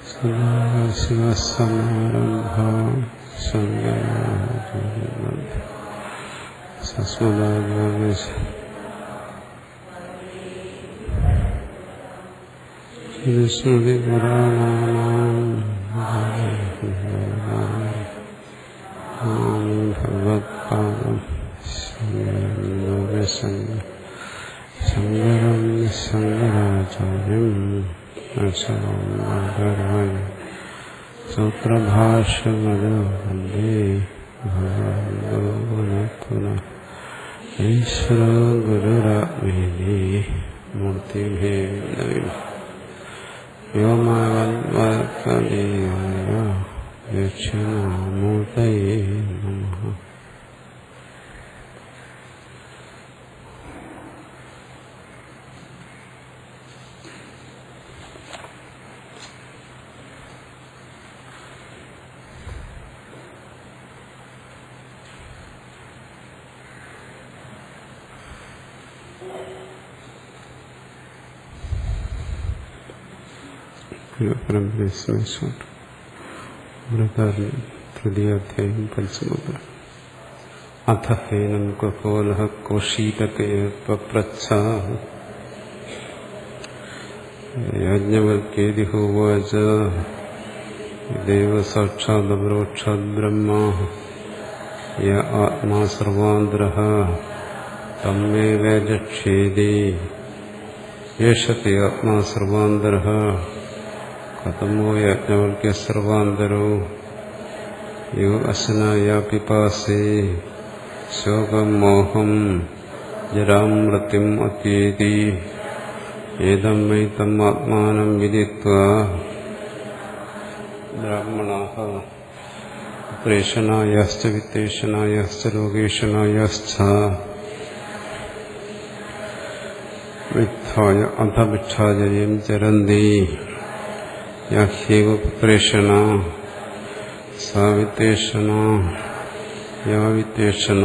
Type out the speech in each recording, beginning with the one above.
സദാശിവസമാരംഭാം സസ്മദാചാര്യ സ്മൃതി ഭഗവത്പാദം ശങ്കരം ശങ്കരാചാര്യം സൂത്രഭാഷ്യമത് വന്ദേ ഭഗവൻ ഈശ്വര ഗുരുരാത്മേതി മൂർത്തിഭേദ വ്യോമവദ്വകലീയ ദക്ഷിണാമൂർത്തയേ നമഃ. തൃതീയാധ്യായം പഞ്ചമോദരം. അഥ ഹേനം കപോലഃ കൗശീതകേ പപ്രച്ഛ യാജ്ഞവൽക്യേതി ഹോവാച ദേവ സാക്ഷാദ് അപരോക്ഷാദ് ബ്രഹ്മ യ ആത്മാ സർവാന്തരഃ തമ്മേ വേദക്ഷേതി യേഷത്തെ ആത്മാ സർവാന്തരഃ കഥമോ യാജ്ഞവൽക്യ സർവാന്തരോ യോ അശനായ പിപാസേ ശോകം മോഹം ജരാം മൃത്യും അത്യേതി ഏതം വൈ തം ആത്മാനം വിദിത്വാ ബ്രാഹ്മണാഃ പ്രേഷണായശ്ച വിത്തേഷണായശ്ച ലോകേഷണായശ്ച വിദ്ധായ അധഭിക്ഷാജയം ചരന്തി യാഹ്യേവ പുത്രേഷണ സാ വിത്തേഷണ യാ വിത്തേഷണ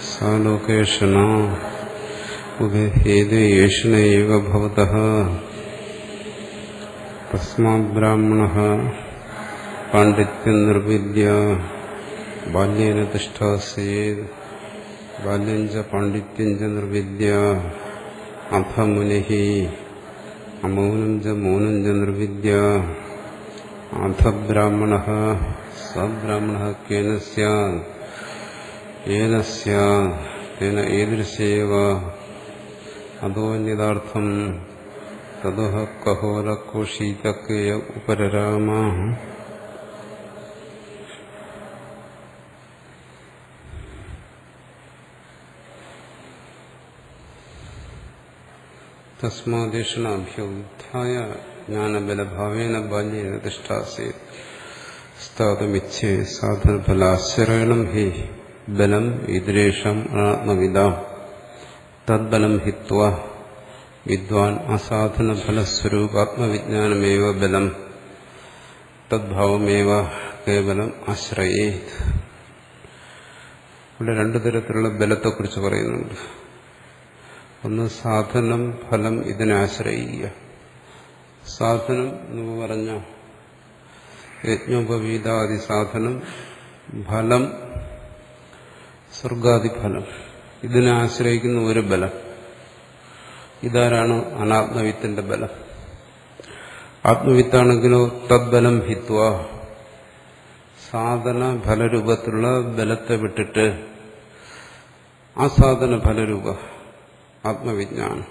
സാ ലോകേഷണ ഉഭയഹേതേ യേഷണ ഏവ ഭവതഃ തസ്മാത് ബ്രാഹ്മണഃ പാണ്ഡിത്യം നിർവിദ്യ ബാല്യേന തിഷ്ഠാസേത് ബാല്യം ച പാണ്ഡിത്യം ച നിർവിദ്യ അഥ മുനിഃ അമൗനം ച മൗനം ച നിർവിദ്യ അഥ ബ്രാഹ്മണഃ സ ബ്രാഹ്മണഃ കേന സ്യാത് യേന സ്യാത് തേന ഈദൃശേവ അധോന്യതാർത്ഥം തതഃ കഹോല കൗശീതകേ ഉപരരാമ. തസ്മാദേഷണാഭ്യുത്ഥായ ജ്ഞാനബലഭാവേന ബാല്യേന തിഷ്ഠാസേത് സ്ഥാതുമിച്ഛേ സാധനഫലാശ്രയണം ഹി ബലം ഇതരേഷാം അനാത്മവിദാം തദ്ബലം ഹിത്വാ വിദ്വാൻ അസാധനഫലസ്വരൂപാത്മവിജ്ഞാനമേവ ബലം തദ്ഭാവമേവ കേവലം ആശ്രയേത്. ഇവിടെ രണ്ടു തരത്തിലുള്ള ബലത്തെക്കുറിച്ച് പറയുന്നുണ്ട്. ഒന്ന് സാധനം, ഫലം, ഇതിനെ ആശ്രയിക്കുക. സാധനം എന്ന് പറഞ്ഞ യജ്ഞോപവീതാദി സാധനം, ഫലം സ്വർഗാദിഫലം, ഇതിനെ ആശ്രയിക്കുന്ന ഒരു ബലം. ഇതാരാണ് അനാത്മവിത്തിന്റെ ബലം. ആത്മവിത്താണെങ്കിലോ തദ്ബലം ഹിത്വ, സാധന ഫലരൂപത്തിലുള്ള ബലത്തെ വിട്ടിട്ട് അസാധന ഫലരൂപ ആത്മവിജ്ഞാനം,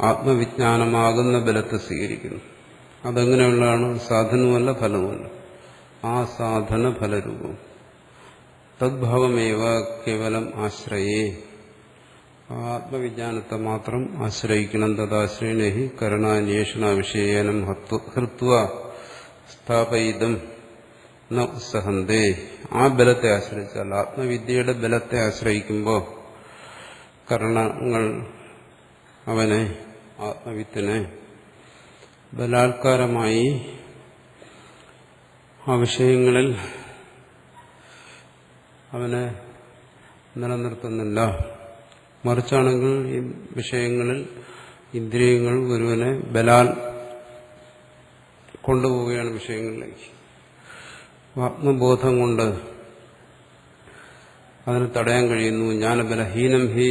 ആത്മവിജ്ഞാനമാകുന്ന ബലത്തെ സ്വീകരിക്കുന്നു. അതെങ്ങനെയുള്ളതാണ്? സാധനവുമല്ല ഫലവുമല്ല, ആ സാധന ഫലരൂപം. തദ്ഭാവമേവ കേവലം ആശ്രയേ, ആത്മവിജ്ഞാനത്തെ മാത്രം ആശ്രയിക്കണം. തദാശ്രയണേഹി കരണാന്വേഷണ വിഷയേനം ഹൃത്വ സ്ഥാപയിതും ന ഉത്സഹന്തേ. ആ ബലത്തെ ആശ്രയിച്ചാൽ, ആത്മവിദ്യയുടെ ബലത്തെ ആശ്രയിക്കുമ്പോൾ കരണങ്ങൾ അവനെ, ആത്മവിത്തിനെ ബലാത്കാരമായി ആ വിഷയങ്ങളിൽ അവനെ നിലനിർത്തുന്നില്ല. മറിച്ചാണെങ്കിൽ ഈ വിഷയങ്ങളിൽ ഇന്ദ്രിയങ്ങൾ ഒരുവനെ ബലാൽ കൊണ്ടുപോവുകയാണ് വിഷയങ്ങളിലേക്ക്. ആത്മബോധം കൊണ്ട് അതിന് തടയാൻ കഴിയുന്നു. ജ്ഞാനബലഹീനം ഹി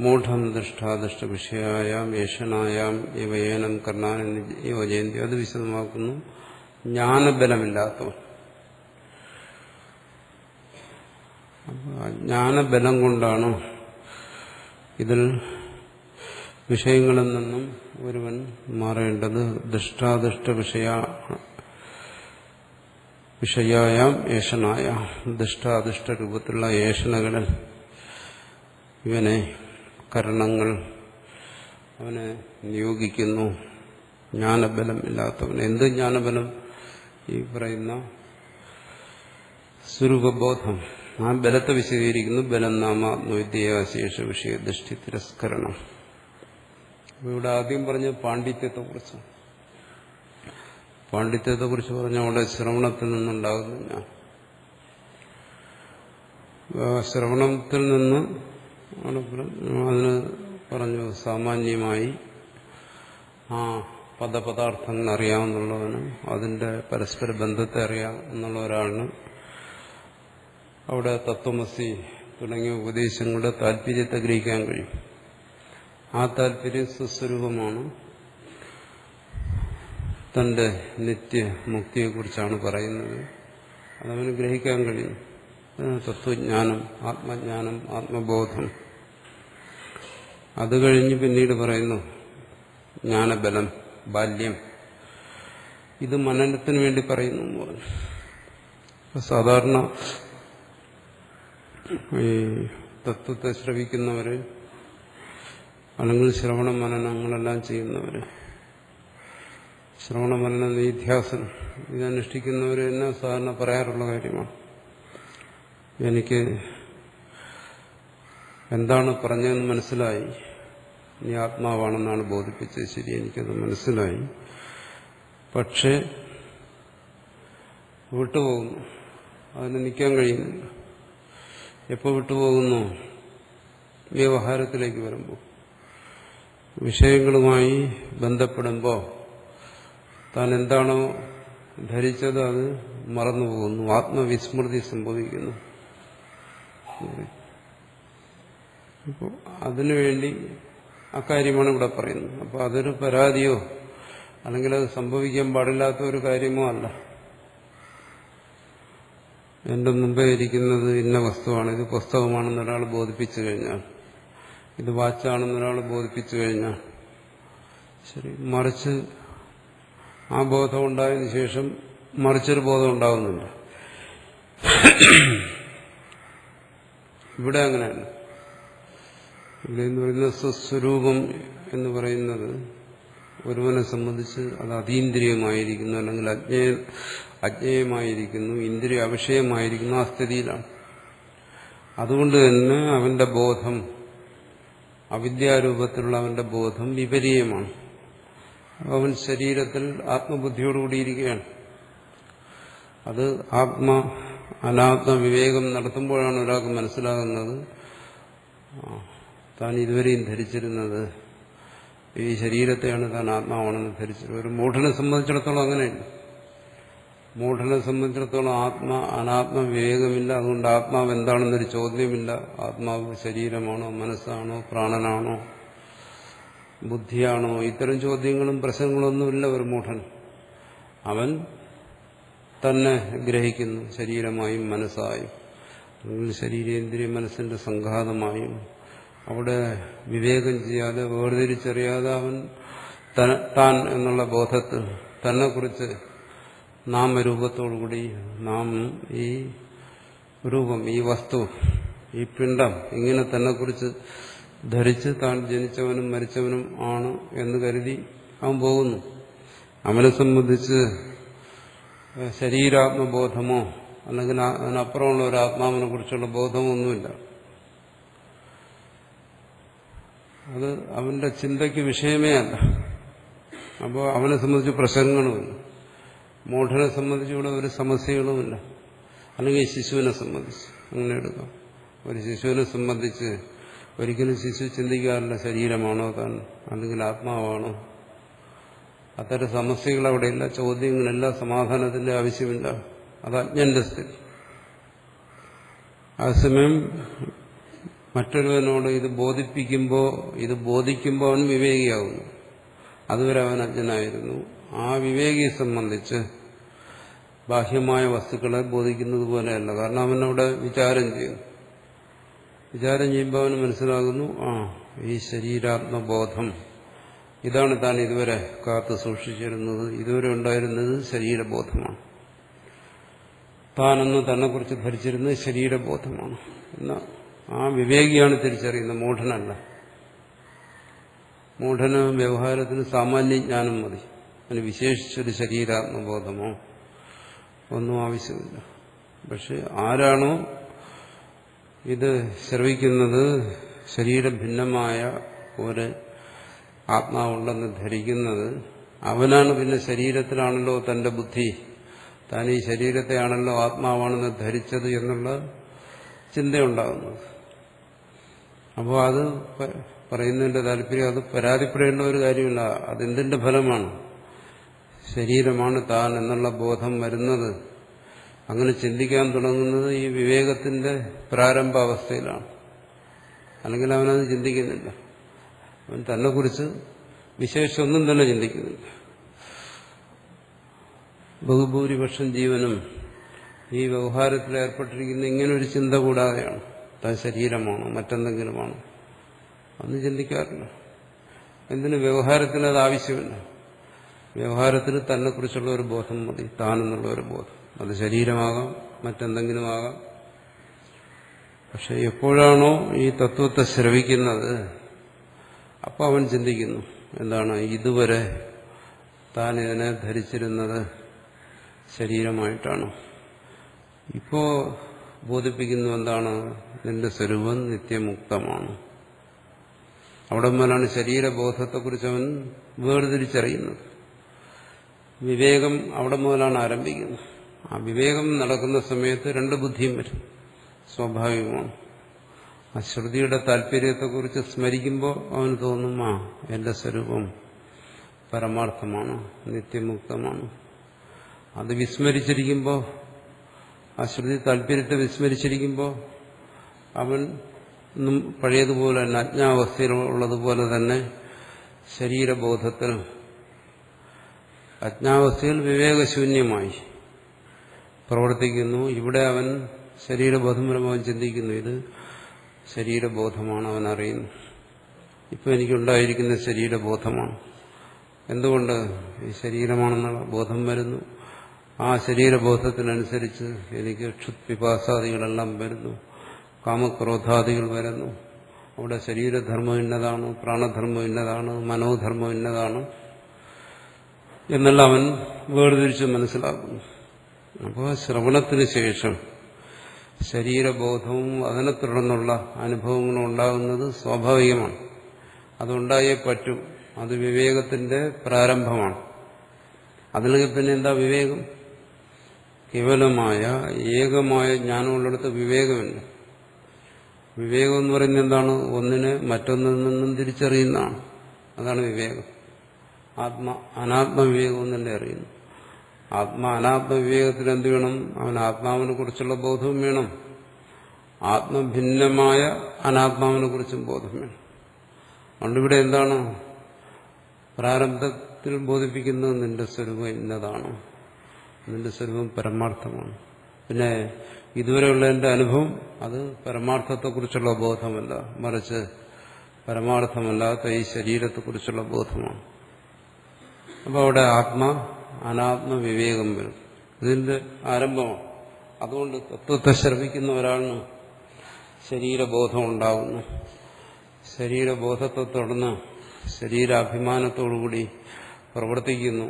മൂഢം ദൃഷ്ടാദൃഷ്ട വിഷയായാം ഏഷനായാം ഇവയേനം കർണാൻ ജയന്തി. അത് വിശദമാക്കുന്നു. ജ്ഞാനബലമില്ലാത്തവൻ, ജ്ഞാനബലം കൊണ്ടാണ് ഇതിൽ വിഷയങ്ങളിൽ നിന്നും ഒരുവൻ മാറേണ്ടത്. ദൃഷ്ടാദൃഷ്ട വിഷയായാം ഏഷനായ ദൃഷ്ടാദൃഷ്ട രൂപത്തിലുള്ള ഏഷണകളിൽ ഇവനെ കരണങ്ങൾ അവനെ നിയോഗിക്കുന്നു. ജ്ഞാനബലം ഇല്ലാത്തവൻ. എന്ത് ജ്ഞാനബലം? ഈ പറയുന്ന സ്വരൂപബോധം, ആ ബലത്തെ വിശദീകരിക്കുന്നു. ബലം നാമാത്മവിദ്യാശേഷ വിഷയ ദൃഷ്ടി തിരസ്കരണം. ഇവിടെ ആദ്യം പറഞ്ഞ പാണ്ഡിത്യത്തെക്കുറിച്ച്. പാണ്ഡിത്യത്തെക്കുറിച്ച് പറഞ്ഞ അവിടെ ശ്രവണത്തിൽ നിന്നുണ്ടാകുന്നില്ല. ശ്രവണത്തിൽ നിന്ന് അതിന് പറഞ്ഞു സാമാന്യമായി ആ പദപദാർത്ഥങ്ങൾ അറിയാമെന്നുള്ളവന്, അതിന്റെ പരസ്പര ബന്ധത്തെ അറിയാം എന്നുള്ള ഒരാളിന് അവിടെ തത്വമസി തുടങ്ങിയ ഉപദേശങ്ങളുടെ താല്പര്യത്തെ ഗ്രഹിക്കാൻ കഴിയും. ആ താല്പര്യം സ്വസ്വരൂപമാണ്. തന്റെ നിത്യമുക്തിയെക്കുറിച്ചാണ് പറയുന്നത്. അതവന് ഗ്രഹിക്കാൻ കഴിയും. തത്വജ്ഞാനം, ആത്മജ്ഞാനം, ആത്മബോധം. അത് കഴിഞ്ഞ് പിന്നീട് പറയുന്നു ജ്ഞാനബലം, ബാല്യം. ഇത് മനനത്തിന് വേണ്ടി പറയുന്നു എന്ന് പറഞ്ഞു. സാധാരണ ഈ തത്വത്തെ ശ്രവിക്കുന്നവര് അല്ലെങ്കിൽ ശ്രവണ മനനങ്ങളെല്ലാം ചെയ്യുന്നവര്, ശ്രവണ മനന നിധ്യാസനം ഇതനുഷ്ഠിക്കുന്നവര് തന്നെ സാധാരണ പറയാറുള്ള കാര്യമാണ്. എനിക്ക് എന്താണ് പറഞ്ഞതെന്ന് മനസ്സിലായി, നീ ആത്മാവാണെന്നാണ് ബോധിപ്പിച്ചത്, ശരി, എനിക്കത് മനസ്സിലായി. പക്ഷേ വിട്ടുപോകുന്നു, അതിന് നിൽക്കാൻ കഴിയുന്നില്ല. എപ്പോൾ വിട്ടുപോകുന്നു? വ്യവഹാരത്തിലേക്ക് വരുമ്പോൾ, വിഷയങ്ങളുമായി ബന്ധപ്പെടുമ്പോൾ താൻ എന്താണോ ധരിച്ചത് അത് മറന്നുപോകുന്നു, ആത്മവിസ്മൃതി സംഭവിക്കുന്നു. അപ്പോൾ അതിനുവേണ്ടി അക്കാര്യമാണ് ഇവിടെ പറയുന്നത്. അപ്പോൾ അതൊരു പരാതിയോ അല്ലെങ്കിൽ അത് സംഭവിക്കാൻ പാടില്ലാത്ത ഒരു കാര്യമോ അല്ല. എന്റെ മുമ്പേ ഇരിക്കുന്നത് ഇന്ന വസ്തുവാണ്, ഇത് പുസ്തകമാണെന്ന് ഒരാൾ ബോധിപ്പിച്ചു കഴിഞ്ഞാൽ, ഇത് വാച്ചാണെന്ന് ഒരാൾ ബോധിപ്പിച്ചു കഴിഞ്ഞാൽ ശരി, മറിച്ച് ആ ബോധം ഉണ്ടായതിനു ശേഷം മറിച്ചൊരു ബോധം ഉണ്ടാകുന്നില്ല. ഇവിടെ അങ്ങനെയല്ല. ഇവിടെ എന്ന് പറയുന്നത് സ്വസ്വരൂപം എന്ന് പറയുന്നത് ഒരുവനെ സംബന്ധിച്ച് അത് അതീന്ദ്രിയമായിരിക്കുന്നു, അല്ലെങ്കിൽ അജ്ഞേയമായിരിക്കുന്നു, ഇന്ദ്രിയ അവിഷയമായിരിക്കുന്നു, ആ സ്ഥിതിയിലാണ്. അതുകൊണ്ട് തന്നെ അവന്റെ ബോധം, അവിദ്യാരൂപത്തിലുള്ള അവന്റെ ബോധം വിപരീയമാണ്. അവൻ ശരീരത്തിൽ ആത്മബുദ്ധിയോടുകൂടിയിരിക്കുകയാണ്. അത് അനാത്മ വിവേകം നടത്തുമ്പോഴാണ് ഒരാൾക്ക് മനസ്സിലാകുന്നത് താൻ ഇതുവരെയും ധരിച്ചിരുന്നത് ഈ ശരീരത്തെയാണ് താൻ ആത്മാവാണെന്ന് ധരിച്ചത്. ഒരു മൂഢനെ സംബന്ധിച്ചിടത്തോളം അങ്ങനെയില്ല. മൂഢനെ സംബന്ധിച്ചിടത്തോളം അനാത്മ വിവേകമില്ല. അതുകൊണ്ട് ആത്മാവ് എന്താണെന്നൊരു ചോദ്യമില്ല. ആത്മാവ് ശരീരമാണോ, മനസ്സാണോ, പ്രാണനാണോ, ബുദ്ധിയാണോ, ഇത്തരം ചോദ്യങ്ങളും പ്രശ്നങ്ങളൊന്നുമില്ല ഒരു മൂഢൻ. അവൻ തന്നെ ഗ്രഹിക്കുന്നു ശരീരമായും മനസ്സായും, അല്ലെങ്കിൽ ശരീരേന്ദ്രിയ മനസ്സിന്റെ സംഘാതമായും. അവിടെ വിവേകം ചെയ്യാതെ, വേർതിരിച്ചറിയാതെ അവൻ താൻ എന്നുള്ള ബോധത്തിൽ തന്നെക്കുറിച്ച് നാമരൂപത്തോടുകൂടി നാം ഈ രൂപം, ഈ വസ്തു, ഈ പിണ്ഡം ഇങ്ങനെ തന്നെക്കുറിച്ച് ധരിച്ച് താൻ ജനിച്ചവനും മരിച്ചവനും ആണ് എന്ന് കരുതി അവൻ പോകുന്നു. അവനെ സംബന്ധിച്ച് ശരീരാത്മബോധമോ അല്ലെങ്കിൽ അതിനപ്പുറമുള്ള ഒരു ആത്മാവിനെ കുറിച്ചുള്ള ബോധമോ ഒന്നുമില്ല. അത് അവന്റെ ചിന്തയ്ക്ക് വിഷയമേ അല്ല. അപ്പോൾ അവനെ സംബന്ധിച്ച് പ്രസംഗങ്ങളുമില്ല. മൂഢനെ സംബന്ധിച്ച് ഇവിടെ ഒരു സമസ്യകളുമില്ല. അല്ലെങ്കിൽ ശിശുവിനെ സംബന്ധിച്ച് അങ്ങനെ എടുക്കാം. ഒരു ശിശുവിനെ സംബന്ധിച്ച് ഒരിക്കലും ശിശു ചിന്തിക്കാറില്ല ശരീരമാണോ താൻ അല്ലെങ്കിൽ ആത്മാവാണോ. അത്തരം സമസ്യകൾ അവിടെയില്ല, ചോദ്യങ്ങളില്ല, സമാധാനത്തിന്റെ ആവശ്യമില്ല. അത് അജ്ഞന്റെ സ്ഥിതി. അതേസമയം മറ്റൊരുവനോട് ഇത് ബോധിക്കുമ്പോൾ അവൻ വിവേകിയാകുന്നു. അതുവരെ അവൻ അജ്ഞനായിരുന്നു. ആ വിവേകിയെ സംബന്ധിച്ച് ബാഹ്യമായ വസ്തുക്കളെ ബോധിക്കുന്നത് പോലെയല്ല. കാരണം അവനവിടെ വിചാരം ചെയ്യുന്നു. വിചാരം ചെയ്യുമ്പോൾ അവന് മനസ്സിലാകുന്നു, ഈ ശരീരാത്മബോധം ഇതാണ് താൻ ഇതുവരെ കാത്തു സൂക്ഷിച്ചിരുന്നത്. ഇതുവരെ ഉണ്ടായിരുന്നത് ശരീരബോധമാണ്. താനെന്ന് തന്നെക്കുറിച്ച് ധരിച്ചിരുന്നത് ശരീരബോധമാണ്. എന്നാൽ ആ വിവേകിയാണ് തിരിച്ചറിയുന്നത്, മൂഢനല്ല. മൂഢന് വ്യവഹാരത്തിന് സാമാന്യജ്ഞാനം മതി. അതിന് വിശേഷിച്ചൊരു ശരീരാത്മബോധമോ ഒന്നും ആവശ്യമില്ല. പക്ഷെ ആരാണോ ഇത് ശ്രവിക്കുന്നത്, ശരീരഭിന്നമായ ഒരു ആത്മാവുണ്ടെന്ന് ധരിക്കുന്നത്, അവനാണ് പിന്നെ ശരീരത്തിലാണല്ലോ തന്റെ ബുദ്ധി, താൻ ഈ ശരീരത്തെയാണല്ലോ ആത്മാവാണെന്ന് ധരിച്ചത് എന്നുള്ള ചിന്തയുണ്ടാകുന്നത്. അപ്പോൾ അത് പറയുന്നതിന്റെ താല്പര്യം, അത് പരാതിപ്പെടേണ്ട ഒരു കാര്യമില്ല. അതെന്തിന്റെ ഫലമാണ്? ശരീരമാണ് താൻ എന്നുള്ള ബോധം വരുന്നത്, അങ്ങനെ ചിന്തിക്കാൻ തുടങ്ങുന്നത് ഈ വിവേകത്തിന്റെ പ്രാരംഭാവസ്ഥയിലാണ്. അല്ലെങ്കിൽ അവനത് ചിന്തിക്കുന്നില്ല. അവൻ തന്നെക്കുറിച്ച് വിശേഷമൊന്നും തന്നെ ചിന്തിക്കുന്നില്ല. ബഹുഭൂരിപക്ഷം ജീവനും ഈ വ്യവഹാരത്തിൽ ഏർപ്പെട്ടിരിക്കുന്ന ഇങ്ങനൊരു ചിന്ത കൂടാതെയാണ്. താൻ ശരീരമാണോ മറ്റെന്തെങ്കിലുമാണോ അന്ന് ചിന്തിക്കാറില്ല. എന്തിന്? വ്യവഹാരത്തിന് അത് ആവശ്യമില്ല. വ്യവഹാരത്തിന് തന്നെക്കുറിച്ചുള്ള ഒരു ബോധം മതി, താനെന്നുള്ള ഒരു ബോധം. അത് ശരീരമാകാം, മറ്റെന്തെങ്കിലും ആകാം. പക്ഷെ എപ്പോഴാണോ ഈ തത്വത്തെ ശ്രവിക്കുന്നത്, അപ്പോൾ അവൻ ചിന്തിക്കുന്നു, എന്താണ് ഇതുവരെ താൻ ഇതിനെ ധരിച്ചിരുന്നത് ശരീരമായിട്ടാണ്. ഇപ്പോ ബോധിപ്പിക്കുന്നു എന്താണ്? നിന്റെ സ്വരൂപം നിത്യമുക്തമാണ്. അവിടെ മുതലാണ് ശരീരബോധത്തെക്കുറിച്ച് അവൻ വേർതിരിച്ചറിയുന്നത്. വിവേകം അവിടെ മുതലാണ് ആരംഭിക്കുന്നത്. ആ വിവേകം നടക്കുന്ന സമയത്ത് രണ്ട് ബുദ്ധിയും വരും, സ്വാഭാവികമാണ്. ആ ശ്രുതിയുടെ താല്പര്യത്തെക്കുറിച്ച് സ്മരിക്കുമ്പോൾ അവന് തോന്നും, എന്റെ സ്വരൂപം പരമാർത്ഥമാണ്, നിത്യമുക്തമാണ്. അത് വിസ്മരിച്ചിരിക്കുമ്പോൾ, ആ ശ്രുതി താല്പര്യത്തെ വിസ്മരിച്ചിരിക്കുമ്പോൾ അവൻ പഴയതുപോലെ തന്നെ അജ്ഞാവസ്ഥയിലുള്ളതുപോലെ തന്നെ ശരീരബോധത്തിൽ അജ്ഞാവസ്ഥയിൽ വിവേകശൂന്യമായി പ്രവർത്തിക്കുന്നു. ഇവിടെ അവൻ ശരീരബോധപരമായി ചിന്തിക്കുന്നു, ഇത് ശരീരബോധമാണ്, അവൻ അറിയുന്നു. ഇപ്പം എനിക്കുണ്ടായിരിക്കുന്ന ശരീരബോധമാണ്. എന്തുകൊണ്ട്? ഈ ശരീരമാണെന്നുള്ള ബോധം വരുന്നു. ആ ശരീരബോധത്തിനനുസരിച്ച് എനിക്ക് ക്ഷുത്പിപാസാദികളെല്ലാം വരുന്നു, കാമക്രോധാദികൾ വരുന്നു. അവിടെ ശരീരധർമ്മം ഇന്നതാണ്, പ്രാണധർമ്മം ഇന്നതാണ്, മനോധർമ്മം ഇന്നതാണ് എന്നെല്ലാം അവൻ വേർതിരിച്ച് മനസ്സിലാക്കുന്നു. അപ്പോൾ ശ്രവണത്തിന് ശേഷം ശരീരബോധവും അതിനെ തുടർന്നുള്ള അനുഭവങ്ങളും ഉണ്ടാകുന്നത് സ്വാഭാവികമാണ്. അതുണ്ടായേ പറ്റൂ. അത് വിവേകത്തിന്റെ പ്രാരംഭമാണ്. അതിലേക്ക് പിന്നെ എന്താ വിവേകം? കേവലമായ ഏകമായ ജ്ഞാനമുള്ളിടത്ത് വിവേകമില്ല. വിവേകം എന്ന് പറയുന്നത് എന്താണ്? ഒന്നിനെ മറ്റൊന്നിൽ നിന്നും തിരിച്ചറിയുന്നതാണ്. അതാണ് വിവേകം. അനാത്മവിവേകം എന്നല്ലേ അറിയുന്നു. അനാത്മവിവേകത്തിന് എന്ത് വേണം? അവൻ ആത്മാവിനെ കുറിച്ചുള്ള ബോധവും വേണം, ആത്മഭിന്നമായ അനാത്മാവിനെ കുറിച്ചും ബോധം വേണം. അതുകൊണ്ട് ഇവിടെ എന്താണ് പ്രാരംഭത്തിൽ ബോധിപ്പിക്കുന്നത്? നിന്റെ സ്വരൂപം ഇന്നതാണ്, നിന്റെ സ്വരൂപം പരമാർത്ഥമാണ്. പിന്നെ ഇതുവരെയുള്ള എന്റെ അനുഭവം അത് പരമാർത്ഥത്തെക്കുറിച്ചുള്ള ബോധമല്ല, മറിച്ച് പരമാർത്ഥമല്ലാത്ത ഈ ശരീരത്തെക്കുറിച്ചുള്ള ബോധമാണ്. അപ്പോൾ അവിടെ അനാത്മ വിവേകം വരും. ഇതിന്റെ ആരംഭമാണ്. അതുകൊണ്ട് തത്വത്തെ ശ്രവിക്കുന്ന ഒരാളിന് ശരീരബോധം ഉണ്ടാകുന്നു. ശരീരബോധത്തെ തുടർന്ന് ശരീരാഭിമാനത്തോടുകൂടി പ്രവർത്തിക്കുന്നു.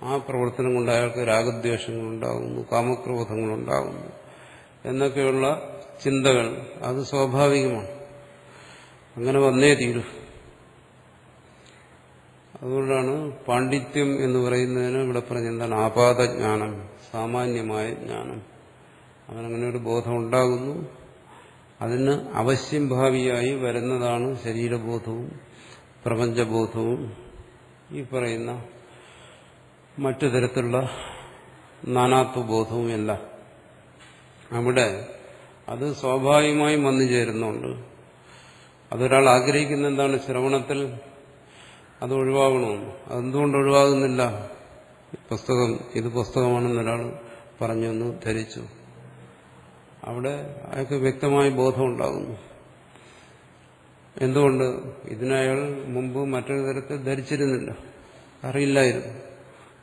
ആ പ്രവർത്തനം കൊണ്ട് അയാൾക്ക് രാഗദ്വേഷങ്ങളുണ്ടാകുന്നു, കാമക്രോധങ്ങളുണ്ടാകുന്നു എന്നൊക്കെയുള്ള ചിന്തകൾ അത് സ്വാഭാവികമാണ്. അങ്ങനെ വന്നേ തീരൂ. അതുകൊണ്ടാണ് പാണ്ഡിത്യം എന്ന് പറയുന്നതിന് ഇവിടെ പറഞ്ഞ എന്താണ്? ആപാതജ്ഞാനം, സാമാന്യമായ ജ്ഞാനം. അവനങ്ങനെ ഒരു ബോധം ഉണ്ടാകുന്നു. അതിന് അവശ്യം ഭാവിയായി വരുന്നതാണ് ശരീരബോധവും പ്രപഞ്ചബോധവും ഈ പറയുന്ന മറ്റു തരത്തിലുള്ള നാനാത്വബോധവും എല്ലാം. അവിടെ അത് സ്വാഭാവികമായും വന്നു ചേരുന്നുണ്ട്. അതൊരാൾ ആഗ്രഹിക്കുന്ന എന്താണ്? ശ്രവണത്തിൽ അത് ഒഴിവാകണമെന്ന്. അതെന്തുകൊണ്ട് ഒഴിവാകുന്നില്ല? ഇത് പുസ്തകമാണെന്നൊരാൾ പറഞ്ഞെന്ന് ധരിച്ചു. അവിടെ അയാൾക്ക് വ്യക്തമായ ബോധമുണ്ടാകുന്നു. എന്തുകൊണ്ട്? ഇതിനയാൾ മുമ്പ് മറ്റൊരു തരത്തിൽ ധരിച്ചിരുന്നില്ല, അറിയില്ലായിരുന്നു.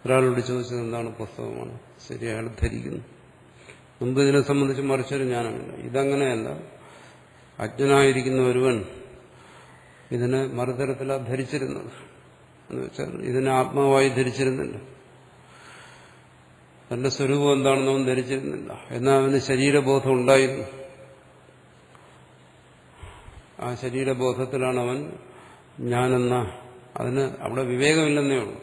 ഒരാളോട് ചോദിച്ചത് എന്താണ്? പുസ്തകമാണ്. ശരി, അയാൾ ധരിക്കുന്നു. മുമ്പ് ഇതിനെ സംബന്ധിച്ച് മറിച്ചൊരു ജ്ഞാനമില്ല. ഇതങ്ങനെയല്ല. അജ്ഞനായിരിക്കുന്ന ഒരുവൻ ഇതിനെ മറുതരത്തിലാണ് ധരിച്ചിരുന്നത്. എന്ന് വെച്ചാൽ ഇതിനെ ആത്മാവായി ധരിച്ചിരുന്നില്ല. തന്റെ സ്വരൂപം എന്താണെന്ന് അവൻ ധരിച്ചിരുന്നില്ല. എന്നാൽ അവന് ശരീരബോധം ഉണ്ടായിരുന്നു. ആ ശരീരബോധത്തിലാണ് അവൻ ഞാനെന്ന, അതിന് അവിടെ വിവേകമില്ലെന്നേ ഉള്ളൂ.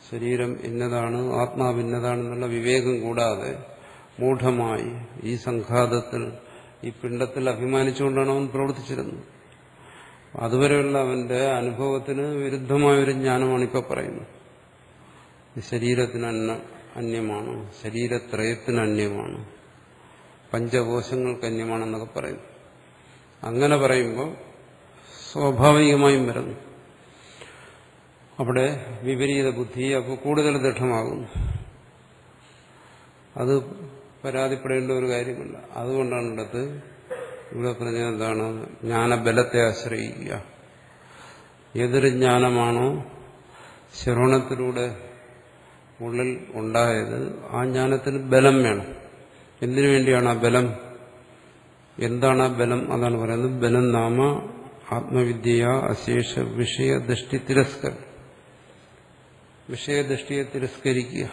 ശരീരം ഇന്നതാണ്, ആത്മാവ് ഇന്നതാണെന്നുള്ള വിവേകം കൂടാതെ മൂഢമായി ഈ സംഘാതത്തിൽ, ഈ പിണ്ഡത്തിൽ അഭിമാനിച്ചുകൊണ്ടാണ് അവൻ പ്രവർത്തിച്ചിരുന്നത്. അതുവരെയുള്ള അവന്റെ അനുഭവത്തിന് വിരുദ്ധമായൊരു ജ്ഞാനമാണ് ഇപ്പോൾ പറയുന്നത്. ശരീരത്തിന് അന്യമാണ്, ശരീരത്രയത്തിന് അന്യമാണ്, പഞ്ചകോശങ്ങൾക്ക് അന്യമാണെന്നൊക്കെ പറയുന്നു. അങ്ങനെ പറയുമ്പോൾ സ്വാഭാവികമായും വരുന്നു അവിടെ വിപരീത ബുദ്ധി അപ്പോൾ കൂടുതൽ ദൃഢമാകുന്നു. അത് പരാതിപ്പെടേണ്ട ഒരു കാര്യമല്ല. അതുകൊണ്ടാണ് ഇവിടെ പറഞ്ഞത് എന്താണ്? ജ്ഞാനബലത്തെ ആശ്രയിക്കുക. ഏതൊരു ജ്ഞാനമാണോ ശ്രവണത്തിലൂടെ ഉള്ളിൽ ഉണ്ടായത്, ആ ജ്ഞാനത്തിന് ബലം വേണം. എന്തിനു വേണ്ടിയാണ് ആ ബലം? എന്താണ് ആ ബലം? അതാണ് പറയുന്നത്. ബലം നാമ ആത്മവിദ്യ അശേഷ വിഷയദൃഷ്ടി തിരസ്കരം. വിഷയദൃഷ്ടിയെ തിരസ്കരിക്കുക.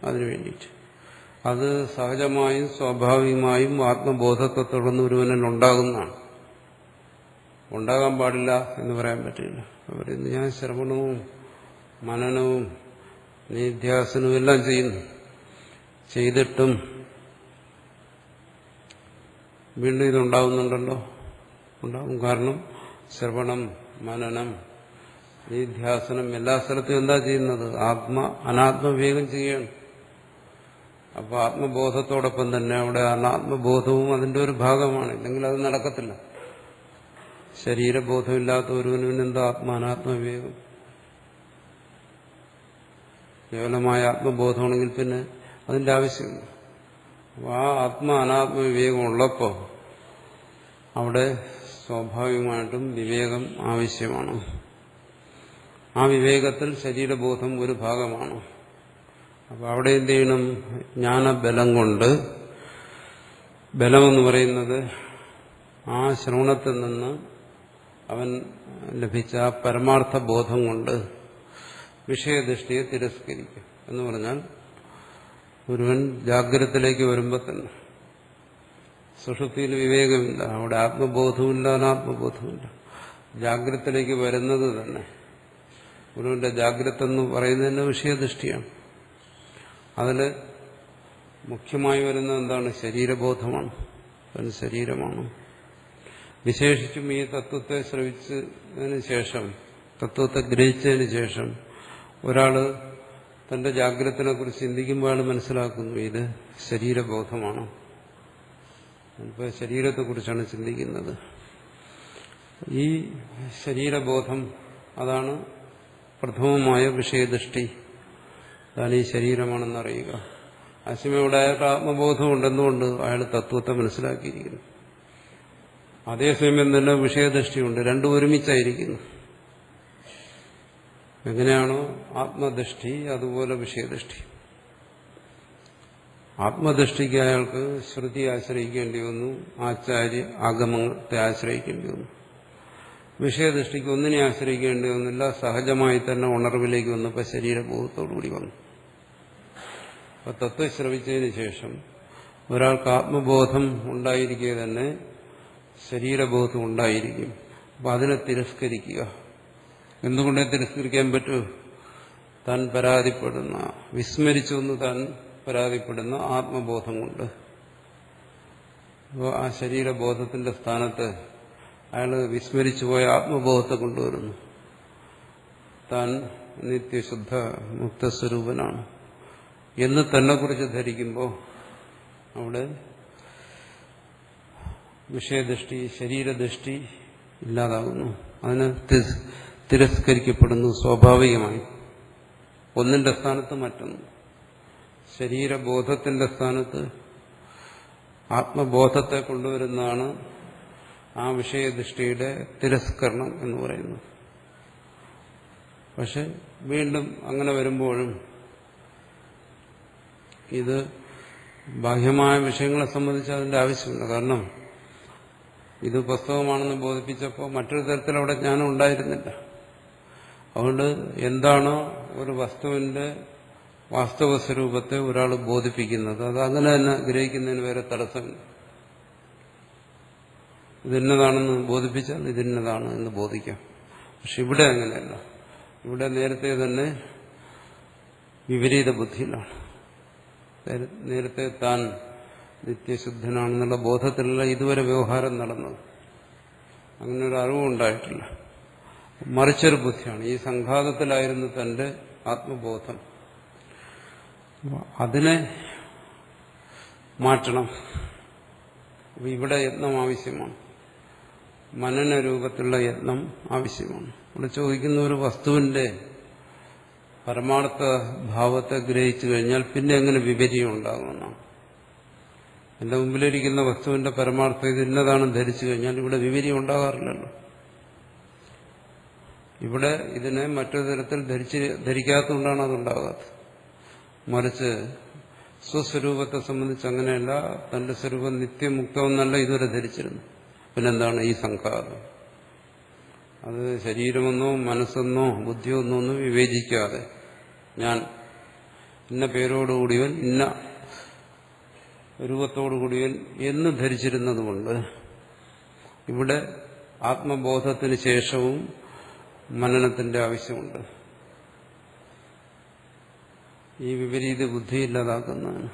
അതിനു വേണ്ടിയിട്ട് അത് സഹജമായും സ്വാഭാവികമായും ആത്മബോധത്തെ തുടർന്ന് ഒരുവനിൽ ഉണ്ടാകുന്നതാണ്. ഉണ്ടാകാൻ പാടില്ല എന്ന് പറയാൻ പറ്റില്ല. പറയുന്നത് ഞാൻ ശ്രവണവും മനനവും നിധ്യാസനവും എല്ലാം ചെയ്യുന്നു, ചെയ്തിട്ടും വീണ്ടും ഇതുണ്ടാകുന്നുണ്ടല്ലോ. ഉണ്ടാകും. കാരണം ശ്രവണം, മനനം, നിധ്യാസനം എല്ലാ സ്ഥലത്തും എന്താ ചെയ്യുന്നത്? അനാത്മവിവേകം ചെയ്യണം. അപ്പൊ ആത്മബോധത്തോടൊപ്പം തന്നെ അവിടെ അനാത്മബോധവും അതിന്റെ ഒരു ഭാഗമാണ്. ഇല്ലെങ്കിൽ അത് നടക്കത്തില്ല. ശരീരബോധമില്ലാത്ത ഒരുവനും എന്താ അനാത്മവിവേകം? കേവലമായ ആത്മബോധമാണെങ്കിൽ പിന്നെ അതിന്റെ ആവശ്യമില്ല. അപ്പോൾ ആ അനാത്മവിവേകം ഉള്ളപ്പോൾ അവിടെ സ്വാഭാവികമായിട്ടും വിവേകം ആവശ്യമാണ്. ആ വിവേകത്തിൽ ശരീരബോധം ഒരു ഭാഗമാണ്. അപ്പോൾ അവിടെ എന്ത് ചെയ്യണം? ജ്ഞാനബലം കൊണ്ട്, ബലമെന്ന് പറയുന്നത് ആ ശ്രവണത്തിൽ നിന്ന് അവൻ ലഭിച്ച പരമാർത്ഥ ബോധം കൊണ്ട് വിഷയദൃഷ്ടിയെ തിരസ്കരിക്കും. എന്ന് പറഞ്ഞാൽ ഒരുവൻ ജാഗ്രതത്തിലേക്ക് വരുമ്പോൾ തന്നെ സുഷുപ്തിയിൽ വിവേകമില്ല, അവിടെ ആത്മബോധവുമില്ല, അനാത്മബോധവുമില്ല. ജാഗ്രതത്തിലേക്ക് വരുന്നത് തന്നെ ഒരുവന്റെ ജാഗ്രത എന്ന് പറയുന്നതിന്റെ വിഷയദൃഷ്ടിയാണ്. അതിൽ മുഖ്യമായി വരുന്നത് എന്താണ്? ശരീരബോധമാണ്. അത് ശരീരമാണ്. വിശേഷിച്ചും ഈ തത്വത്തെ ശ്രവിച്ചതിന് ശേഷം, തത്വത്തെ ഗ്രഹിച്ചതിന് ശേഷം ഒരാള് തന്റെ ജാഗ്രതത്തിനെ കുറിച്ച് ചിന്തിക്കുമ്പോൾ അയാൾ മനസ്സിലാക്കുന്നു ഇത് ശരീരബോധമാണ്. ഇപ്പൊ ശരീരത്തെക്കുറിച്ചാണ് ചിന്തിക്കുന്നത്. ഈ ശരീരബോധം അതാണ് പ്രഥമമായ വിഷയദൃഷ്ടി. അതാണ് ഈ ശരീരമാണെന്നറിയുക. അശ്വമയുടെ അയാൾക്ക് ആത്മബോധമുണ്ടെന്നുകൊണ്ട് അയാൾ തത്വത്തെ മനസ്സിലാക്കിയിരിക്കുന്നു. അതേസമയം തന്നെ വിഷയദൃഷ്ടിയുണ്ട്. രണ്ടും ഒരുമിച്ചായിരിക്കുന്നു. എങ്ങനെയാണോ ആത്മദൃഷ്ടി അതുപോലെ വിഷയദൃഷ്ടി. ആത്മദൃഷ്ടിക്ക് അയാൾക്ക് ശ്രുതി ആശ്രയിക്കേണ്ടി വന്നു, ആചാര്യ ആഗമത്തെ ആശ്രയിക്കേണ്ടി വന്നു. വിഷയദൃഷ്ടിക്ക് ഒന്നിനെ ആശ്രയിക്കേണ്ടി വന്നില്ല. സഹജമായി തന്നെ ഉണർവിലേക്ക് വന്നപ്പോൾ ശരീരബോധത്തോടുകൂടി വന്നു. അപ്പൊ തത്വം ശ്രവിച്ചതിന് ശേഷം ഒരാൾക്ക് ആത്മബോധം ഉണ്ടായിരിക്കെ തന്നെ ശരീരബോധം ഉണ്ടായിരിക്കും. അപ്പൊ അതിനെ തിരസ്കരിക്കുക. എന്തുകൊണ്ടേ തിരസ്കരിക്കാൻ പറ്റൂ? താൻ പരാതിപ്പെടുന്ന, വിസ്മരിച്ചു എന്ന് താൻ പരാതിപ്പെടുന്ന ആത്മബോധം കൊണ്ട്. അപ്പോൾ ആ ശരീരബോധത്തിന്റെ സ്ഥാനത്ത് അയാൾ വിസ്മരിച്ചുപോയ ആത്മബോധത്തെ കൊണ്ടുവരുന്നു. താൻ നിത്യശുദ്ധ മുക്തസ്വരൂപനാണ് എന്ന് തന്നെ കുറിച്ച് ധരിക്കുമ്പോൾ അവിടെ വിഷയദൃഷ്ടി, ശരീരദൃഷ്ടി ഇല്ലാതാകുന്നു. അതിന് തിരസ്കരിക്കപ്പെടുന്നു സ്വാഭാവികമായി. ഒന്നിന്റെ സ്ഥാനത്ത് മറ്റൊന്ന്. ശരീരബോധത്തിന്റെ സ്ഥാനത്ത് ആത്മബോധത്തെ കൊണ്ടുവരുന്നതാണ് ആ വിഷയദൃഷ്ടിയുടെ തിരസ്കരണം എന്ന് പറയുന്നത്. പക്ഷെ വീണ്ടും അങ്ങനെ വരുമ്പോഴും ഇത് ബാഹ്യമായ വിഷയങ്ങളെ സംബന്ധിച്ച് അതിന്റെ ആവശ്യമില്ല. കാരണം ഇത് പുസ്തകമാണെന്ന് ബോധിപ്പിച്ചപ്പോൾ മറ്റൊരു തരത്തിൽ അവിടെ ജ്ഞാനം ഉണ്ടായിരുന്നില്ല. അതുകൊണ്ട് എന്താണോ ഒരു വസ്തുവിന്റെ വാസ്തവ സ്വരൂപത്തെ ഒരാൾ ബോധിപ്പിക്കുന്നത് അത് അങ്ങനെ തന്നെ ഗ്രഹിക്കുന്നതിന് വേറെ തടസ്സമില്ല. ഇതിന്നതാണെന്ന് ബോധിപ്പിച്ചാൽ ഇതിന്നതാണ് എന്ന് ബോധിക്കാം. പക്ഷെ ഇവിടെ അങ്ങനെയല്ല. ഇവിടെ നേരത്തെ തന്നെ വിപരീത ബുദ്ധിയിലാണ്. നേരത്തെ താൻ നിത്യശുദ്ധനാണെന്നുള്ള ബോധത്തിലല്ല ഇതുവരെ വ്യവഹാരം നടന്നത്. അങ്ങനെ ഒരു അറിവുണ്ടായിട്ടില്ല. മറിച്ചൊരു ബുദ്ധിയാണ്. ഈ സംഘാതത്തിലായിരുന്നു തന്റെ ആത്മബോധം. അതിനെ മാറ്റണം. ഇവിടെ യത്നം ആവശ്യമാണ്. മനന രൂപത്തിലുള്ള യത്നം ആവശ്യമാണ്. ഇവിടെ ചോദിക്കുന്ന ഒരു വസ്തുവിന്റെ പരമാർത്ഥ ഭാവത്തെ ഗ്രഹിച്ചു കഴിഞ്ഞാൽ പിന്നെ എങ്ങനെ വിപര്യം ഉണ്ടാകുമെന്നാണ്. എന്റെ മുമ്പിലിരിക്കുന്ന വസ്തുവിന്റെ പരമാർത്ഥം ഇത് ഇന്നതാണെന്ന് ധരിച്ചു കഴിഞ്ഞാൽ ഇവിടെ വിപര്യം ഉണ്ടാകാറില്ലല്ലോ. ഇവിടെ ഇതിനെ മറ്റൊരു തരത്തിൽ ധരിക്കാത്തതുകൊണ്ടാണ് അതുണ്ടാകാത്തത്. മറിച്ച് സ്വസ്വരൂപത്തെ സംബന്ധിച്ച് അങ്ങനെയല്ല. തന്റെ സ്വരൂപം നിത്യമുക്തമെന്നല്ല ഇതുവരെ ധരിച്ചിരുന്നു. പിന്നെന്താണ് ഈ സംഘാതം? അത് ശരീരമെന്നോ മനസ്സെന്നോ ബുദ്ധിയോ ഒന്നും വിവേചിക്കാതെ ഞാൻ ഇന്ന പേരോടുകൂടിയവൻ, ഇന്ന രൂപത്തോടുകൂടിയവൻ എന്ന് ധരിച്ചിരുന്നതുകൊണ്ട് ഇവിടെ ആത്മബോധത്തിന് ശേഷവും മനനത്തിന്റെ ആവശ്യമുണ്ട്. ഈ വിപരീത ബുദ്ധി ഇല്ലാതാക്കുന്നതാണ്.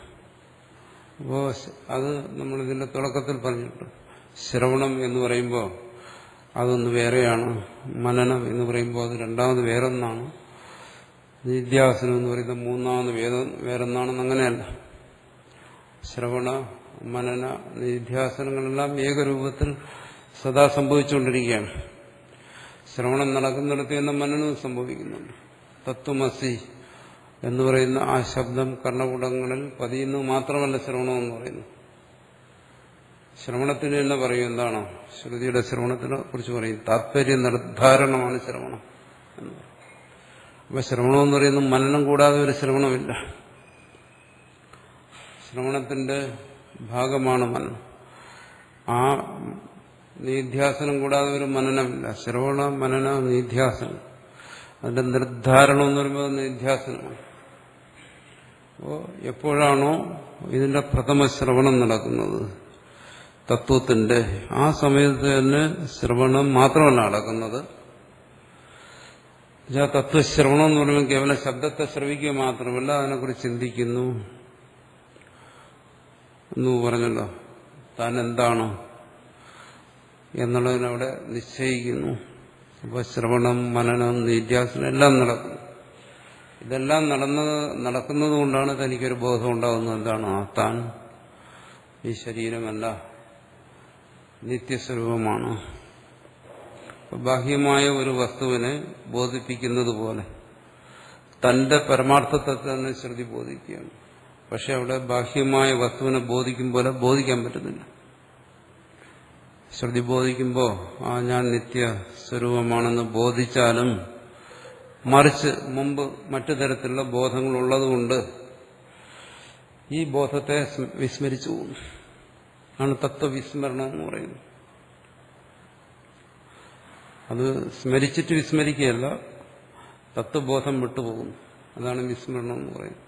അപ്പോൾ അത് നമ്മളിതിന്റെ തുടക്കത്തിൽ പറഞ്ഞിട്ടുണ്ട്. ശ്രവണം എന്ന് പറയുമ്പോൾ അതൊന്ന് വേറെയാണ്, മനനം എന്ന് പറയുമ്പോൾ അത് രണ്ടാമത് വേറൊന്നാണ്, നിധ്യാസനം എന്ന് പറയുന്നത് മൂന്നാമത് വേറൊന്നാണെന്ന് അങ്ങനെയല്ല. ശ്രവണ, മനന, നിധ്യാസനങ്ങളെല്ലാം ഏകരൂപത്തിൽ സദാ സംഭവിച്ചുകൊണ്ടിരിക്കുകയാണ്. ശ്രവണം നടക്കുന്നിടത്ത് തന്നെ മനനവും സംഭവിക്കുന്നുണ്ട്. തത്വമസി എന്ന് പറയുന്ന ആ ശബ്ദം കർണകുടങ്ങളിൽ പതിയുന്നു മാത്രമല്ല ശ്രവണം എന്ന് പറയുന്നു. ശ്രവണത്തിന് തന്നെ പറയും എന്താണോ ശ്രുതിയുടെ ശ്രവണത്തിനെ കുറിച്ച് പറയും താത്പര്യ നിർദ്ധാരണമാണ് ശ്രവണം എന്ന് പറയും. അപ്പൊ ശ്രവണം എന്ന് പറയുന്നത് മനനം കൂടാതെ ഒരു ശ്രവണമില്ല. ശ്രവണത്തിന്റെ ഭാഗമാണ് മനനം. ആ നിധ്യാസനം കൂടാതെ ഒരു മനനമില്ല. ശ്രവണ, മനന, നിധ്യാസനം. അതിന്റെ നിർദ്ധാരണം എന്ന് പറയുമ്പോൾ നിധ്യാസനമാണ്. അപ്പോൾ എപ്പോഴാണോ ഇതിന്റെ പ്രഥമ ശ്രവണം നടക്കുന്നത് തത്വത്തിന്റെ, ആ സമയത്ത് തന്നെ ശ്രവണം മാത്രമല്ല നടക്കുന്നത്. തത്വശ്രവണം എന്ന് പറയുമ്പോൾ കേവലം ശബ്ദത്തെ ശ്രവിക്കുക മാത്രമല്ല, അതിനെക്കുറിച്ച് ചിന്തിക്കുന്നു എന്ന് പറഞ്ഞല്ലോ. താൻ എന്താണോ എന്നുള്ളതിനവിടെ നിശ്ചയിക്കുന്നു. അപ്പോൾ ശ്രവണം, മനനം, നിധ്യാസനം എല്ലാം നടക്കുന്നു. ഇതെല്ലാം നടക്കുന്നത് കൊണ്ടാണ് തനിക്കൊരു ബോധം ഉണ്ടാകുന്നത്. എന്താണ്? താൻ ഈ ശരീരമല്ല, നിത്യസ്വരൂപമാണ്. ബാഹ്യമായ ഒരു വസ്തുവിനെ ബോധിപ്പിക്കുന്നത് പോലെ തന്റെ പരമാർത്ഥത്തെ തന്നെ ശ്രുതി ബോധിക്കുകയാണ്. പക്ഷെ അവിടെ ബാഹ്യമായ വസ്തുവിനെ ബോധിക്കും പോലെ ബോധിക്കാൻ പറ്റുന്നില്ല. ശ്രുതി ബോധിക്കുമ്പോൾ ഞാൻ നിത്യസ്വരൂപമാണെന്ന് ബോധിച്ചാലും മറിച്ച് മുമ്പ് മറ്റു തരത്തിലുള്ള ബോധങ്ങൾ ഉള്ളതുകൊണ്ട് ഈ ബോധത്തെ വിസ്മരിച്ചു പോകുന്നു. ആണ് തത്വവിസ്മരണം എന്ന് പറയുന്നത്. അത് സ്മരിച്ചിട്ട് വിസ്മരിക്കുകയല്ല, തത്വബോധം വിട്ടുപോകുന്നു. അതാണ് വിസ്മരണം എന്ന് പറയുന്നത്.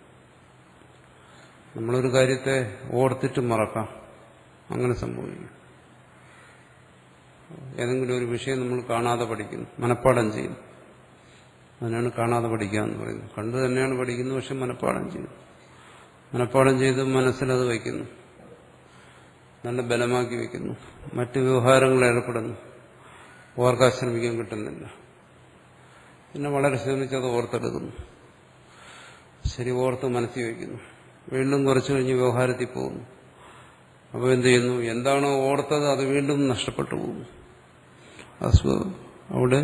നമ്മളൊരു കാര്യത്തെ ഓർത്തിട്ട് മറക്കാം, അങ്ങനെ സംഭവിക്കും. ഏതെങ്കിലും ഒരു വിഷയം നമ്മൾ കാണാതെ പഠിക്കുന്നു, മനഃപ്പാഠം ചെയ്യുന്നു. അതിനാണ് കാണാതെ പഠിക്കുക എന്ന് പറയുന്നത്. കണ്ടു തന്നെയാണ് പഠിക്കുന്നത്, പക്ഷെ മനഃപ്പാഠം ചെയ്യുന്നു. മനഃപ്പാഠം ചെയ്ത് മനസ്സിലത് വയ്ക്കുന്നു. നല്ല ബലമാക്കി വയ്ക്കുന്നു. മറ്റ് വ്യവഹാരങ്ങളിൽ ഏർപ്പെടുന്നു. ഓർക്കാൻ ശ്രമിക്കാൻ കിട്ടുന്നില്ല. പിന്നെ വളരെ ശ്രമിച്ചത് ഓർത്തെടുക്കുന്നു. ശരി, ഓർത്ത് മനസ്സിൽ വയ്ക്കുന്നു. വീണ്ടും കുറച്ചു കഴിഞ്ഞ് വ്യവഹാരത്തിൽ പോകുന്നു. അപ്പോൾ എന്ത് ചെയ്യുന്നു? എന്താണോ ഓർത്തത് അത് വീണ്ടും നഷ്ടപ്പെട്ടു പോകുന്നു. അവിടെ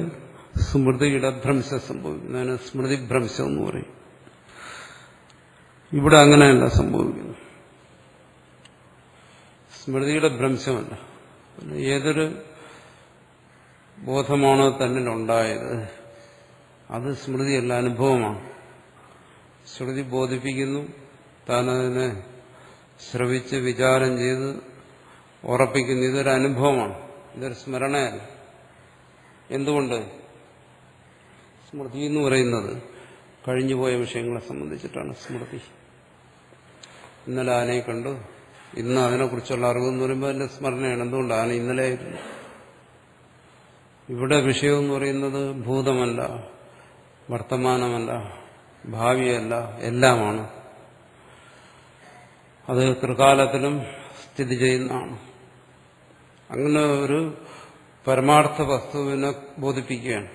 സ്മൃതിയുടെ ഭ്രംശം സംഭവിക്കുന്നു. അതിന് സ്മൃതിഭ്രംശം എന്ന് പറയും. ഇവിടെ അങ്ങനെയല്ല സംഭവിക്കുന്നു. സ്മൃതിയുടെ ഭ്രംശമല്ല. ഏതൊരു ബോധമാണോ തന്നിലുണ്ടായത് അത് സ്മൃതിയല്ല, അനുഭവമാണ്. ശ്രുതി ബോധിപ്പിക്കുന്നു, താനതിനെ ശ്രവിച്ച് വിചാരം ചെയ്ത് ഉറപ്പിക്കുന്നു. ഇതൊരു അനുഭവമാണ്, ഇതൊരു സ്മരണയല്ല. എന്തുകൊണ്ട്? സ്മൃതി എന്ന് പറയുന്നത് കഴിഞ്ഞുപോയ വിഷയങ്ങളെ സംബന്ധിച്ചിട്ടാണ് സ്മൃതി. ഇന്നലെ ആനയെ കണ്ടു, ഇന്ന് അതിനെക്കുറിച്ചുള്ള അറിവെന്ന് പറയുമ്പോൾ അതിന്റെ സ്മരണയാണ്. എന്തുകൊണ്ട്? ആന ഇന്നലെ ആയിരുന്നു. ഇവിടെ വിഷയമെന്ന് പറയുന്നത് ഭൂതമല്ല, വർത്തമാനമല്ല, ഭാവിയല്ല, എല്ലാമാണ്. അത് ത്രികാലത്തിലും സ്ഥിതി ചെയ്യുന്നതാണ്. അങ്ങനെ ഒരു പരമാർത്ഥ വസ്തുവിനെ ബോധിപ്പിക്കുകയാണ്.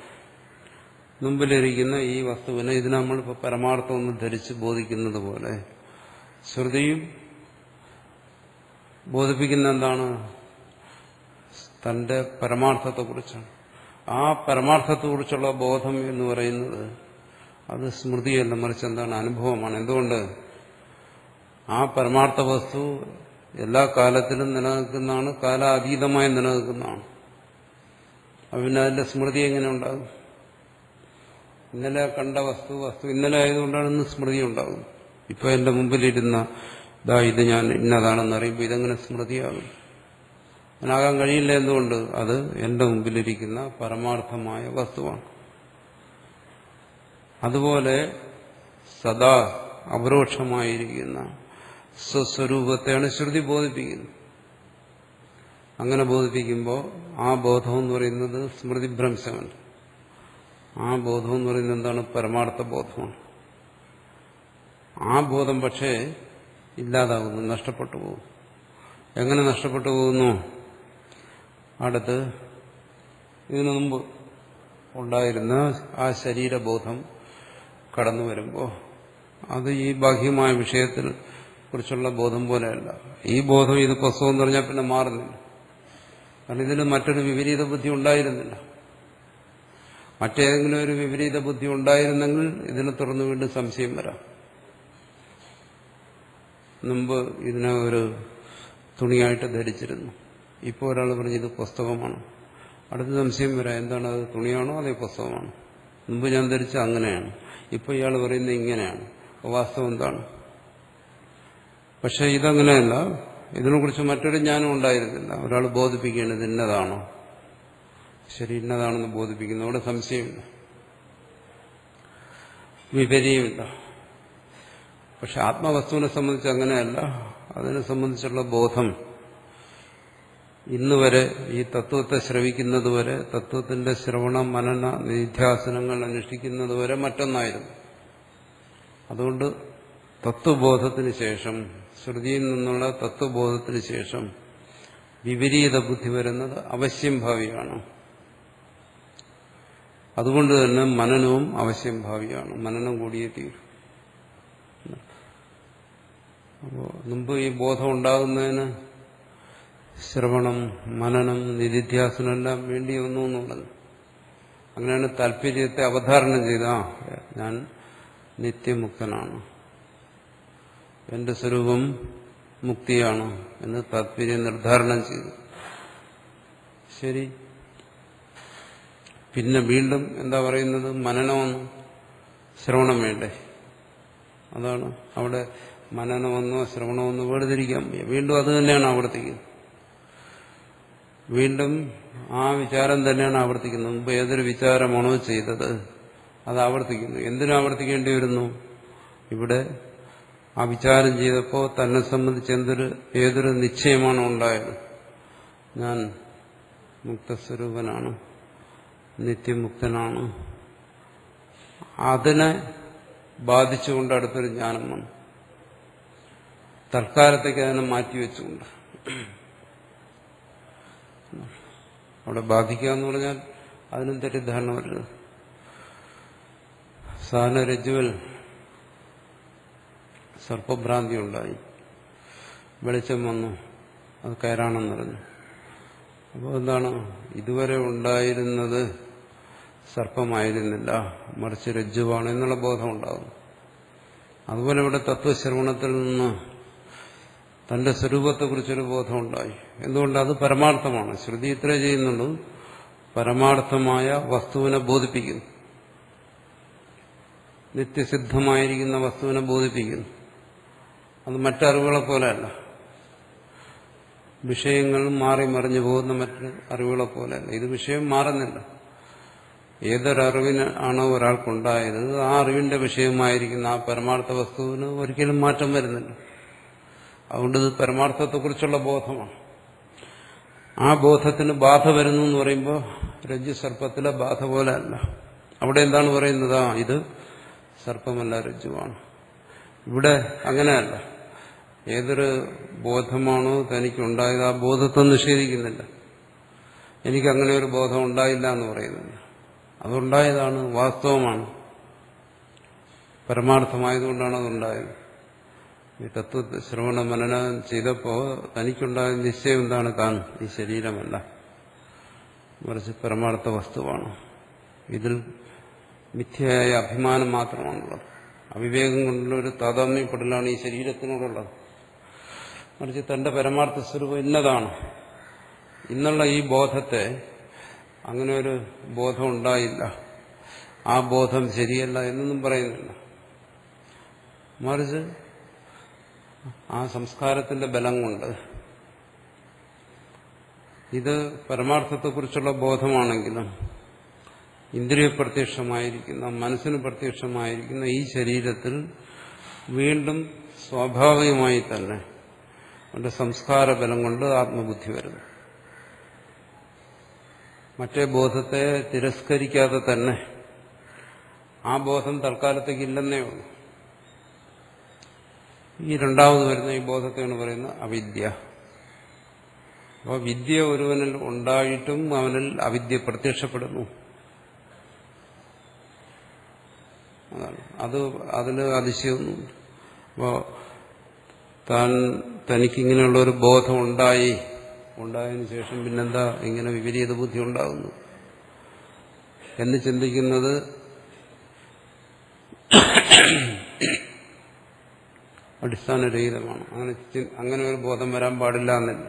മുമ്പിലിരിക്കുന്ന ഈ വസ്തുവിനെ ഇതിനെ നമ്മളിപ്പോൾ പരമാർത്ഥമെന്ന് ധരിച്ച് ബോധിക്കുന്നത് പോലെ ശ്രുതിയും ബോധിപ്പിക്കുന്ന എന്താണ്? തന്റെ പരമാർത്ഥത്തെക്കുറിച്ചാണ്. ആ പരമാർത്ഥത്തെക്കുറിച്ചുള്ള ബോധം എന്ന് പറയുന്നത് അത് സ്മൃതിയല്ല, മറിച്ച് എന്താണ്? അനുഭവമാണ്. എന്തുകൊണ്ട്? ആ പരമാർത്ഥ വസ്തു എല്ലാ കാലത്തിലും നിലനിൽക്കുന്നതാണ്, കാലാതീതമായി നിലനിൽക്കുന്നതാണ്. പിന്നെ അതിന്റെ സ്മൃതി എങ്ങനെ ഉണ്ടാകും? ഇന്നലെ കണ്ട വസ്തു ഇന്നലെ ആയതുകൊണ്ടാണ് ഇന്ന് സ്മൃതി ഉണ്ടാകും. ഇപ്പൊ എന്റെ മുമ്പിലിരുന്ന ഇത് ഞാൻ ഇന്നതാണെന്ന് അറിയുമ്പോൾ ഇതെങ്ങനെ സ്മൃതിയാകും? അതിനാകാൻ കഴിയില്ല. എന്തുകൊണ്ട്? അത് എന്റെ മുമ്പിലിരിക്കുന്ന പരമാർത്ഥമായ വസ്തുവാണ്. അതുപോലെ സദാ അപരോക്ഷമായിരിക്കുന്ന സ്വസ്വരൂപത്തെയാണ് ശ്രുതി ബോധിപ്പിക്കുന്നത്. അങ്ങനെ ബോധിപ്പിക്കുമ്പോൾ ആ ബോധം എന്ന് പറയുന്നത് സ്മൃതിഭ്രംശമല്ല. ആ ബോധം എന്ന് പറയുന്നത് എന്താണ്? പരമാർത്ഥ ബോധമാണ്. ആ ബോധം പക്ഷേ ഇല്ലാതാകുന്നു, നഷ്ടപ്പെട്ടു പോകും. എങ്ങനെ നഷ്ടപ്പെട്ടു പോകുന്നു? അടുത്ത് ഇതിനു മുമ്പ് ഉണ്ടായിരുന്ന ആ ശരീരബോധം കടന്നു വരുമ്പോൾ അത് ഈ ബാഹ്യമായ വിഷയത്തിൽ കുറിച്ചുള്ള ബോധം പോലെയല്ല. ഈ ബോധം ഇത് പുസ്തകം എന്ന് പറഞ്ഞാൽ പിന്നെ മാറുന്നില്ല. കാരണം ഇതിന് മറ്റൊരു വിപരീത ബുദ്ധി ഉണ്ടായിരുന്നില്ല. മറ്റേതെങ്കിലും ഒരു വിപരീത ബുദ്ധി ഉണ്ടായിരുന്നെങ്കിൽ ഇതിനെ തുടർന്ന് വീണ്ടും സംശയം വരാം. മുമ്പ് ഇതിനെ ഒരു തുണിയായിട്ട് ധരിച്ചിരുന്നു, ഇപ്പോൾ ഒരാൾ പറഞ്ഞു ഇത് പുസ്തകമാണ്. അടുത്ത സംശയം വരാം, എന്താണ് അത്? തുണിയാണോ അതേ പുസ്തകമാണോ? മുമ്പ് ഞാൻ ധരിച്ച അങ്ങനെയാണ്, ഇപ്പോൾ ഇയാൾ പറയുന്നത് ഇങ്ങനെയാണ്. വാസ്തവം എന്താണ്? പക്ഷെ ഇതങ്ങനെയല്ല. ഇതിനെക്കുറിച്ച് മറ്റൊരു ജ്ഞാനം ഉണ്ടായിരുന്നില്ല. ഒരാൾ ബോധിപ്പിക്കേണ്ടത് ഇന്നതാണോ, ശരി ഇന്നതാണെന്ന് ബോധിപ്പിക്കുന്നു. അവിടെ സംശയമില്ല, വിപര്യമില്ല. പക്ഷെ ആത്മവസ്തുവിനെ സംബന്ധിച്ച് അങ്ങനെയല്ല. അതിനെ സംബന്ധിച്ചുള്ള ബോധം ഇന്നുവരെ ഈ തത്വത്തെ ശ്രവിക്കുന്നതുവരെ, തത്വത്തിന്റെ ശ്രവണ മനന നിധ്യാസനങ്ങൾ അനുഷ്ഠിക്കുന്നതുവരെ മറ്റൊന്നായിരുന്നു. അതുകൊണ്ട് തത്വബോധത്തിന് ശേഷം, ശ്രുതിയിൽ നിന്നുള്ള തത്വബോധത്തിന് ശേഷം വിപരീത ബുദ്ധി വരുന്നത് അവശ്യം ഭാവിയാണ്. അതുകൊണ്ട് തന്നെ മനനവും അവശ്യം ഭാവിയാണ്. മനനം കൂടിയേ തീരും. അപ്പോൾ മുമ്പ് ഈ ബോധം ഉണ്ടാകുന്നതിന് ശ്രവണം, മനനം, നിധിധ്യാസനം എല്ലാം വേണ്ടി വന്നു എന്നുള്ളത്. അങ്ങനെയാണ് താല്പര്യത്തെ അവധാരണം ചെയ്ത ഞാൻ നിത്യമുക്തനാണ്, എന്റെ സ്വരൂപം മുക്തിയാണ് എന്ന് താല്പര്യം നിർദ്ധാരണം ചെയ്തു. ശരി, പിന്നെ വീണ്ടും എന്താ പറയുന്നത്? മനനമെന്ന്, ശ്രവണം വേണ്ടേ? അതാണ് അവിടെ മനനമെന്നോ ശ്രവണമെന്നോ വേർതിരിക്കാൻ വയ്യ. വീണ്ടും അത് തന്നെയാണ് ആവർത്തിക്കുന്നത്. വീണ്ടും ആ വിചാരം തന്നെയാണ് ആവർത്തിക്കുന്നത്. മുമ്പ് ഏതൊരു വിചാരമാണോ ചെയ്തത് അത് ആവർത്തിക്കുന്നു. എന്തിനാവർത്തിക്കേണ്ടി വരുന്നു? ഇവിടെ ആ വിചാരം ചെയ്തപ്പോൾ തന്നെ സംബന്ധിച്ച് ഏതൊരു നിശ്ചയമാണോ ഉണ്ടായത്? ഞാൻ മുക്തസ്വരൂപനാണ്, നിത്യമുക്തനാണ്. അതിനെ ബാധിച്ചുകൊണ്ട് അടുത്തൊരു ജ്ഞാനം വന്നു. തൽക്കാലത്തേക്ക് അതിനെ മാറ്റിവെച്ചുകൊണ്ട് അവിടെ ബാധിക്കുക എന്ന് പറഞ്ഞാൽ അതിനും തെറ്റിദ്ധാരണ വരരുത്. സാധാരണ രജ്ജുവിൽ സർപ്പഭ്രാന്തി ഉണ്ടായി, വെളിച്ചം വന്നു, അത് കയറാണെന്നറിഞ്ഞു. അപ്പോൾ എന്താണ്, ഇതുവരെ ഉണ്ടായിരുന്നത് സർപ്പമായിരുന്നില്ല, മറിച്ച് രജ്ജുവാണ് എന്നുള്ള ബോധം ഉണ്ടാകും. അതുപോലെ ഇവിടെ തത്വശ്രവണത്തിൽ നിന്ന് തന്റെ സ്വരൂപത്തെക്കുറിച്ചൊരു ബോധമുണ്ടായി. എന്തുകൊണ്ട്? അത് പരമാർത്ഥമാണ്. ശ്രുതി ഇത്രേ ചെയ്യുന്നുള്ളൂ, പരമാർത്ഥമായ വസ്തുവിനെ ബോധിപ്പിക്കുന്നു, നിത്യസിദ്ധമായിരിക്കുന്ന വസ്തുവിനെ ബോധിപ്പിക്കുന്നു. അത് മറ്ററിവുകളെ പോലെയല്ല, വിഷയങ്ങൾ മാറി മറിഞ്ഞു പോകുന്ന മറ്റു അറിവുകളെ പോലെയല്ല. ഇത് വിഷയം മാറുന്നില്ല. ഏതൊരറിവിന് ആണോ ഒരാൾക്കുണ്ടായത്, ആ അറിവിന്റെ വിഷയമായിരിക്കുന്ന ആ പരമാർത്ഥ വസ്തുവിന് ഒരിക്കലും മാറ്റം വരുന്നില്ല. അതുകൊണ്ട് ഇത് പരമാർത്ഥത്തെക്കുറിച്ചുള്ള ബോധമാണ്. ആ ബോധത്തിന് ബാധ വരുന്നു എന്ന് പറയുമ്പോൾ രജ്ജു സർപ്പത്തിലെ ബാധ പോലെ അല്ല. അവിടെ എന്താണ് പറയുന്നത്? ഇത് സർപ്പമല്ല, രജ്ജുവാണ്. ഇവിടെ അങ്ങനെയല്ല. ഏതൊരു ബോധമാണോ തനിക്കുണ്ടായത്, ആ ബോധത്തെ നിഷേധിക്കുന്നില്ല. എനിക്കങ്ങനെ ഒരു ബോധം ഉണ്ടായില്ല എന്ന് പറയുന്നില്ല. അതുണ്ടായതാണ്, വാസ്തവമാണ്, പരമാർത്ഥമായതുകൊണ്ടാണ് അതുണ്ടായത്. ഈ തത്വശ്രവണ മനനം ചെയ്തപ്പോൾ തനിക്കുണ്ടായ നിശ്ചയം എന്താണ്? താൻ ഈ ശരീരമല്ല, മറിച്ച് പരമാർത്ഥ വസ്തുവാണ്. ഇതിൽ മിഥ്യയായ അഭിമാനം മാത്രമാണുള്ളത്. അവിവേകം കൊണ്ടുള്ള ഒരു താതാത്മ്യപ്പെടലാണ് ഈ ശരീരത്തിനോടുള്ളത്. മറിച്ച് തന്റെ പരമാർത്ഥ സ്വരൂപം ഇന്നതാണ്. ഇന്നുള്ള ഈ ബോധത്തെ, അങ്ങനെ ഒരു ബോധം ഉണ്ടായില്ല, ആ ബോധം ശരിയല്ല എന്നൊന്നും പറയുന്നില്ല. മറിച്ച് ആ സംസ്കാരത്തിന്റെ ബലം കൊണ്ട് ഇത് പരമാർത്ഥത്തെക്കുറിച്ചുള്ള ബോധമാണെങ്കിലും ഇന്ദ്രിയ പ്രത്യക്ഷമായിരിക്കുന്ന, മനസ്സിന് പ്രത്യക്ഷമായിരിക്കുന്ന ഈ ശരീരത്തിൽ വീണ്ടും സ്വാഭാവികമായി തന്നെ അവന്റെ സംസ്കാര ബലം കൊണ്ട് ആത്മബുദ്ധി വരുന്നു. മറ്റേ ബോധത്തെ തിരസ്കരിക്കാതെ തന്നെ ആ ബോധം തൽക്കാലത്തേക്ക് ഇല്ലെന്നേ ഉള്ളൂ. ഈ രണ്ടാമത് വരുന്ന ഈ ബോധത്തെയാണ് പറയുന്നത് അവിദ്യ. അപ്പോൾ വിദ്യ ഒരുവനിൽ ഉണ്ടായിട്ടും അവനിൽ അവിദ്യ പ്രത്യക്ഷപ്പെടുന്നു. അതാണ് അതിന് അതിശയമൊന്നുമില്ല. അപ്പോൾ തനിക്കിങ്ങനെയുള്ള ഒരു ബോധം ഉണ്ടായതിനു ശേഷം പിന്നെന്താ ഇങ്ങനെ വിപരീത ബുദ്ധി ഉണ്ടാകുന്നു എന്ന് ചിന്തിക്കുന്നത് അടിസ്ഥാനരഹിതമാണ്. അങ്ങനെ ഒരു ബോധം വരാൻ പാടില്ല എന്നില്ല.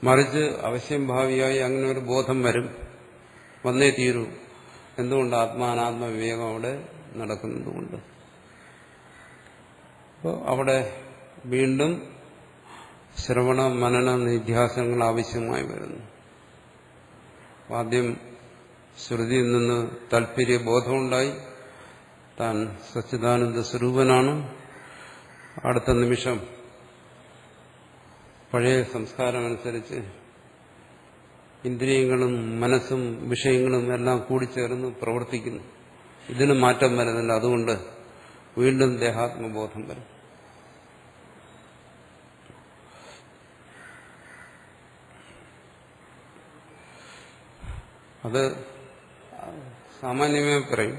മറിച്ച് അവശ്യം ഭാവിയായി അങ്ങനെ ഒരു ബോധം വന്നേ തീരൂ. എന്തുകൊണ്ട്? ആത്മാനാത്മ വിവേകം അവിടെ നടക്കുന്നതുകൊണ്ട്. അപ്പോൾ അവിടെ വീണ്ടും ശ്രവണ മനന നിധ്യാസനങ്ങൾ ആവശ്യമായി വരുന്നു. ആദ്യം ശ്രുതിയിൽ നിന്ന് താല്പര്യ ബോധമുണ്ടായി, താൻ സച്ചിദാനന്ദ സ്വരൂപനാണ്. അടുത്ത നിമിഷം പഴയ സംസ്കാരമനുസരിച്ച് ഇന്ദ്രിയങ്ങളും മനസ്സും വിഷയങ്ങളും എല്ലാം കൂടിച്ചേർന്ന് പ്രവർത്തിക്കുന്നു. ഇതിന് മാറ്റം വരുന്നില്ല. അതുകൊണ്ട് വീണ്ടും ദേഹാത്മബോധം വരും. അത് സാമാന്യമായി പറയും,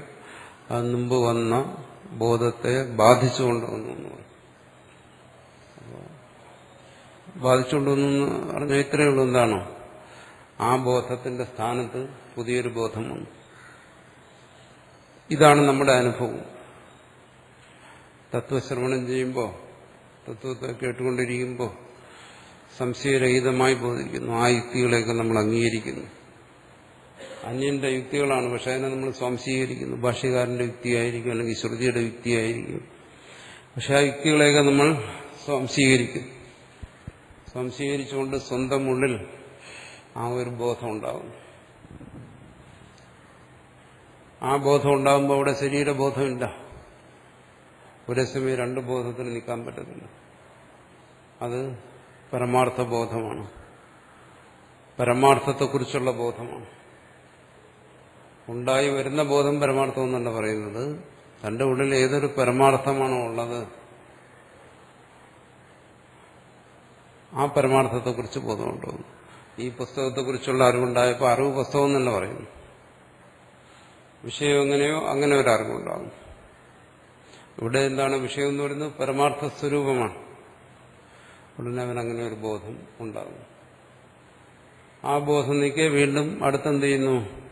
അത് മുമ്പ് വന്ന ബോധത്തെ ബാധിച്ചുകൊണ്ടുവന്നു എന്ന് പറയും. ബാധിച്ചുകൊണ്ടുവന്നു പറഞ്ഞാൽ ഇത്രയേ ഉള്ളൂ. എന്താണോ ആ ബോധത്തിന്റെ സ്ഥാനത്ത് പുതിയൊരു ബോധം വന്നു. ഇതാണ് നമ്മുടെ അനുഭവം. തത്വശ്രവണം ചെയ്യുമ്പോൾ, തത്വത്തെ കേട്ടുകൊണ്ടിരിക്കുമ്പോൾ സംശയരഹിതമായി ബോധിക്കുന്നു. ആ യുക്തികളെയൊക്കെ നമ്മൾ അംഗീകരിക്കുന്നു. അന്യന്റെ യുക്തികളാണ്, പക്ഷെ അതിനെ നമ്മൾ സ്വാംശീകരിക്കുന്നു. ഭാഷ്യകാരന്റെ യുക്തിയായിരിക്കും, അല്ലെങ്കിൽ ശ്രുതിയുടെ യുക്തിയായിരിക്കും. പക്ഷെ ആ യുക്തികളെയൊക്കെ നമ്മൾ സ്വാംശീകരിച്ചുകൊണ്ട് സ്വന്തം ഉള്ളിൽ ആ ഒരു ബോധം ഉണ്ടാകും. ആ ബോധം ഉണ്ടാകുമ്പോൾ അവിടെ ശരീരബോധമില്ല. ഒരേ സമയം രണ്ട് ബോധത്തിന് നിൽക്കാൻ പറ്റത്തില്ല. അത് പരമാർത്ഥ ബോധമാണ്, പരമാർത്ഥത്തെക്കുറിച്ചുള്ള ബോധമാണ്. ഉണ്ടായി വരുന്ന ബോധം പരമാർത്ഥം എന്നല്ല പറയുന്നത്. തന്റെ ഉള്ളിൽ ഏതൊരു പരമാർത്ഥമാണോ ഉള്ളത്, ആ പരമാർത്ഥത്തെക്കുറിച്ച് ബോധമുണ്ടാകുന്നു. ഈ പുസ്തകത്തെക്കുറിച്ചുള്ള അറിവുണ്ടായപ്പോൾ അറിവ് പുസ്തകം എന്നല്ല പറയുന്നു. വിഷയം എങ്ങനെയോ അങ്ങനെ ഒരു അറിവുണ്ടാകും. ഇവിടെ എന്താണ് വിഷയം എന്ന് പറയുന്നത്? പരമാർത്ഥ സ്വരൂപമാണ്. ഉടനെ അവനങ്ങനെ ഒരു ബോധം ഉണ്ടാകും. ആ ബോധം നീക്കി വീണ്ടും അടുത്തെന്ത് ചെയ്യുന്നു?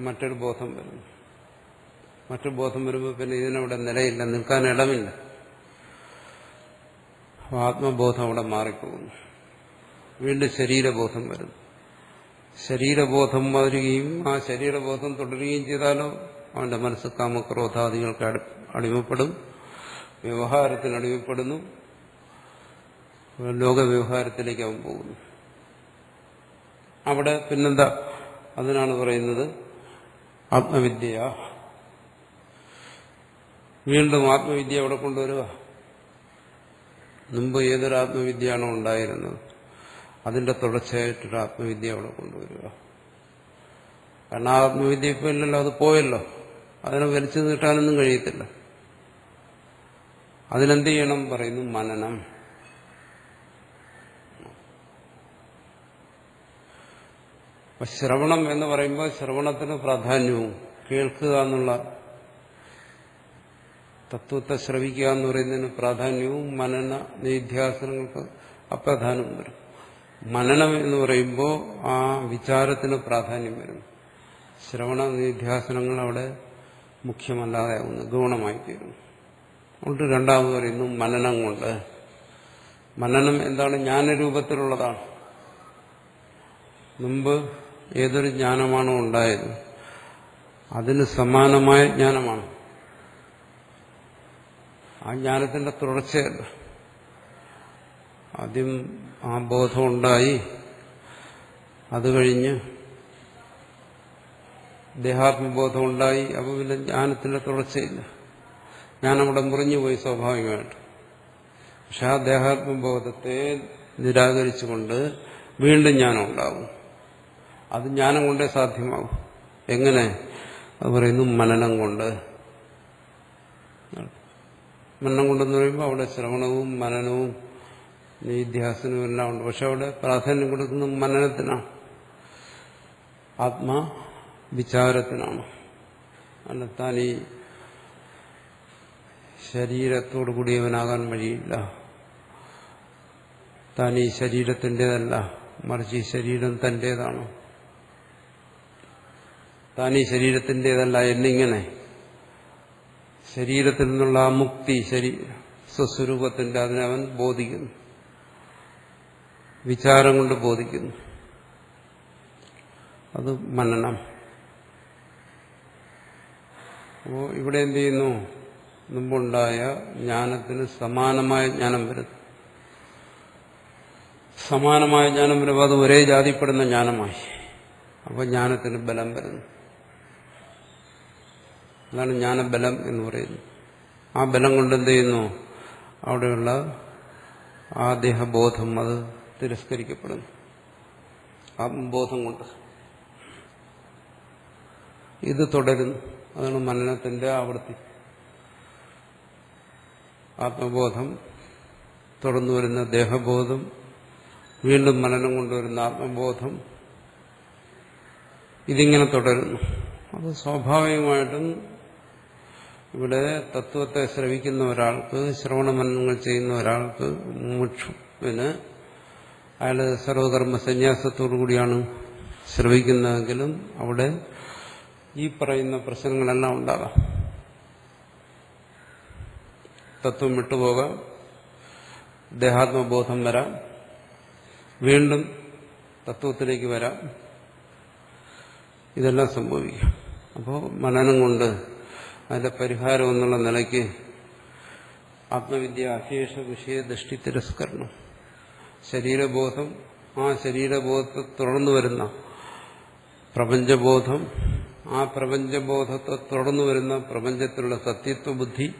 മറ്റൊരു ബോധം വരുന്നു. മറ്റൊരു ബോധം വരുമ്പോൾ പിന്നെ ഇതിനവിടെ നിലയില്ല, നിൽക്കാൻ ഇടമില്ല. ആത്മബോധം അവിടെ മാറിപ്പോകുന്നു. വീണ്ടും ശരീരബോധം വരുന്നു. ശരീരബോധം വരികയും ആ ശരീരബോധം തുടരുകയും ചെയ്താലോ അവന്റെ മനസ്സ് കാമക്രോധാദികൾക്ക് അടിമപ്പെടും, വ്യവഹാരത്തിന് അടിമപ്പെടുന്നു, ലോകവ്യവഹാരത്തിലേക്ക് അവൻ പോകുന്നു. അവിടെ പിന്നെന്താ? അതിനാണ് പറയുന്നത് ആത്മവിദ്യ. വീണ്ടും ആത്മവിദ്യ അവിടെ കൊണ്ടുവരിക. മുമ്പ് ഏതൊരു ആത്മവിദ്യയാണോ ഉണ്ടായിരുന്നത് അതിന്റെ തുടർച്ചയായിട്ടൊരു ആത്മവിദ്യ അവിടെ കൊണ്ടുവരിക. കാരണം ആ ആത്മവിദ്യ ഇപ്പം ഇല്ലല്ലോ, അത് പോയല്ലോ. അതിനെ വലിച്ചു നീട്ടാനൊന്നും കഴിയത്തില്ല. അതിനെന്ത് ചെയ്യണം? പറയുന്നു മനനം. അപ്പൊ ശ്രവണം എന്ന് പറയുമ്പോൾ ശ്രവണത്തിന് പ്രാധാന്യവും, കേൾക്കുക എന്നുള്ള തത്വത്തെ ശ്രവിക്കുക എന്ന് പറയുന്നതിന് പ്രാധാന്യവും മനന നിധ്യാസനങ്ങൾക്ക് അപ്രാധാന്യവും വരും. മനനം എന്ന് പറയുമ്പോൾ ആ വിചാരത്തിന് പ്രാധാന്യം വരും. ശ്രവണ നിധ്യാസനങ്ങൾ അവിടെ മുഖ്യമല്ലാതെ ആകുന്നു, ഗൗണമായി തീരുന്നു. അതുകൊണ്ട് രണ്ടാമത് പറയുന്നു മനനം കൊണ്ട്. മനനം എന്താണ്? ജ്ഞാനരൂപത്തിലുള്ളതാണ്. മുമ്പ് ഏതൊരു ജ്ഞാനമാണോ ഉണ്ടായത് അതിന് സമാനമായ ജ്ഞാനമാണ്. ആ ജ്ഞാനത്തിന്റെ തുടർച്ചയല്ല. ആദ്യം ആ ബോധം ഉണ്ടായി, അത് കഴിഞ്ഞ് ദേഹാത്മബോധം ഉണ്ടായി, അപ്പോൾ പിന്നെ ജ്ഞാനത്തിന്റെ തുടർച്ചയില്ല. ജ്ഞാനവിടെ മുറിഞ്ഞുപോയി സ്വാഭാവികമായിട്ട്. പക്ഷെ ആ ദേഹാത്മബോധത്തെ നിരാകരിച്ചുകൊണ്ട് വീണ്ടും ജ്ഞാനം ഉണ്ടാകും. അത് ജ്ഞാനം കൊണ്ടേ സാധ്യമാകും. എങ്ങനെ? അത് പറയുന്നു മനനം കൊണ്ട്. മനനം കൊണ്ടെന്ന് പറയുമ്പോൾ അവിടെ ശ്രവണവും മനനവും നിധ്യാസനവും എല്ലാം ഉണ്ട്. പക്ഷെ അവിടെ പ്രാധാന്യം കൊടുക്കുന്നത് മനനത്തിനാണ്, ആത്മവിചാരത്തിനാണ്. അല്ല താൻ ഈ ശരീരത്തോടു കൂടിയവനാകാൻ വഴിയില്ല, താൻ ഈ ശരീരത്തിൻ്റെതല്ല, മറിച്ച് ഈ ശരീരം തന്റേതാണ്, താൻ ഈ ശരീരത്തിൻ്റെതല്ല എന്നിങ്ങനെ ശരീരത്തിൽ നിന്നുള്ള ആ മുക്തി, സ്വസ്വരൂപത്തിന്റെ അതിനെ അവൻ ബോധിക്കുന്നു, വിചാരം കൊണ്ട് ബോധിക്കുന്നു. അത് മനനം. അപ്പോൾ ഇവിടെ എന്ത് ചെയ്യുന്നു? മുമ്പുണ്ടായ ജ്ഞാനത്തിന് സമാനമായ ജ്ഞാനം വരുന്നു. സമാനമായ ജ്ഞാനം വരുമ്പോൾ അത് ഒരേ ജാതിപ്പെടുന്ന ജ്ഞാനമായി. അപ്പോൾ ജ്ഞാനത്തിന് ബലം വരുന്നു. അതാണ് ജ്ഞാനബലം എന്ന് പറയുന്നത്. ആ ബലം കൊണ്ട് എന്ത് ചെയ്യുന്നു? അവിടെയുള്ള ആ ദേഹബോധം അത് തിരസ്കരിക്കപ്പെടുന്നു. ആത്മബോധം കൊണ്ട് ഇത് തുടരുന്നു. അതാണ് മനനത്തിന്റെ ആവൃത്തി. ആത്മബോധം തുടർന്നു വരുന്ന ദേഹബോധം, വീണ്ടും മനനം കൊണ്ടുവരുന്ന ആത്മബോധം, ഇതിങ്ങനെ തുടരുന്നു. അത് സ്വാഭാവികമായിട്ടും ഇവിടെ തത്വത്തെ ശ്രവിക്കുന്ന ഒരാൾക്ക്, ശ്രവണമനനങ്ങൾ ചെയ്യുന്ന ഒരാൾക്ക്, മുമുക്ഷുവിന് അയാൾ സർവകർമ്മ സന്യാസത്തോടു കൂടിയാണ് ശ്രവിക്കുന്നതെങ്കിലും അവിടെ ഈ പറയുന്ന പ്രശ്നങ്ങളെല്ലാം ഉണ്ടാകാം. തത്വം വിട്ടുപോകാം, ദേഹാത്മബോധം വരാം, വീണ്ടും തത്വത്തിലേക്ക് വരാം, ഇതെല്ലാം സംഭവിക്കും. അപ്പോൾ മനനം കൊണ്ട് അതിന്റെ പരിഹാരം എന്നുള്ള നിലയ്ക്ക് ആത്മവിദ്യ അശേഷ വിഷയ ദൃഷ്ടി തിരസ്കരണം, ശരീരബോധം, ആ ശരീരബോധത്തെ തുടർന്നു വരുന്ന പ്രപഞ്ചബോധം, ആ പ്രപഞ്ചബോധത്തെ തുടർന്നു വരുന്ന പ്രപഞ്ചത്തിലുള്ള സത്യത്വബുദ്ധി,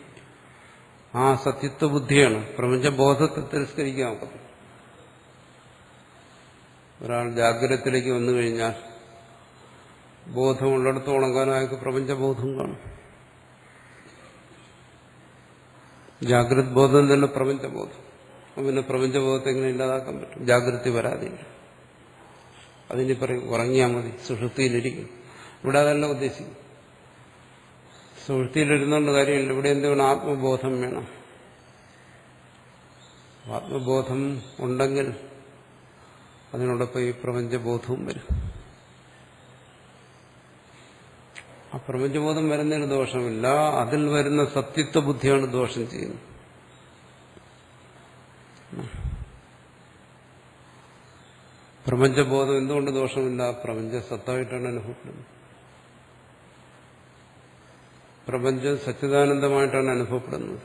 ആ സത്യത്വബുദ്ധിയാണ് പ്രപഞ്ചബോധത്തെ തിരസ്കരിക്കാൻ നോക്കുന്നത്. ഒരാൾ ജാഗ്രതത്തിലേക്ക് വന്നു കഴിഞ്ഞാൽ ബോധമുള്ളിടത്തോളം കാലം അയാൾക്ക് പ്രപഞ്ചബോധം കാണും. ജാഗ്രത് ബോധം തന്നെ പ്രപഞ്ചബോധം. പിന്നെ പ്രപഞ്ചബോധത്തെ എങ്ങനെ ഇല്ലാതാക്കാൻ പറ്റും? ജാഗ്രത വരാതില്ല. അതിന് പറയും ഉറങ്ങിയാൽ മതി, സുഷുപ്തിയിലിരിക്കും. ഇവിടെ അതല്ല ഉദ്ദേശിക്കും. സുഷുപ്തിയിലിരുന്നുകൊണ്ട് കാര്യമില്ല. ഇവിടെ എന്ത് വേണം? ആത്മബോധം വേണം. ആത്മബോധം ഉണ്ടെങ്കിൽ അതിനോടൊപ്പം ഈ പ്രപഞ്ചബോധവും വരും. ആ പ്രപഞ്ചബോധം വരുന്നതിന് ദോഷമില്ല. അതിൽ വരുന്ന സത്യത്വ ബുദ്ധിയാണ് ദോഷം ചെയ്യുന്നത്. പ്രപഞ്ചബോധം എന്തുകൊണ്ട് ദോഷമില്ല? പ്രപഞ്ച സത്തായിട്ടാണ് അനുഭവപ്പെടുന്നത്. പ്രപഞ്ചം സച്ചിദാനന്ദമായിട്ടാണ് അനുഭവപ്പെടുന്നത്.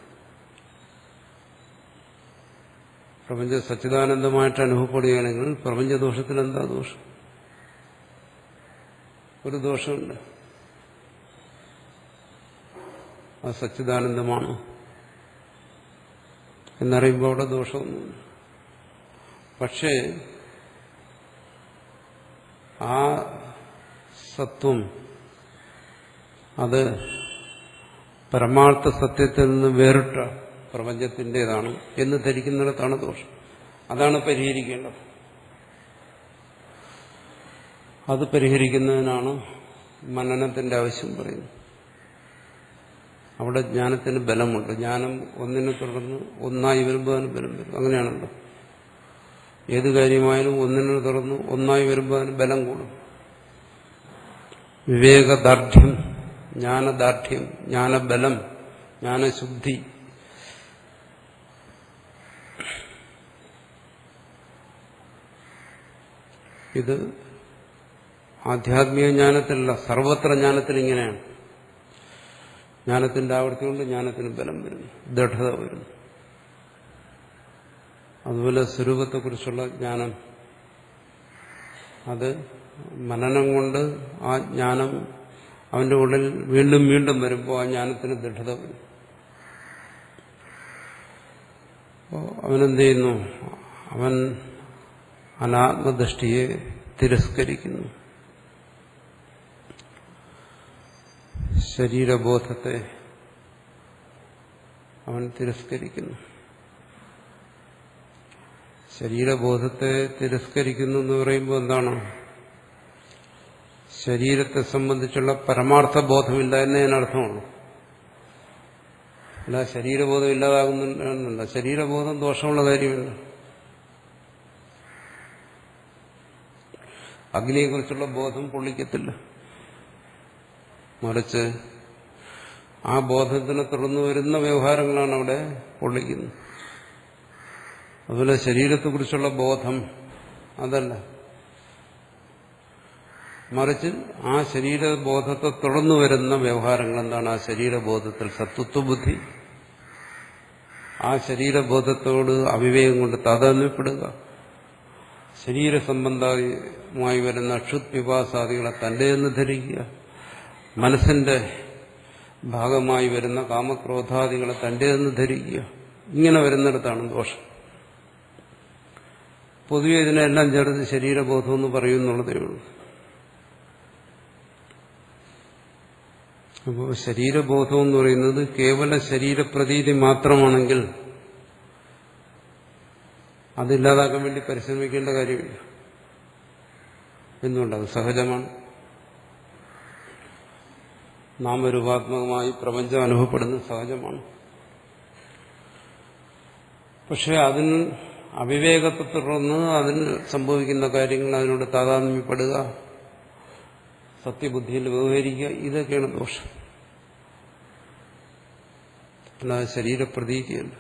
പ്രപഞ്ചം സച്ചിദാനന്ദമായിട്ട് അനുഭവപ്പെടുകയാണെങ്കിൽ പ്രപഞ്ചദോഷത്തിൽ എന്താ ദോഷം? ഒരു ദോഷമുണ്ട്. അത് സച്ചിദാനന്ദമാണ് എന്നറിയുമ്പോൾ അവിടെ ദോഷമൊന്നുമില്ല. പക്ഷേ ആ സത്വം അത് പരമാർത്ഥ സത്യത്തിൽ നിന്ന് വേറിട്ട പ്രപഞ്ചത്തിൻ്റെതാണ് എന്ന് ധരിക്കുന്നിടത്താണ് ദോഷം. അതാണ് പരിഹരിക്കേണ്ടത്. അത് പരിഹരിക്കുന്നതിനാണ് മനനത്തിന്റെ ആവശ്യം പറയുന്നത്. അവിടെ ജ്ഞാനത്തിന് ബലമുണ്ട്. ജ്ഞാനം ഒന്നിനെ തുടർന്ന് ഒന്നായി വരുമ്പോൾ അതിന് ബലം വരും. അങ്ങനെയാണല്ലോ. ഏത് കാര്യമായാലും ഒന്നിനെ തുടർന്ന് ഒന്നായി വരുമ്പോൾ അതിന് ബലം കൂടും. വിവേകദാർഢ്യം, ജ്ഞാനദാർഢ്യം, ജ്ഞാനബലം, ജ്ഞാനശുദ്ധി, ഇത് ആധ്യാത്മിക ജ്ഞാനത്തിലല്ല, സർവത്ര ജ്ഞാനത്തിൽ ഇങ്ങനെയാണ്. ജ്ഞാനത്തിന്റെ ആവൃത്തി കൊണ്ട് ജ്ഞാനത്തിന് ബലം വരുന്നു, ദൃഢത വരുന്നു. അതുപോലെ സ്വരൂപത്തെക്കുറിച്ചുള്ള ജ്ഞാനം, അത് മനനം കൊണ്ട് ആ ജ്ഞാനം അവന്റെ ഉള്ളിൽ വീണ്ടും വീണ്ടും വരുമ്പോൾ ആ ജ്ഞാനത്തിന് ദൃഢത വരും. അപ്പോൾ അവനെന്ത് ചെയ്യുന്നു? അവൻ അനാത്മദൃഷ്ടിയെ തിരസ്കരിക്കുന്നു. ശരീരബോധത്തെ അവൻ തിരസ്കരിക്കുന്നു. ശരീരബോധത്തെ തിരസ്കരിക്കുന്നു എന്ന് പറയുമ്പോൾ എന്താണ്? ശരീരത്തെ സംബന്ധിച്ചുള്ള പരമാർത്ഥ ബോധമില്ല എന്നേ അതിനർത്ഥമുള്ളൂ. അല്ല ശരീരബോധം ഇല്ലാതാകുന്നില്ല. ശരീരബോധം ദോഷമുള്ള കാര്യമല്ല. അഗ്നിയെക്കുറിച്ചുള്ള ബോധം പൊള്ളിക്കത്തില്ല. മറിച്ച് ആ ബോധത്തിനെ തുടർന്ന് വരുന്ന വ്യവഹാരങ്ങളാണ് അവിടെ പൊള്ളിക്കുന്നത്. അതുപോലെ ശരീരത്തെക്കുറിച്ചുള്ള ബോധം അതല്ല, മറിച്ച് ആ ശരീരബോധത്തെ തുടർന്ന് വരുന്ന വ്യവഹാരങ്ങൾ എന്താണ്? ആ ശരീരബോധത്തിൽ സത്വത്വബുദ്ധി, ആ ശരീരബോധത്തോട് അവിവേകം കൊണ്ട് താതാത്മ്യപ്പെടുക, ശരീരസംബന്ധമായി വരുന്ന ക്ഷുത്പിപാസാദികളെ തന്റേതെന്ന് ധരിക്കുക, മനസ്സിന്റെ ഭാഗമായി വരുന്ന കാമക്രോധാദികളെ തന്റേതെന്ന് ധരിക്കുക. ഇങ്ങനെ വരുന്നിടത്താണ് ദോഷം. പൊതുവെ ഇതിനെല്ലാം ചേർത്ത് ശരീരബോധം എന്ന് പറയുന്നുള്ളതേ ഉള്ളൂ. അപ്പോൾ ശരീരബോധം എന്ന് പറയുന്നത് കേവല ശരീരപ്രതീതി മാത്രമാണെങ്കിൽ അതില്ലാതാക്കാൻ വേണ്ടി പരിശ്രമിക്കേണ്ട കാര്യമില്ല. എന്തുകൊണ്ടത് സഹജമാണ്. നാമരൂപാത്മകമായി പ്രപഞ്ചം അനുഭവപ്പെടുന്നത് സഹജമാണ്. പക്ഷെ അതിന് അവിവേകത്തെ തുടർന്ന് അതിന് സംഭവിക്കുന്ന കാര്യങ്ങൾ അതിനോട് താതാത്മ്യപ്പെടുക, സത്യബുദ്ധിയിൽ വ്യവഹരിക്കുക, ഇതൊക്കെയാണ് ദോഷം. അല്ലാതെ ശരീരപ്രതീതിയല്ല.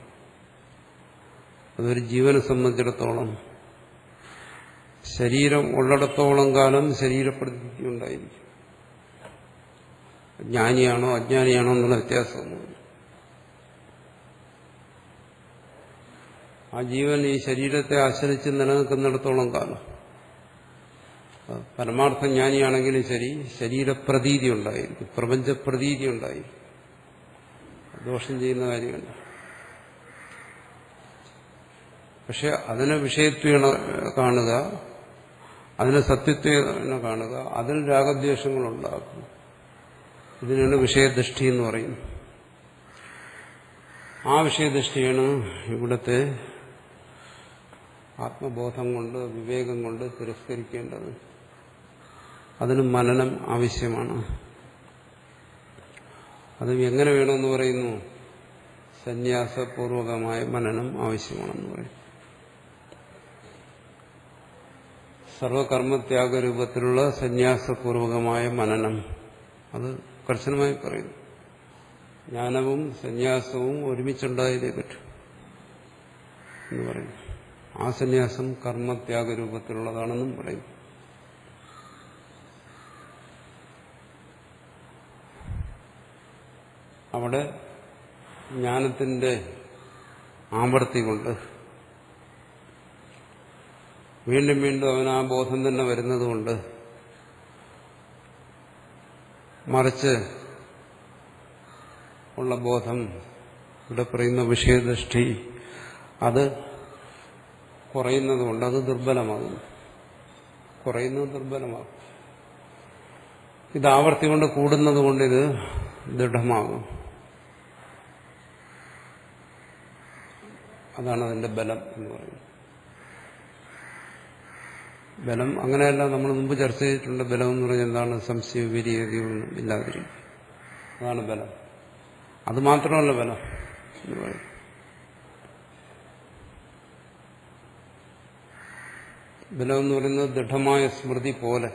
അതൊരു ജീവനെ സംബന്ധിച്ചിടത്തോളം ശരീരം ഉള്ളിടത്തോളം കാലം ശരീരപ്രതീതി ഉണ്ടായിരിക്കും. ജ്ഞാനിയാണോ അജ്ഞാനിയാണോ എന്നുള്ള വ്യത്യാസമൊന്നും. ആ ജീവൻ ഈ ശരീരത്തെ ആശ്രയിച്ച് നിലനിൽക്കുന്നിടത്തോളം കാലം പരമാർത്ഥ ജ്ഞാനിയാണെങ്കിലും ശരി, ശരീരപ്രതീതി ഉണ്ടായിരിക്കും, പ്രപഞ്ചപ്രതീതി ഉണ്ടായിരിക്കും. ദോഷം ചെയ്യുന്ന കാര്യമല്ല. പക്ഷെ അതിനെ വിഷയത്വം കാണുക, അതിനെ സത്യത്വം കാണുക, അതിൽ രാഗദ്വേഷങ്ങളുണ്ടാകും. ഇതിനാണ് വിഷയദൃഷ്ടി എന്ന് പറയുന്നത്. ആ വിഷയദൃഷ്ടിയാണ് ഇവിടുത്തെ ആത്മബോധം കൊണ്ട് വിവേകം കൊണ്ട് തിരസ്കരിക്കേണ്ടത്. അതിന് മനനം ആവശ്യമാണ്. അത് എങ്ങനെ വേണമെന്ന് പറയുന്നു? സന്യാസപൂർവകമായ മനനം ആവശ്യമാണെന്ന് പറയും. സർവകർമ്മത്യാഗരൂപത്തിലുള്ള സന്യാസപൂർവകമായ മനനം അത് കർശനമായി പറയുന്നു. ജ്ഞാനവും സന്യാസവും ഒരുമിച്ചുണ്ടായതേ പറ്റൂ എന്ന് പറയും. ആ സന്യാസം കർമ്മത്യാഗരൂപത്തിലുള്ളതാണെന്നും പറയും. അവിടെ ജ്ഞാനത്തിന്റെ ആവർത്തി കൊണ്ട് വീണ്ടും വീണ്ടും അവൻ ആ ബോധം തന്നെ വരുന്നതുകൊണ്ട്, മറിച്ച് ഉള്ള ബോധം, ഇവിടെ പറയുന്ന വിഷയദൃഷ്ടി, അത് കുറയുന്നതുകൊണ്ട് അത് ദുർബലമാകും. കുറയുന്നത് ദുർബലമാകും. ഇത് ആവർത്തി കൊണ്ട് കൂടുന്നത് കൊണ്ട് ഇത് ദൃഢമാകും. അതാണ് അതിന്റെ ബലം എന്ന് പറയുന്നത്. ബലം അങ്ങനെയല്ല, നമ്മൾ മുമ്പ് ചർച്ച ചെയ്തിട്ടുണ്ട്. ബലം എന്ന് പറഞ്ഞാൽ എന്താണ്? സംശയ വിപരീതങ്ങളൊന്നും ഇല്ലാതിരിക്കും. അതാണ് ബലം. അത് മാത്രമല്ല ബലം എന്ന് പറയും. ബലം എന്ന് പറയുന്നത് ദൃഢമായ സ്മൃതി പോലെ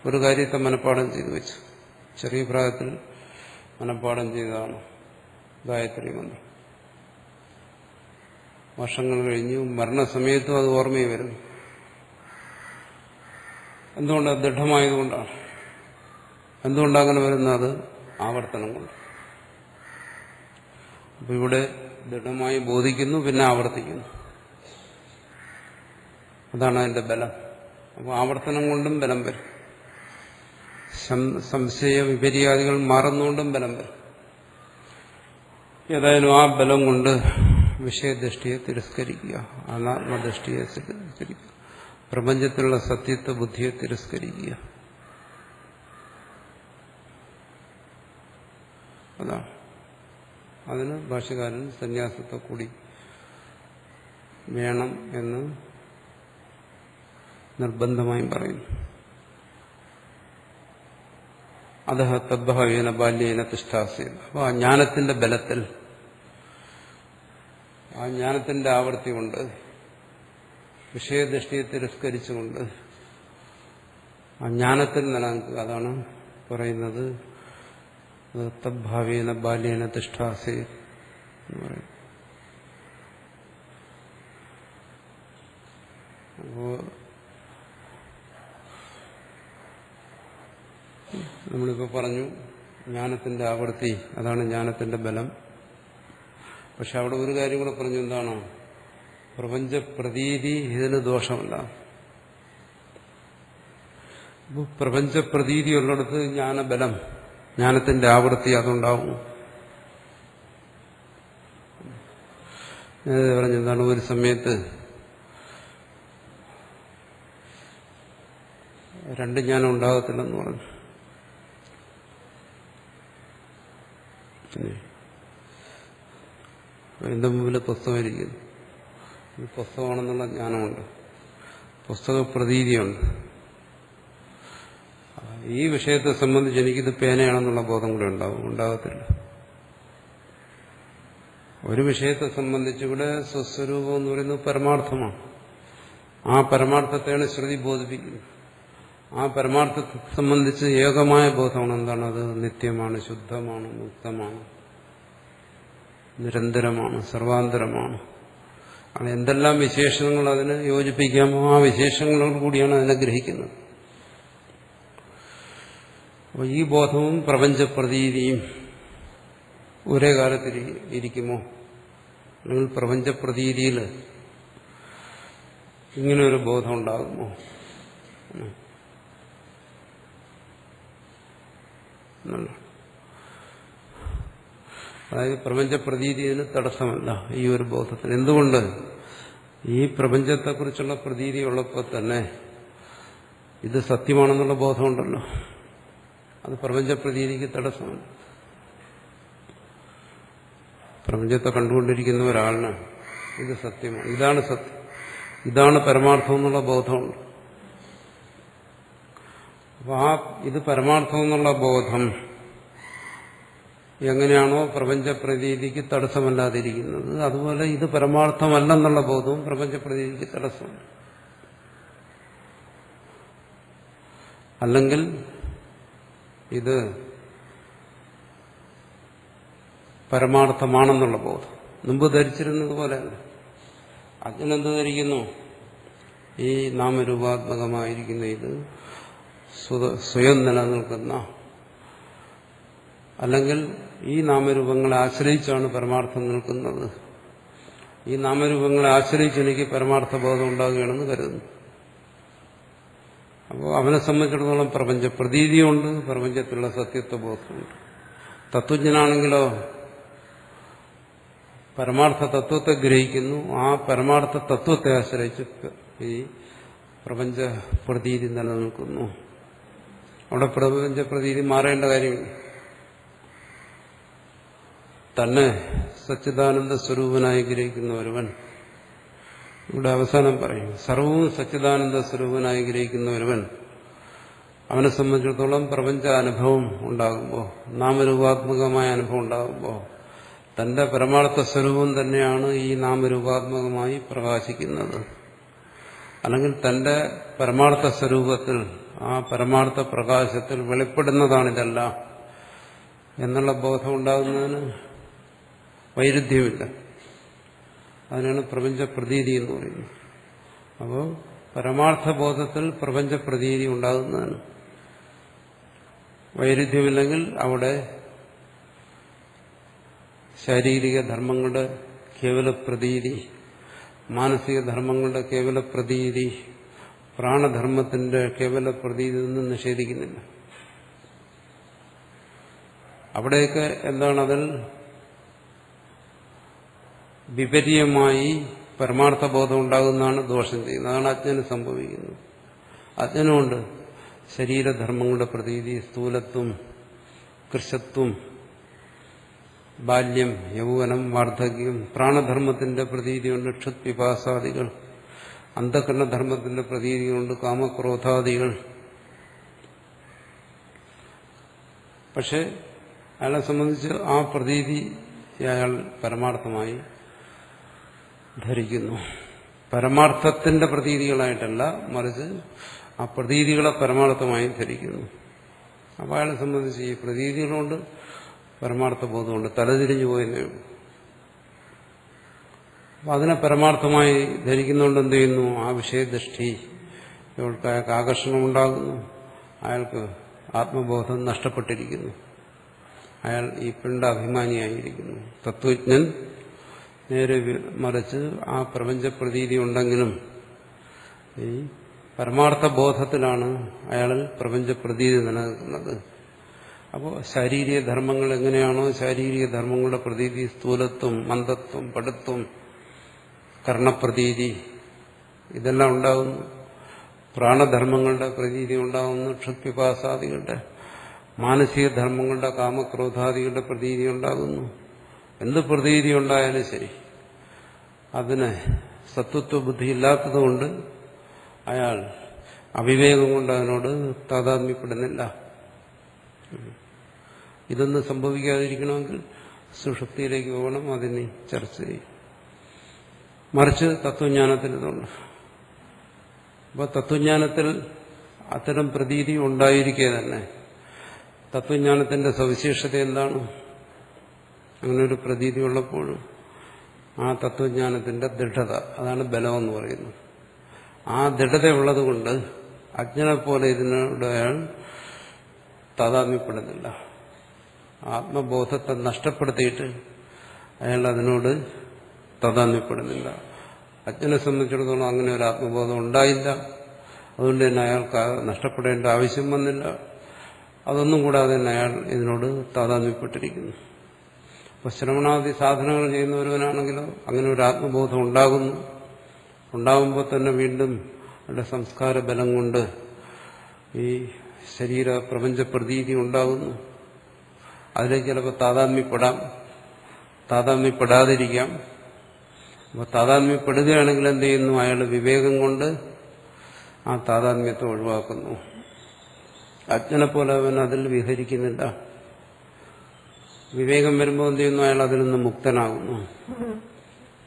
ഒരു കാര്യത്തെ മനഃപ്പാഠം ചെയ്തു വെച്ചു. ചെറിയ പ്രായത്തിൽ മനഃപ്പാഠം ചെയ്തതാണ് ഗായത്രി മന്ത്രം. വർഷങ്ങൾ കഴിഞ്ഞു, മരണസമയത്തും അത് ഓർമ്മയിൽ വരുന്നു. എന്തുകൊണ്ടത്? ദൃഢമായതുകൊണ്ടാണ്. എന്തുകൊണ്ടങ്ങനെ വരുന്നത്? ആവർത്തനം കൊണ്ട്. അപ്പൊ ഇവിടെ ദൃഢമായി ബോധിക്കുന്നു, പിന്നെ ആവർത്തിക്കുന്നു. അതാണ് അതിന്റെ ബലം. അപ്പോൾ ആവർത്തനം കൊണ്ടും ബലം വരും. സംശയ വിപര്യാദികൾ മാറുന്നുകൊണ്ടും ബലം വരും. ഏതായാലും ആ ബലം കൊണ്ട് വിഷയദൃഷ്ടിയെ തിരസ്കരിക്കുക, അനാത്മദൃഷ്ടിയെ തിരസ്കരിക്കുക, പ്രപഞ്ചത്തിലുള്ള സത്യത്വ ബുദ്ധിയെ തിരസ്കരിക്കുക. അതാണ്. അതിന് ഭാഷ്യകാരൻ സന്യാസത്തെ കൂടി വേണം എന്ന് നിർബന്ധമായും പറയുന്നു. അതഹ തദ്ഭാവേന ബാല്യേന തിഷ്ഠാസേന. അപ്പോൾ ആ ജ്ഞാനത്തിന്റെ ബലത്തിൽ, ആ ജ്ഞാനത്തിന്റെ ആവർത്തി കൊണ്ട്, വിഷയദൃഷ്ടിയെ തിരസ്കരിച്ചുകൊണ്ട് ആ ജ്ഞാനത്തിൽ നിലനിൽക്കുക. അതാണ് പറയുന്നത് തദ്ഭാവേന ബാല്യേന തിഷ്ഠാസേ എന്ന് പറയും. അപ്പോ നമ്മളിപ്പോൾ പറഞ്ഞു ജ്ഞാനത്തിന്റെ ആവർത്തി, അതാണ് ജ്ഞാനത്തിന്റെ ബലം. പക്ഷെ അവിടെ ഒരു കാര്യം കൂടെ പറഞ്ഞു. എന്താണ്? പ്രപഞ്ചപ്രതീതി ഇതിന് ദോഷമല്ല. പ്രപഞ്ചപ്രതീതി ഉള്ളിടത്ത് ജ്ഞാനബലം, ജ്ഞാനത്തിന്റെ ആവൃത്തി അതുണ്ടാവും. പറഞ്ഞെന്താണ്? ഒരു സമയത്ത് രണ്ട് ജ്ഞാനം ഉണ്ടാകത്തില്ലെന്ന് പറഞ്ഞു. എന്റെ മുമ്പിൽ പുസ്തകമിരിക്കുന്നു. ഈ പുസ്തകമാണെന്നുള്ള ജ്ഞാനമുണ്ട്, പുസ്തക പ്രതീതിയുണ്ട്. ഈ വിഷയത്തെ സംബന്ധിച്ച് എനിക്കിത് പേനയാണെന്നുള്ള ബോധം കൂടെ ഉണ്ടാകത്തില്ല. ഒരു വിഷയത്തെ സംബന്ധിച്ച് ഇവിടെ സ്വസ്വരൂപം എന്ന് പറയുന്നത് പരമാർത്ഥമാണ്. ആ പരമാർത്ഥത്തെയാണ് ശ്രുതി ബോധിപ്പിക്കുന്നത്. ആ പരമാർത്ഥത്തെ സംബന്ധിച്ച് ഏകമായ ബോധമാണ്. എന്താണ്? അത് നിത്യമാണ്, ശുദ്ധമാണ്, മുക്തമാണ്, നിരന്തരമാണ്, സർവാന്തരമാണ്. അത് എന്തെല്ലാം വിശേഷണങ്ങൾ അതിന് യോജിപ്പിക്കാമോ ആ വിശേഷങ്ങളോട് കൂടിയാണ് അതിനെ ഗ്രഹിക്കുന്നത്. അപ്പോൾ ഈ ബോധവും പ്രപഞ്ചപ്രതീതിയും ഒരേ കാലത്തിൽ ഇരിക്കുമോ? അല്ലെങ്കിൽ പ്രപഞ്ചപ്രതീതിയിൽ ഇങ്ങനൊരു ബോധം ഉണ്ടാകുമോ? അതായത് പ്രപഞ്ചപ്രതീതിന് തടസ്സമല്ല ഈ ഒരു ബോധത്തിന്. എന്തുകൊണ്ട്? ഈ പ്രപഞ്ചത്തെക്കുറിച്ചുള്ള പ്രതീതി ഉള്ളപ്പോൾ തന്നെ ഇത് സത്യമാണെന്നുള്ള ബോധമുണ്ടല്ലോ. അത് പ്രപഞ്ചപ്രതീതിക്ക് തടസ്സമല്ല. പ്രപഞ്ചത്തെ കണ്ടുകൊണ്ടിരിക്കുന്ന ഒരാളിന് ഇത് സത്യമാണ്, ഇതാണ് സത്യം ഇതാണ് പരമാർത്ഥം എന്നുള്ള ബോധമുണ്ട്. അപ്പോൾ ഇത് പരമാർത്ഥം എന്നുള്ള ബോധം എങ്ങനെയാണോ പ്രപഞ്ചപ്രതീതിക്ക് തടസ്സമല്ലാതിരിക്കുന്നത്, അതുപോലെ ഇത് പരമാർത്ഥമല്ലെന്നുള്ള ബോധവും പ്രപഞ്ചപ്രതീതിക്ക് തടസ്സമുണ്ട്. അല്ലെങ്കിൽ ഇത് പരമാർത്ഥമാണെന്നുള്ള ബോധം മുമ്പ് ധരിച്ചിരുന്നത് പോലെയല്ല. അജ്ഞനെന്ത് ധരിക്കുന്നു? ഈ നാമരൂപാത്മകമായിരിക്കുന്ന ഇത് സ്വയം നിലനിൽക്കുന്ന, അല്ലെങ്കിൽ ഈ നാമരൂപങ്ങളെ ആശ്രയിച്ചാണ് പരമാർത്ഥം നിൽക്കുന്നത്, ഈ നാമരൂപങ്ങളെ ആശ്രയിച്ച് എനിക്ക് പരമാർത്ഥ ബോധം ഉണ്ടാകുകയാണെന്ന് കരുതുന്നു. അപ്പോൾ അവനെ സംബന്ധിച്ചിടത്തോളം പ്രപഞ്ച പ്രതീതിയുണ്ട്, പ്രപഞ്ചത്തിലുള്ള സത്യത്വ ബോധമുണ്ട്. തത്വജ്ഞനാണെങ്കിലോ പരമാർത്ഥ തത്വത്തെ ഗ്രഹിക്കുന്നു, ആ പരമാർത്ഥ തത്വത്തെ ആശ്രയിച്ച് ഈ പ്രപഞ്ച പ്രതീതി നിലനിൽക്കുന്നു. അവിടെ പ്രപഞ്ച പ്രതീതി മാറേണ്ട കാര്യമില്ല. തന്നെ സച്ചിദാനന്ദ സ്വരൂപനായി ഗ്രഹിക്കുന്ന ഒരുവൻ, ഇവിടെ അവസാനം പറയും, സർവവും സച്ചിദാനന്ദ സ്വരൂപനായി ഗ്രഹിക്കുന്ന ഒരുവൻ, അവനെ സംബന്ധിച്ചിടത്തോളം പ്രപഞ്ച അനുഭവം ഉണ്ടാകുമ്പോൾ, നാമരൂപാത്മകമായ അനുഭവം ഉണ്ടാകുമ്പോൾ തന്റെ പരമാർത്ഥ സ്വരൂപം തന്നെയാണ് ഈ നാമരൂപാത്മകമായി പ്രകാശിക്കുന്നത്. അല്ലെങ്കിൽ തന്റെ പരമാർത്ഥ സ്വരൂപത്തിൽ, ആ പരമാർത്ഥ പ്രകാശത്തിൽ വെളിപ്പെടുന്നതാണിതെല്ലാം എന്നുള്ള ബോധം ഉണ്ടാകുന്നതിന് വൈരുദ്ധ്യമില്ല. അതിനാണ് പ്രപഞ്ച പ്രതീതി എന്ന് പറയുന്നത്. അപ്പോൾ പരമാർത്ഥ ബോധത്തിൽ പ്രപഞ്ച പ്രതീതി ഉണ്ടാകുന്നതിന് വൈരുദ്ധ്യമില്ലെങ്കിൽ അവിടെ ശാരീരിക ധർമ്മങ്ങളുടെ കേവല പ്രതീതി, മാനസിക ധർമ്മങ്ങളുടെ കേവല പ്രതീതി, പ്രാണധർമ്മത്തിന്റെ കേവല പ്രതീതി ഒന്നും നിഷേധിക്കുന്നില്ല. അവിടെയൊക്കെ എന്താണ്, അതിൽ വിപരീയമായി പരമാർത്ഥബോധം ഉണ്ടാകുന്നതാണ് ദോഷം ചെയ്യുന്നത്. അതാണ് അജ്ഞന് സംഭവിക്കുന്നത്. അജ്ഞനുണ്ട് ശരീരധർമ്മങ്ങളുടെ പ്രതീതി, സ്ഥൂലത്വം, കൃശത്വം, ബാല്യം, യൗവനം, വാർദ്ധക്യം, പ്രാണധർമ്മത്തിന്റെ പ്രതീതിയുണ്ട്, ക്ഷുത്പിപാസാദികൾ, അന്ധകരണധർമ്മത്തിന്റെ പ്രതീതിയുണ്ട്, കാമക്രോധാദികൾ. പക്ഷെ അയാളെ സംബന്ധിച്ച് ആ പ്രതീതി അയാൾ പരമാർത്ഥമായി ധരിക്കുന്നു. പരമാർത്ഥത്തിന്റെ പ്രതീതികളായിട്ടല്ല, മറിച്ച് ആ പ്രതീതികളെ പരമാർത്ഥമായി ധരിക്കുന്നു. അപ്പോൾ അയാളെ സംബന്ധിച്ച് ഈ പ്രതീതികളുണ്ട്, പരമാർത്ഥ ബോധമുണ്ട്, തലതിരിഞ്ഞു പോയെന്നേ ഉള്ളൂ. അപ്പം അതിനെ പരമാർത്ഥമായി ധരിക്കുന്നുകൊണ്ട് എന്ത് ചെയ്യുന്നു? ആ വിഷയദൃഷ്ടി ഇവൾക്ക് അയാൾക്ക് ആകർഷണമുണ്ടാകുന്നു, അയാൾക്ക് ആത്മബോധം നഷ്ടപ്പെട്ടിരിക്കുന്നു, അയാൾ ഈ പിണ്ടാഭിമാനിയായിരിക്കുന്നു. തത്വജ്ഞൻ നേരെ മറിച്ച് ആ പ്രപഞ്ചപ്രതീതി ഉണ്ടെങ്കിലും ഈ പരമാർത്ഥ ബോധത്തിലാണ് അയാളിൽ പ്രപഞ്ചപ്രതീതി നിലനിൽക്കുന്നത്. അപ്പോൾ ശാരീരിക ധർമ്മങ്ങൾ എങ്ങനെയാണോ ശാരീരിക ധർമ്മങ്ങളുടെ പ്രതീതി, സ്ഥൂലത്വം, മന്ദത്വം, പടുത്വം, കർണപ്രതീതി ഇതെല്ലാം ഉണ്ടാകുന്നു, പ്രാണധർമ്മങ്ങളുടെ പ്രതീതി ഉണ്ടാകുന്നു, ക്ഷുത്പിപാസാദികളുടെ, മാനസിക ധർമ്മങ്ങളുടെ, കാമക്രോധാദികളുടെ പ്രതീതി ഉണ്ടാകുന്നു. എന്ത് പ്രതീതി ഉണ്ടായാലും ശരി, അതിന് സത്വത്വ ബുദ്ധി ഇല്ലാത്തതുകൊണ്ട് അയാൾ അവിവേകം കൊണ്ട് അതിനോട് താതാത്മ്യപ്പെടുന്നില്ല. ഇതൊന്നും സംഭവിക്കാതിരിക്കണമെങ്കിൽ സുഷുപ്തിയിലേക്ക് പോകണം, അതിനെ ചർച്ച ചെയ്യും. മറിച്ച് തത്വജ്ഞാനത്തിൽ ഇതുണ്ട്. അപ്പോൾ തത്വജ്ഞാനത്തിൽ അത്തരം പ്രതീതി ഉണ്ടായിരിക്കെ തന്നെ തത്വജ്ഞാനത്തിന്റെ സവിശേഷത എന്താണ്? അങ്ങനൊരു പ്രതീതി ഉള്ളപ്പോഴും ആ തത്വജ്ഞാനത്തിന്റെ ദൃഢത, അതാണ് ബലമെന്ന് പറയുന്നത്. ആ ദൃഢതയുള്ളത് കൊണ്ട് അജ്ഞനെപ്പോലെ ഇതിനോട് അയാൾ താതാത്മ്യപ്പെടുന്നില്ല. ആത്മബോധത്തെ നഷ്ടപ്പെടുത്തിയിട്ട് അയാൾ അതിനോട് താതാത്മ്യപ്പെടുന്നില്ല. അജ്ഞനെ സംബന്ധിച്ചിടത്തോളം അങ്ങനെ ഒരു ആത്മബോധം ഉണ്ടായില്ല, അതുകൊണ്ട് തന്നെ അയാൾക്ക് നഷ്ടപ്പെടേണ്ട ആവശ്യം വന്നില്ല. അതൊന്നും കൂടാതെ തന്നെ അയാൾ ഇതിനോട് താതാത്മ്യപ്പെട്ടിരിക്കുന്നു. അപ്പോൾ ശ്രവണാദി സാധനങ്ങൾ ചെയ്യുന്ന ഒരുവനാണെങ്കിലോ അങ്ങനെ ഒരു ആത്മബോധം ഉണ്ടാകുന്നു. ഉണ്ടാകുമ്പോൾ തന്നെ വീണ്ടും അവരുടെ സംസ്കാര ബലം കൊണ്ട് ഈ ശരീര പ്രപഞ്ച പ്രതീതി ഉണ്ടാകുന്നു. അതിലേക്ക് ചിലപ്പോൾ താതാത്മ്യപ്പെടാം, താതാത്മ്യപ്പെടാതിരിക്കാം. അപ്പോൾ താതാത്മ്യപ്പെടുകയാണെങ്കിൽ എന്ത് ചെയ്യുന്നു? അയാൾ വിവേകം കൊണ്ട് ആ താതാത്മ്യത്തെ ഒഴിവാക്കുന്നു. അജ്ഞനെ പോലെ അവൻ അതിൽ വിഹരിക്കുന്നില്ല. വിവേകം വരുമ്പോൾ എന്ത് ചെയ്യുന്നു? അയാൾ അതിൽ നിന്ന് മുക്തനാകുന്നു.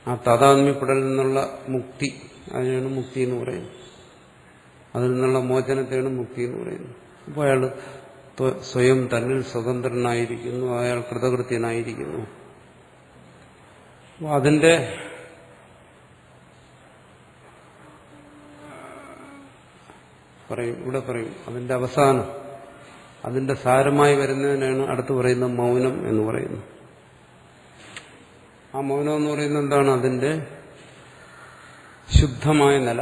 ആ താതാത്മ്യപ്പെടലിൽ നിന്നുള്ള മുക്തി, അതിനാണ് മുക്തി എന്ന് പറയുന്നത്. അതിൽ നിന്നുള്ള മോചനത്തെയാണ് മുക്തി എന്ന് പറയുന്നത്. അപ്പോൾ അയാൾ സ്വയം തന്നിൽ സ്വതന്ത്രനായിരിക്കുന്നു, അയാൾ കൃതകൃത്യനായിരിക്കുന്നു. അപ്പോൾ അതിന്റെ ഇവിടെ പറയും അതിന്റെ അവസാനം, അതിന്റെ സാരമായി വരുന്നതിനാണ് അടുത്ത് പറയുന്ന മൗനം എന്ന് പറയുന്നത്. ആ മൗനം എന്ന് പറയുന്നത് എന്താണ്? അതിന്റെ ശുദ്ധമായ നില,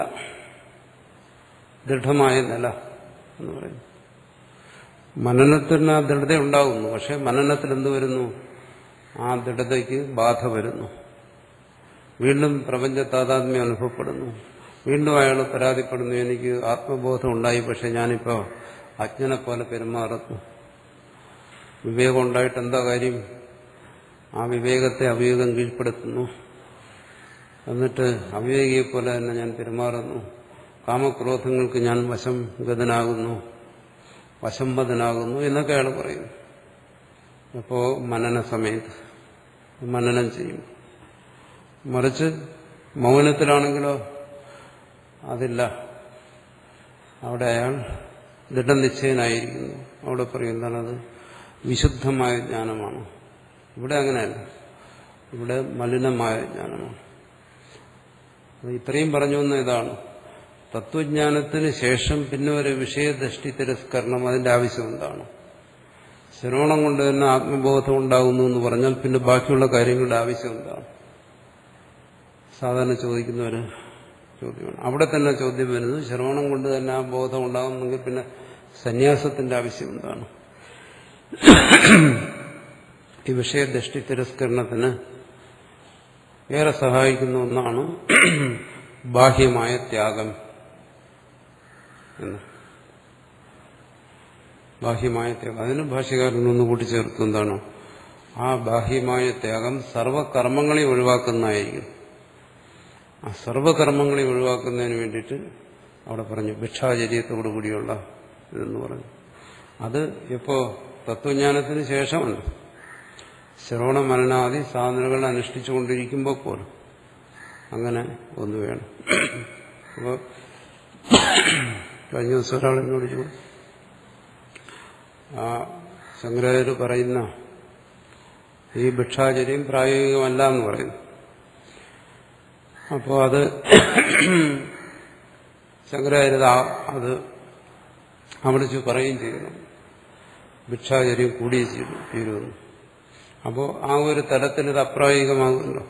ദൃഢമായ നില എന്ന് പറയുന്നു. മനനത്തിന് ആ ദൃഢത ഉണ്ടാകുന്നു. പക്ഷെ മനനത്തിൽ എന്ത് വരുന്നു? ആ ദൃഢതയ്ക്ക് ബാധ വരുന്നു. വീണ്ടും പ്രപഞ്ച താതാത്മ്യം അനുഭവപ്പെടുന്നു. വീണ്ടും അയാൾ പരാതിപ്പെടുന്നു, എനിക്ക് ആത്മബോധം ഉണ്ടായി, പക്ഷെ ഞാനിപ്പോൾ അജ്ഞനെ പോലെ പെരുമാറുന്നു. വിവേകം ഉണ്ടായിട്ട് എന്താ കാര്യം? ആ വിവേകത്തെ അവിവേകം കീഴ്പ്പെടുത്തുന്നു. എന്നിട്ട് അവിവേകിയെപ്പോലെ തന്നെ ഞാൻ പെരുമാറുന്നു. കാമക്രോധങ്ങൾക്ക് ഞാൻ വശംഗതനാകുന്നു, വശംബദനാകുന്നു എന്നൊക്കെ അയാൾ പറയുന്നു. അപ്പോൾ മനന സമയത്ത് മനനം ചെയ്യും. മറിച്ച് മൗനത്തിലാണെങ്കിലോ അതില്ല. അവിടെ അയാൾ ദൃഢനിശ്ചയനായിരിക്കുന്നു. അവിടെ പറയും എന്താണത്? വിശുദ്ധമായ ജ്ഞാനമാണ്. ഇവിടെ അങ്ങനെയല്ല, ഇവിടെ മലിനമായ ജ്ഞാനമാണ്. ഇത്രയും പറഞ്ഞു വന്ന ഇതാണ്. തത്വജ്ഞാനത്തിന് ശേഷം പിന്നെ ഒരു വിഷയദൃഷ്ടി തിരസ്കരണം, അതിന്റെ ആവശ്യം എന്താണ്? ശ്രവണം കൊണ്ട് തന്നെ ആത്മബോധം ഉണ്ടാകുന്നു എന്ന് പറഞ്ഞാൽ പിന്നെ ബാക്കിയുള്ള കാര്യങ്ങളുടെ ആവശ്യം എന്താണ്? സാധാരണ ചോദിക്കുന്ന ഒരു ചോദ്യമാണ്. അവിടെ തന്നെ ചോദ്യം വരുന്നത്, ശ്രവണം കൊണ്ട് തന്നെ ആ ബോധം ഉണ്ടാകുന്നെങ്കിൽ പിന്നെ സന്യാസത്തിന്റെ ആവശ്യം എന്താണ്? ഈ വിഷയദൃഷ്ടി തിരസ്കരണത്തിന് ഏറെ സഹായിക്കുന്ന ഒന്നാണ് ബാഹ്യമായ ത്യാഗം എന്ന്. ബാഹ്യമായ ത്യാഗം, അതിന് ഭാഷ്യകാരനൊന്ന് കൂട്ടിച്ചേർത്തു. എന്താണ് ആ ബാഹ്യമായ ത്യാഗം? സർവകർമ്മങ്ങളെ ഒഴിവാക്കുന്നതായിരിക്കും. ആ സർവകർമ്മങ്ങളെ ഒഴിവാക്കുന്നതിന് വേണ്ടിയിട്ട് അവിടെ പറഞ്ഞു ഭിക്ഷാചര്യത്തോടു കൂടിയുള്ള ഇതെന്ന് പറഞ്ഞു. അത് എപ്പോ? തത്വജ്ഞാനത്തിന് ശേഷമല്ല, ശ്രവണ മനനാദി സാധനകൾ അനുഷ്ഠിച്ചുകൊണ്ടിരിക്കുമ്പോൾ പോലും അങ്ങനെ ഒന്ന് വേണം. അപ്പോൾ കഴിഞ്ഞ ദിവസം ഒരാൾ എന്നോട് ചോദിച്ചു, ആ ശങ്കരാചാര്യർ പറയുന്ന ഈ ഭിക്ഷാചര്യം പ്രായോഗികമല്ല എന്ന് പറയുന്നു. അപ്പോൾ അത് ശങ്കരാചാര്യർ അത് അവിടെ പറയുകയും ചെയ്യുന്നു, ഭിക്ഷാചര്യം കൂടിയേ തീരുന്നു. അപ്പോൾ ആ ഒരു തലത്തിൽ ഇത് അപ്രായോഗികമാകുമല്ലോ.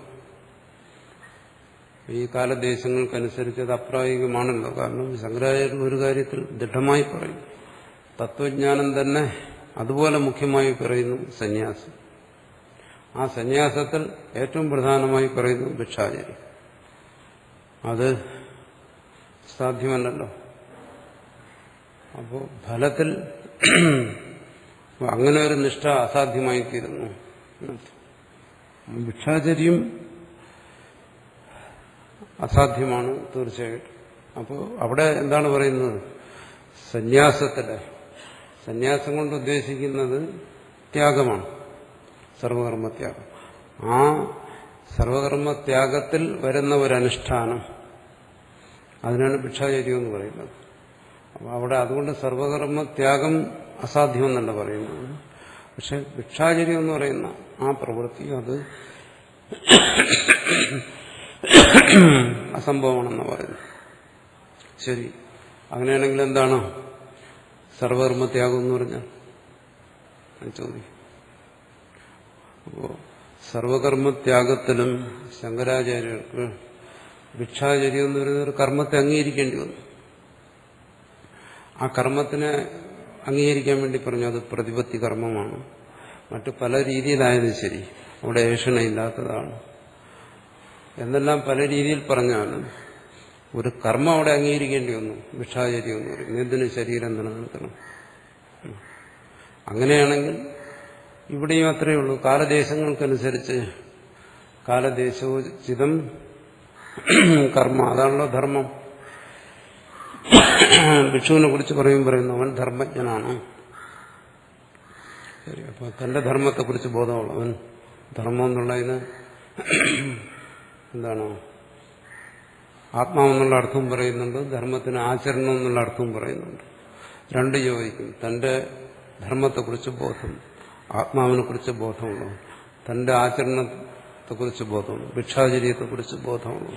ഈ കാലദേശങ്ങൾക്കനുസരിച്ച് അത് അപ്രായോഗികമാണല്ലോ. കാരണം ശങ്കരാചാര്യർ ഒരു കാര്യത്തിൽ ദൃഢമായി പറയും, തത്വജ്ഞാനം തന്നെ അതുപോലെ മുഖ്യമായി പറയുന്നു സന്യാസം. ആ സന്യാസത്തിൽ ഏറ്റവും പ്രധാനമായി പറയുന്നു ഭിക്ഷാചര്യം. അത് സാധ്യമല്ലല്ലോ. അപ്പോൾ ഫലത്തിൽ അങ്ങനെ ഒരു നിഷ്ഠ അസാധ്യമായിത്തീരുന്നു. ഭിക്ഷാചര്യം അസാധ്യമാണ് തീർച്ചയായിട്ടും. അപ്പോൾ അവിടെ എന്താണ് പറയുന്നത്? സന്യാസം കൊണ്ട് ഉദ്ദേശിക്കുന്നത് ത്യാഗമാണ്, സർവകർമ്മത്യാഗം. ആ സർവകർമ്മത്യാഗത്തിൽ വരുന്ന ഒരനുഷ്ഠാനം, അതിനാണ് ഭിക്ഷാചര്യം എന്ന് പറയുന്നത്. അപ്പോൾ അവിടെ അതുകൊണ്ട് സർവകർമ്മത്യാഗം അസാധ്യമെന്നല്ല പറയുന്നത്. പക്ഷെ ഭിക്ഷാചര്യം എന്ന് പറയുന്ന ആ പ്രവൃത്തി അത് അസംഭവമാണെന്ന് പറയുന്നു. ശരി, അങ്ങനെയാണെങ്കിൽ എന്താണ് സർവകർമ്മത്യാഗം എന്ന് പറഞ്ഞാൽ? ചോദിക്കും. അപ്പോൾ സർവകർമ്മത്യാഗത്തിലും ശങ്കരാചാര്യർക്ക് ഭിക്ഷാചര്യം എന്ന് പറയുന്ന ഒരു കർമ്മത്തെ അംഗീകരിക്കേണ്ടി വന്നു. ആ കർമ്മത്തിനെ അംഗീകരിക്കാൻ വേണ്ടി പറഞ്ഞു അത് പ്രതിപത്തി കർമ്മമാണ്, മറ്റു പല രീതിയിലായാലും ശരി, അവിടെ ഏഷണയില്ലാത്തതാണ് എന്നെല്ലാം പല രീതിയിൽ പറഞ്ഞാലും ഒരു കർമ്മം അവിടെ അംഗീകരിക്കേണ്ടി വന്നു. ഭിക്ഷാചര്യം എന്ന് പറയും. എന്തിനും ശരീരം നിലനിർത്തണം. അങ്ങനെയാണെങ്കിൽ ഇവിടെയും അത്രയേ ഉള്ളൂ. കാലദേശങ്ങൾക്കനുസരിച്ച് കാലദേശോചിതം കർമ്മ, അതാണല്ലോ ധർമ്മം. ഭിക്ഷുവിനെ കുറിച്ച് പറയുന്നു അവൻ ധർമ്മജ്ഞനാണ്. ശരി, അപ്പോൾ തന്റെ ധർമ്മത്തെക്കുറിച്ച് ബോധമുള്ളവൻ. ധർമ്മം എന്നുള്ളതിന് എന്താണ്? ആത്മാവെന്നുള്ള അർത്ഥവും പറയുന്നുണ്ട്, ധർമ്മത്തിന് ആചരണം എന്നുള്ള അർത്ഥവും പറയുന്നുണ്ട്. രണ്ട് യോജിക്കും. തന്റെ ധർമ്മത്തെക്കുറിച്ച് ബോധം, ആത്മാവിനെക്കുറിച്ച് ബോധമുള്ളവൻ, തന്റെ ആചരണത്തെക്കുറിച്ച് ബോധമുള്ളൂ, ഭിക്ഷാചര്യത്തെക്കുറിച്ച് ബോധമുള്ളൂ.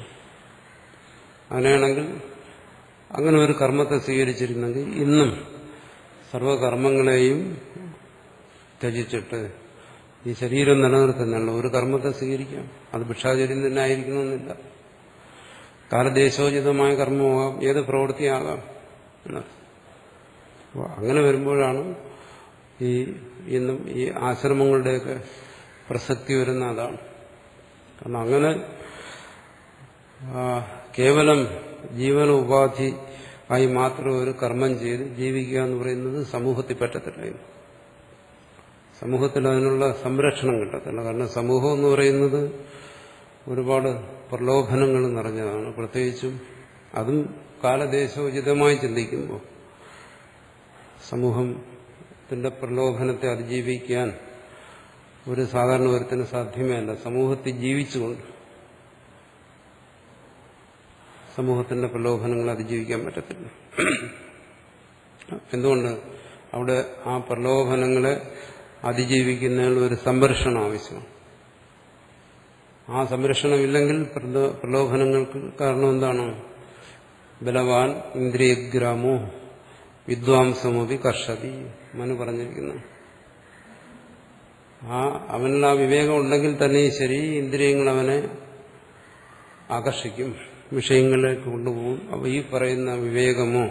അങ്ങനെയാണെങ്കിൽ അങ്ങനെ ഒരു കർമ്മത്തെ സ്വീകരിച്ചിരുന്നെങ്കിൽ ഇന്നും സർവകർമ്മങ്ങളെയും ത്യജിച്ചിട്ട് ഈ ശരീരം നിലനിർത്തുന്നുള്ള ഒരു കർമ്മത്തെ സ്വീകരിക്കാം. അത് ഭിക്ഷാചര്യം തന്നെ ആയിരിക്കണമെന്നില്ല. കാലദേശോചിതമായ കർമ്മമാകാം, ഏത് പ്രവൃത്തിയാകാം. അപ്പോൾ അങ്ങനെ വരുമ്പോഴാണ് ഇന്നും ഈ ആശ്രമങ്ങളുടെയൊക്കെ പ്രസക്തി വരുന്ന അതാണ്. കാരണം അങ്ങനെ കേവലം ജീവന ഉപാധി ആയി മാത്രം ഒരു കർമ്മം ചെയ്ത് ജീവിക്കുക എന്ന് പറയുന്നത് സമൂഹത്തിൽ പറ്റത്തില്ല. സമൂഹത്തിൽ അതിനുള്ള സംരക്ഷണം കിട്ടത്തില്ല. കാരണം സമൂഹം എന്ന് പറയുന്നത് ഒരുപാട് പ്രലോഭനങ്ങൾ നിറഞ്ഞതാണ്. പ്രത്യേകിച്ചും അതും കാലദേശോചിതമായി ചിന്തിക്കുമ്പോൾ സമൂഹത്തിന്റെ പ്രലോഭനത്തെ അതിജീവിക്കാൻ ഒരു സാധാരണ ഒരുത്തിന് സാധ്യമേ അല്ല. സമൂഹത്തിൽ ജീവിച്ചുകൊണ്ട് സമൂഹത്തിന്റെ പ്രലോഭനങ്ങൾ അതിജീവിക്കാൻ പറ്റത്തില്ല. എന്തുകൊണ്ട്? അവിടെ ആ പ്രലോഭനങ്ങളെ അതിജീവിക്കുന്നതിനുള്ള ഒരു സംരക്ഷണം ആവശ്യമാണ്. ആ സംരക്ഷണമില്ലെങ്കിൽ പ്രലോഭനങ്ങൾക്ക് കാരണം എന്താണ്? ബലവാൻ ഇന്ദ്രിയഗ്രാമോ വിദ്വാംസമോപി കർഷതി മനു പറഞ്ഞിരിക്കുന്നു. അവനിൽ ആ വിവേകം ഉണ്ടെങ്കിൽ തന്നെ ശരി, ഇന്ദ്രിയങ്ങൾ അവനെ ആകർഷിക്കും, വിഷയങ്ങളിലേക്ക് കൊണ്ടുപോകും. അപ്പോൾ ഈ പറയുന്ന വിവേകമോ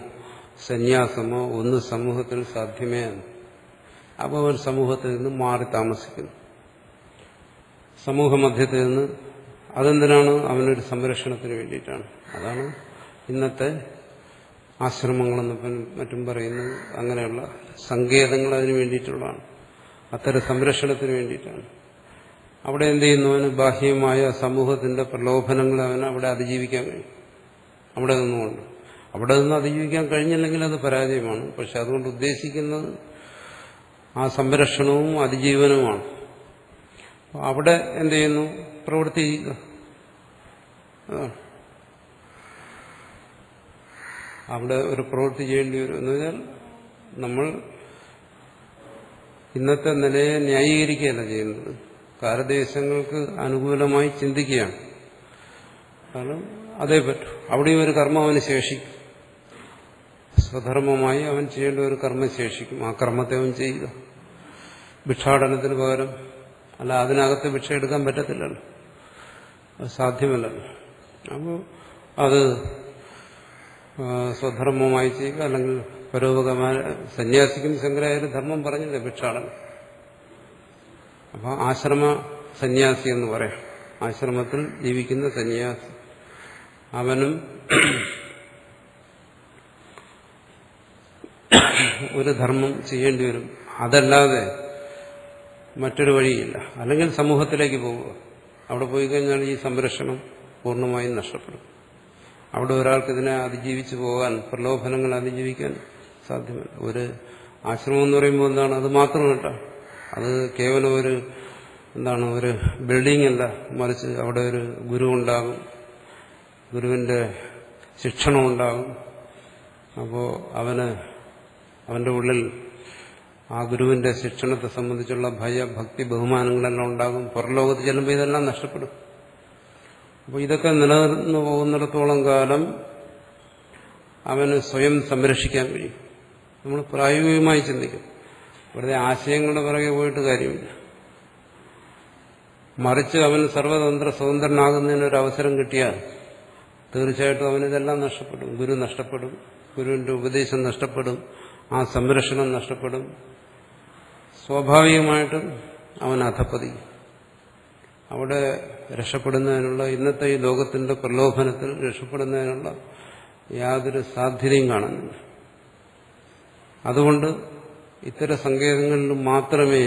സന്യാസമോ ഒന്ന് സമൂഹത്തിൽ സാധ്യമേ അല്ല. അപ്പോൾ അവൻ സമൂഹത്തിൽ നിന്ന് മാറി താമസിക്കുന്നു. സമൂഹമധ്യത്തിൽ നിന്ന് അതെന്തിനാണ്? അവനൊരു സംരക്ഷണത്തിന് വേണ്ടിയിട്ടാണ്. അതാണ് ഇന്നത്തെ ആശ്രമങ്ങളെന്ന് മറ്റും പറയുന്നത്. അങ്ങനെയുള്ള സങ്കേതങ്ങൾ അതിനു വേണ്ടിയിട്ടുള്ളതാണ്. അത്തരം സംരക്ഷണത്തിന് വേണ്ടിയിട്ടാണ്. അവിടെ എന്ത് ചെയ്യുന്നു? അവന് ബാഹ്യമായ സമൂഹത്തിന്റെ പ്രലോഭനങ്ങൾ അവന് അവിടെ അതിജീവിക്കാൻ കഴിയും. അവിടെ നിന്നുകൊണ്ട് അവിടെ നിന്ന് അതിജീവിക്കാൻ കഴിഞ്ഞില്ലെങ്കിൽ അത് പരാജയമാണ്. പക്ഷെ അതുകൊണ്ട് ഉദ്ദേശിക്കുന്നത് ആ സംരക്ഷണവും അതിജീവനവുമാണ്. അവിടെ എന്ത് ചെയ്യുന്നു? പ്രവൃത്തി ചെയ്യുക. അവിടെ ഒരു പ്രവൃത്തി ചെയ്യേണ്ടി വരും. എന്ന് പറഞ്ഞാൽ നമ്മൾ ഇന്നത്തെ നിലയെ ന്യായീകരിക്കുകയല്ല ചെയ്യുന്നത്, കാലദേശങ്ങൾക്ക് അനുകൂലമായി ചിന്തിക്കുകയാണ്. കാരണം അതേ പറ്റൂ. അവിടെയും ഒരു കർമ്മം അവന് ശേഷിക്കും. സ്വധർമ്മമായി അവൻ ചെയ്യേണ്ട ഒരു കർമ്മം ശേഷിക്കും. ആ കർമ്മത്തെ അവൻ ചെയ്യുക. ഭിക്ഷാടനത്തിന് പകരം അല്ല, അതിനകത്ത് ഭിക്ഷ എടുക്കാൻ പറ്റത്തില്ലല്ലോ, അത് സാധ്യമല്ലല്ലോ. അപ്പോൾ അത് സ്വധർമ്മമായി ചെയ്യുക. അല്ലെങ്കിൽ പരോപകമായ സന്യാസിക്കും ശങ്കരാചാര്യ ധർമ്മം പറഞ്ഞില്ലേ ഭിക്ഷാടനം. അപ്പോൾ ആശ്രമ സന്യാസി എന്ന് പറയാം. ആശ്രമത്തിൽ ജീവിക്കുന്ന സന്യാസി അവനും ഒരു ധർമ്മം ചെയ്യേണ്ടി വരും. അതല്ലാതെ മറ്റൊരു വഴിയില്ല. അല്ലെങ്കിൽ സമൂഹത്തിലേക്ക് പോവുക. അവിടെ പോയി കഴിഞ്ഞാൽ ഈ സംരക്ഷണം പൂർണ്ണമായും നഷ്ടപ്പെടും. അവിടെ ഒരാൾക്ക് ഇതിനെ അതിജീവിച്ചു പോകാൻ, പ്രലോഭനങ്ങൾ അതിജീവിക്കാൻ സാധ്യമല്ല. ഒരു ആശ്രമം എന്ന് പറയുമ്പോൾ എന്താണ്? അത് മാത്രമല്ല, അത് കേവലം ഒരു ഒരു ബിൽഡിംഗ് അല്ല, മറിച്ച് അവിടെ ഒരു ഗുരു ഉണ്ടാകും, ഗുരുവിന്റെ ശിക്ഷണം ഉണ്ടാകും. അപ്പോൾ അവന്റെ ഉള്ളിൽ ആ ഗുരുവിന്റെ ശിക്ഷണത്തെ സംബന്ധിച്ചുള്ള ഭയ, ഭക്തി, ബഹുമാനങ്ങളെല്ലാം ഉണ്ടാകും. പുറലോകത്ത് ചെല്ലുമ്പോൾ ഇതെല്ലാം നഷ്ടപ്പെടും. അപ്പോൾ ഇതൊക്കെ നിലനിർന്നു പോകുന്നിടത്തോളം കാലം അവന് സ്വയം സംരക്ഷിക്കാൻ കഴിയും. നമ്മൾ പ്രായോഗികമായി ചിന്തിക്കും. വെറുതെ ആശയങ്ങളുടെ പുറകെ പോയിട്ട് കാര്യമില്ല. മറിച്ച് അവൻ സർവതന്ത്ര സ്വതന്ത്രനാകുന്നതിനൊരവസരം കിട്ടിയാൽ തീർച്ചയായിട്ടും അവനിതെല്ലാം നഷ്ടപ്പെടും. ഗുരു നഷ്ടപ്പെടും, ഗുരുവിന്റെ ഉപദേശം നഷ്ടപ്പെടും, ആ സംരക്ഷണം നഷ്ടപ്പെടും. സ്വാഭാവികമായിട്ടും അവൻ അധപ്പതിക്കും. അവിടെ രക്ഷപ്പെടുന്നതിനുള്ള, ഇന്നത്തെ ഈ ലോകത്തിന്റെ പ്രലോഭനത്തിൽ രക്ഷപ്പെടുന്നതിനുള്ള യാതൊരു സാധ്യതയും കാണുന്നില്ല. അതുകൊണ്ട് ഇത്തരം സങ്കേതങ്ങളിൽ മാത്രമേ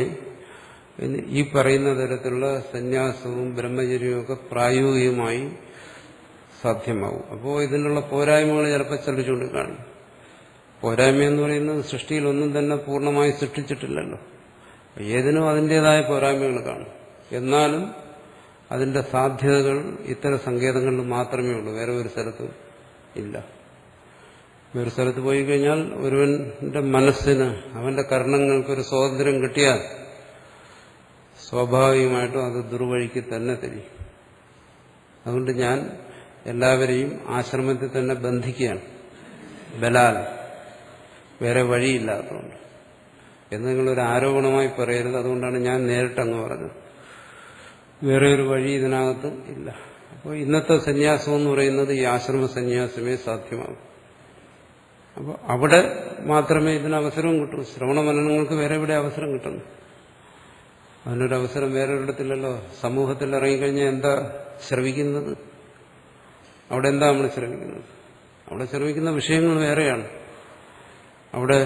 ഈ പറയുന്ന തരത്തിലുള്ള സന്യാസവും ബ്രഹ്മചര്യവും ഒക്കെ പ്രായോഗികമായി സാധ്യമാവും. അപ്പോൾ ഇതിനുള്ള പോരായ്മകൾ ചിലപ്പോൾ ചിലർ ചൂണ്ടിക്കാണും. പോരായ്മ എന്ന് പറയുന്നത് സൃഷ്ടിയിലൊന്നും തന്നെ പൂർണ്ണമായി സൃഷ്ടിച്ചിട്ടില്ലല്ലോ. ഏതിനും അതിൻ്റെതായ പോരായ്മകൾ കാണും. എന്നാലും അതിന്റെ സാധ്യതകൾ ഇത്തരം സങ്കേതങ്ങളിൽ മാത്രമേ ഉള്ളൂ, വേറെ ഒരു സ്ഥലത്തും ഇല്ല. വേറെ സ്ഥലത്ത് പോയി കഴിഞ്ഞാൽ ഒരുവന്റെ മനസ്സിന്, അവന്റെ കർണങ്ങൾക്കൊരു സ്വാതന്ത്ര്യം കിട്ടിയാൽ സ്വാഭാവികമായിട്ടും അത് ദുർവഴിക്ക് തന്നെ തിരിയും. അതുകൊണ്ട് ഞാൻ എല്ലാവരെയും ആശ്രമത്തിൽ തന്നെ ബന്ധിക്കുകയാണ്, ബലാൽ, വേറെ വഴിയില്ലാത്തതുകൊണ്ട് എന്ന് നിങ്ങളൊരു ആരോപണമായി പറയരുത്. അതുകൊണ്ടാണ് ഞാൻ നേരിട്ടങ്ങ് പറഞ്ഞത്. വേറെ ഒരു വഴി ഇതിനകത്ത് ഇല്ല. അപ്പോൾ ഇന്നത്തെ സന്യാസം എന്ന് പറയുന്നത് ഈ ആശ്രമ സന്യാസമേ സാധ്യമാകും. അപ്പോൾ അവിടെ മാത്രമേ ഇതിന് അവസരവും കിട്ടൂ. ശ്രവണ മനനങ്ങൾക്ക് വേറെ എവിടെ അവസരം കിട്ടുന്നു? അതിനൊരവസരം വേറെ ഒരിടത്തില്ലല്ലോ. സമൂഹത്തിൽ ഇറങ്ങിക്കഴിഞ്ഞാൽ എന്താ ശ്രവിക്കുന്നത്? അവിടെ എന്താ നമ്മൾ ശ്രമിക്കുന്നത്? അവിടെ ശ്രമിക്കുന്ന വിഷയങ്ങൾ വേറെയാണ്. അവിടെ